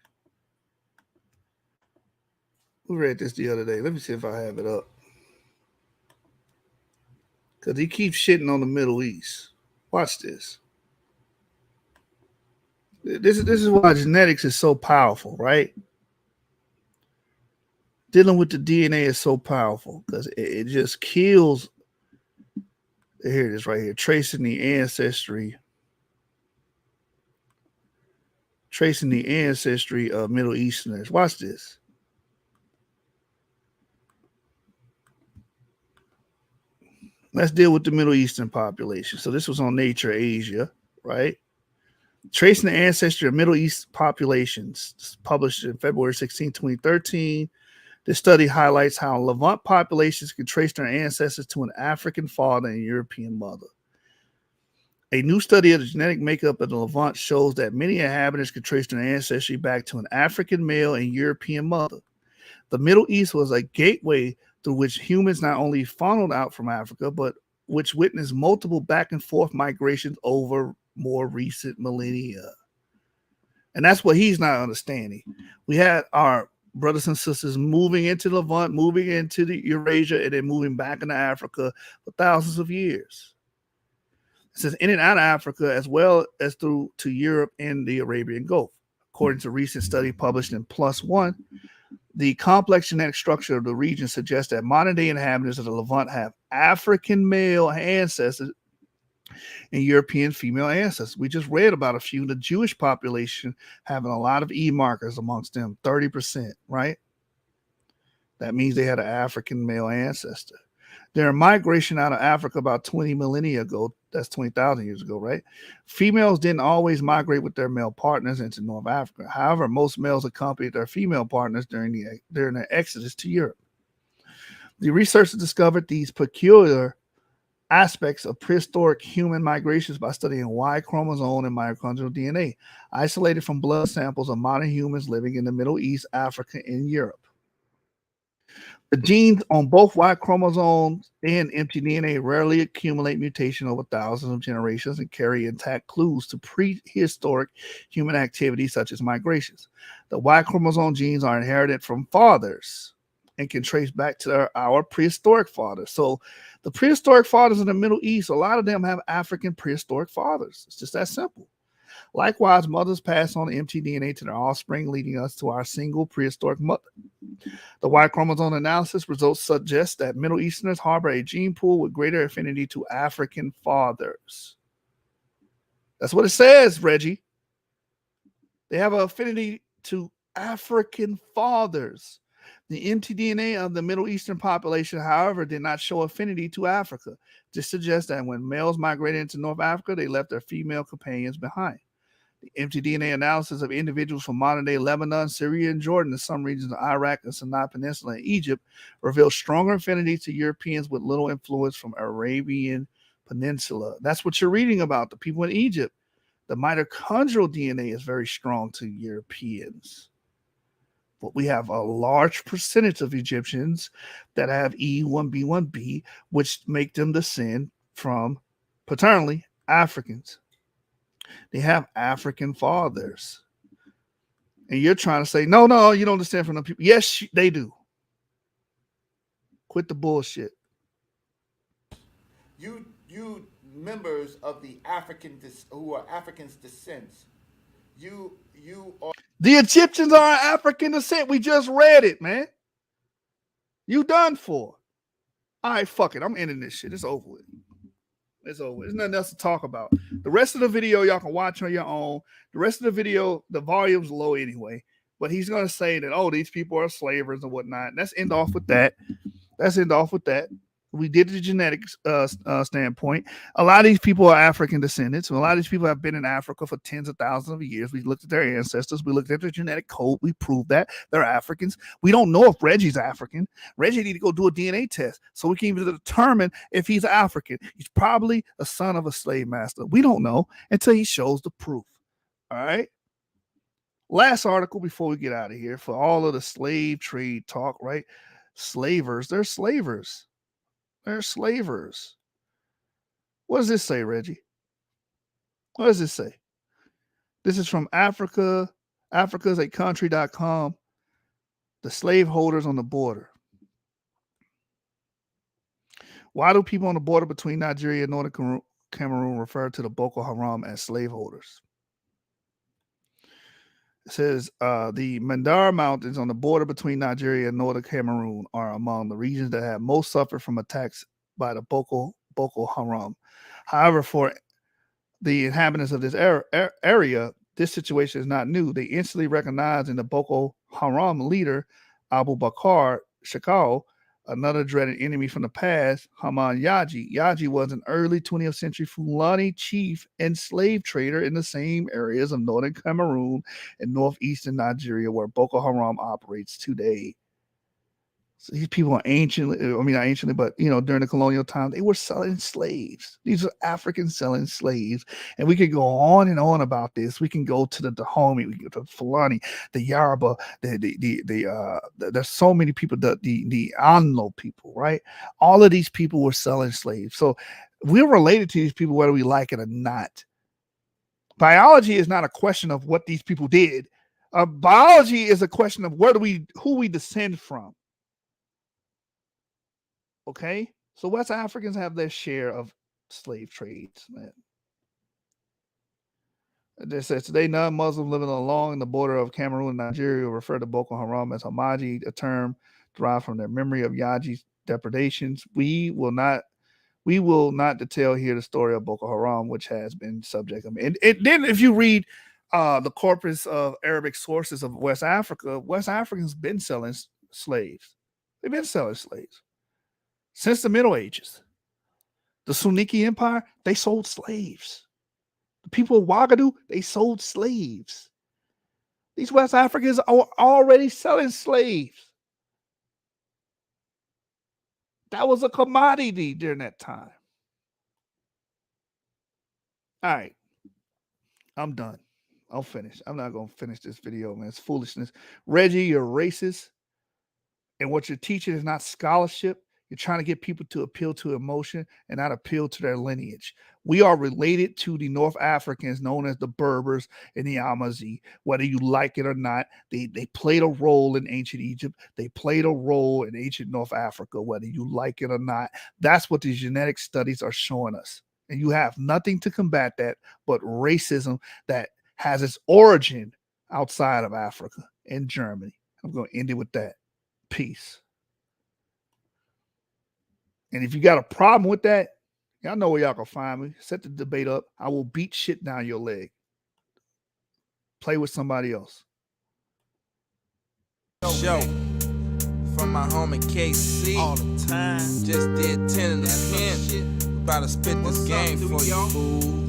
Let me see if I have it up. Because he keeps shitting on the Middle East. Watch this. This is why genetics is so powerful, right? Dealing with the DNA is so powerful because it just kills. Here it is right here. Tracing the ancestry of Middle Easterners. Watch this. Let's deal with the Middle Eastern population. So this was on Nature Asia, right? Tracing the ancestry of Middle East populations, published in February 16, 2013. This study highlights how Levant populations can trace their ancestors to an African father and European mother. A new study of the genetic makeup of the Levant shows that many inhabitants can trace their ancestry back to an African male and European mother. The Middle East was a gateway through which humans not only funneled out from Africa, but which witnessed multiple back and forth migrations over more recent millennia. And that's what he's not understanding. We had our brothers and sisters moving into Levant, moving into the Eurasia, and then moving back into Africa for thousands of years. It says in and out of Africa, as well as through to Europe and the Arabian Gulf. According to a recent study published in PLOS ONE, the complex genetic structure of the region suggests that modern-day inhabitants of the Levant have African male ancestors and European female ancestors. We just read about a few. The Jewish population having a lot of E markers amongst them, 30%, right? That means they had an African male ancestor. Their migration out of Africa about 20 millennia ago, that's 20,000 years ago, right? Females didn't always migrate with their male partners into North Africa. However, most males accompanied their female partners during their exodus to Europe. The researchers discovered these peculiar aspects of prehistoric human migrations by studying Y chromosome and mitochondrial DNA, isolated from blood samples of modern humans living in the Middle East, Africa, and Europe. The genes on both Y chromosomes and mtDNA rarely accumulate mutation over thousands of generations and carry intact clues to prehistoric human activities such as migrations. The Y chromosome genes are inherited from fathers and can trace back to our prehistoric fathers. So the prehistoric fathers in the Middle East, a lot of them have African prehistoric fathers. It's just that simple. Likewise, mothers pass on the mtDNA to their offspring, leading us to our single prehistoric mother. The Y chromosome analysis results suggest that Middle Easterners harbor a gene pool with greater affinity to African fathers. That's what it says, Reggie. They have an affinity to African fathers. The mtDNA of the Middle Eastern population, however, did not show affinity to Africa. This suggests that when males migrated into North Africa, they left their female companions behind. The mtDNA analysis of individuals from modern-day Lebanon, Syria, and Jordan, and some regions of Iraq and Sinai Peninsula and Egypt, revealed stronger affinity to Europeans with little influence from Arabian Peninsula. That's what you're reading about. The people in Egypt, the mitochondrial DNA is very strong to Europeans. But we have a large percentage of Egyptians that have E1B1B, which make them descend from paternally Africans. They have African fathers. And you're trying to say, no, you don't descend from them people. Yes, they do. Quit the bullshit. You members of the who are Africans descents, you are. The Egyptians are African descent. We just read it, man. You done for. All right, fuck it. I'm ending this shit. It's over with. It's over. There's nothing else to talk about. The rest of the video y'all can watch on your own. The rest of the video, the volume's low anyway. But he's going to say that, oh, these people are slavers and whatnot. Let's end off with that. We did the genetics standpoint. A lot of these people are African descendants. A lot of these people have been in Africa for tens of thousands of years. We looked at their ancestors. We looked at their genetic code. We proved that they're Africans. We don't know if Reggie's African. Reggie need to go do a DNA test so we can even determine if he's African. He's probably a son of a slave master. We don't know until he shows the proof. All right. Last article before we get out of here for all of the slave trade talk, right? Slavers, they're slavers. They're slavers. What does this say, Reggie? What does this say? This is from Africa. Africa's a country.com. The slaveholders on the border. Why do people on the border between Nigeria and northern Cameroon refer to the Boko Haram as slaveholders? It says the Mandara Mountains on the border between Nigeria and northern Cameroon are among the regions that have most suffered from attacks by the Boko Haram. However, for the inhabitants of this area, this situation is not new. They instantly recognized in the Boko Haram leader, Abu Bakr Shekau, another dreaded enemy from the past, Haman Yaji. Yaji was an early 20th century Fulani chief and slave trader in the same areas of northern Cameroon and northeastern Nigeria where Boko Haram operates today. So these people are not anciently, but during the colonial time, they were selling slaves. These are Africans selling slaves. And we could go on and on about this. We can go to the Dahomey, we can go to the Fulani, the Yoruba, there's so many people, the Anlo people, right? All of these people were selling slaves. So we're related to these people whether we like it or not. Biology is not a question of what these people did. Biology is a question of who we descend from. Okay, so West Africans have their share of slave trades, man. They says today non-Muslims living along the border of Cameroon and Nigeria refer to Boko Haram as Hamaji, a term derived from their memory of Yaji's depredations. We will not detail here the story of Boko Haram, which has been subject of. And then if you read the corpus of Arabic sources of West Africa, West Africans been selling slaves. They've been selling slaves. Since the Middle Ages, the Sunniki Empire, they sold slaves. The people of Ouagadougou, they sold slaves. These West Africans are already selling slaves. That was a commodity during that time. All right. I'm done. I'll finish. I'm not going to finish this video, man. It's foolishness. Reggie, you're racist. And what you're teaching is not scholarship. You're trying to get people to appeal to emotion and not appeal to their lineage. We are related to the North Africans known as the Berbers and the Amazi. Whether you like it or not, they played a role in ancient Egypt. They played a role in ancient North Africa, whether you like it or not. That's what the genetic studies are showing us. And you have nothing to combat that but racism that has its origin outside of Africa and Germany. I'm going to end it with that. Peace. And if you got a problem with that, y'all know where y'all can find me. Set the debate up. I will beat shit down your leg. Play with somebody else. Show from my homie KC all the time. Just did 10 in the pen. About to spit this game for you, fool.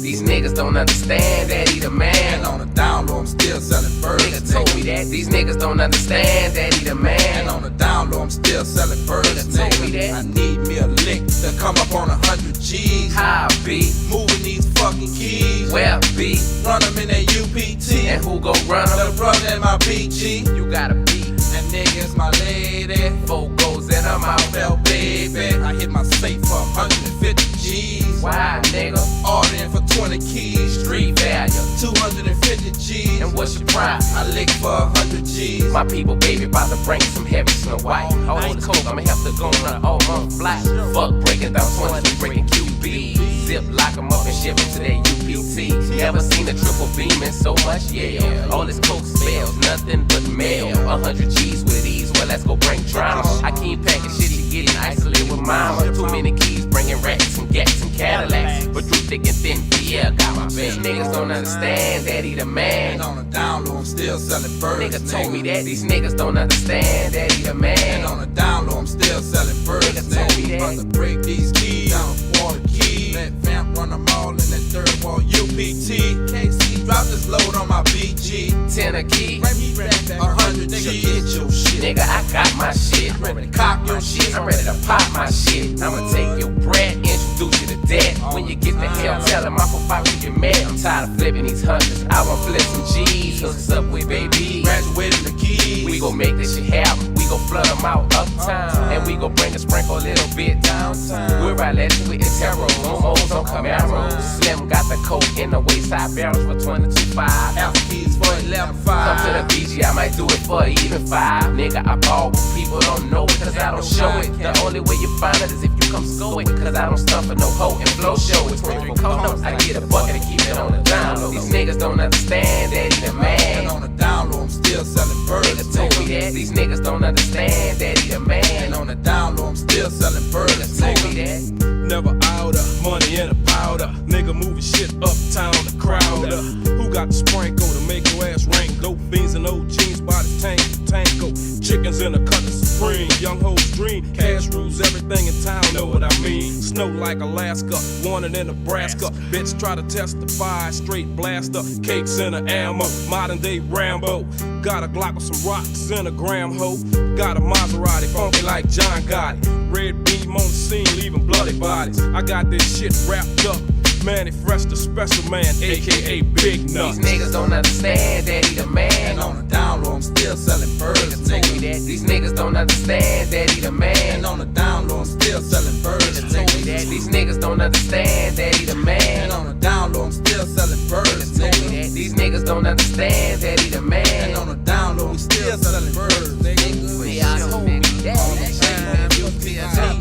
These niggas don't understand that he the man. And on the down low, I'm still selling birds. Nigga told me that. These niggas don't understand that he the man. And on the down low, I'm still selling birds. Nigga told me that. I need me a lick to come up on 100 G's. How be? Moving these fucking keys. Well be. Run them in that UPT. And who go run them? The brother in my PG. You gotta be. That nigga's my lady. 4 goes and I'm out. Fell baby. I hit my safe for 150 G's. Why, nigga? Ordering for 20 keys. Street value 250 G's. And what's your price? I lick for 100 G's. My people, baby, about to bring some heavy Snow White. All this coke, I'ma have to go run all month fly. Fuck breaking down 20, breaking QB. Zip, lock 'em up and ship 'em to that UPT. Never seen a triple beam in so much yell. All this coke spells nothing but mail. 100 G's with ease, well let's go bring drama. I keep packing shit to get isolated with mama. Too many keys, bringing racks and gats and Cadillacs. But through thick and thin, yeah, got my bed. Niggas don't understand that he the man. And on the down low, I'm still selling birds. Nigga told me that. These niggas don't understand that he the man. And on the down low, I'm still selling birds. Nigga told me that. About to break these keys down for the keys. Let vamp run them all in that third wall UPT. KC drop this load on my BG. 10 a key. Bring me back 100 nigga, get your shit. Nigga, I got my shit. Ready to cock your shit. I'm ready to pop my shit. I'ma take your bread, introduce you to debt. When you get the hell, tell him I'm for fight we get mad. I'm tired of flipping these hundreds. I want flip some G's. Hook us up with baby. Graduating the keys. We gon' make this shit happen. We gon' flood them out uptown. And we gon' bring a sprinkle a little bit downtown. We're right legend with the terror. Momos on Camaros. Slim got the coke in the wayside barrels for 22.5. Alpha keys for 11. 11 Come to 5. the BG, I might do it for even 5. Nigga, I ball, but people don't know it, cause I don't show it. The only way you find it is if you come score it, cause I don't stuff for no hoe and flow show it. 23 codes, I get a bucket and keep it on the down low. These niggas don't understand that he the man. And on the down low, I'm still selling birds. Nigga told me that. These niggas don't understand that he the man. And on the down low, I'm still selling birds. Nigga told me that. Never outer, money in a powder. Nigga moving shit uptown, the crowd. Who got the sprinkle to make your ass rank? Dope fiends and old jeans, body tango. Chickens in a cutter supreme. Young hoes dream. Cash rules everything in town, know what I mean? Snow like Alaska, wanted in Nebraska. Bitch try to testify, straight blaster. Cakes in a ammo, modern day Rambo. Got a Glock with some rocks in a gram hoe. Got a Maserati, funky like John Gotti. Red beam on the scene, leaving bloody bodies. I got this shit wrapped up. Manny Fresh, the special man, aka Big Nuts. These niggas don't understand that he the man. And on the down low, I'm still selling birds. Nigga told me that. These niggas don't understand that he the man. And on the down low, I'm still selling birds. Nigga told me that. These niggas don't understand that he the man. And on the down low, I'm still selling birds. Nigga told me that. These niggas don't understand that he the man. And on the down low, I'm still selling birds. Y'all told me that.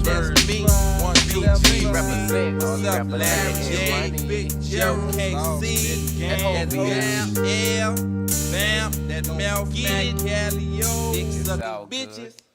That's me. 1BG Represent. What's up, Larry J, Big Joe, KC, and L, Bam, that Mel, Callio, bitches.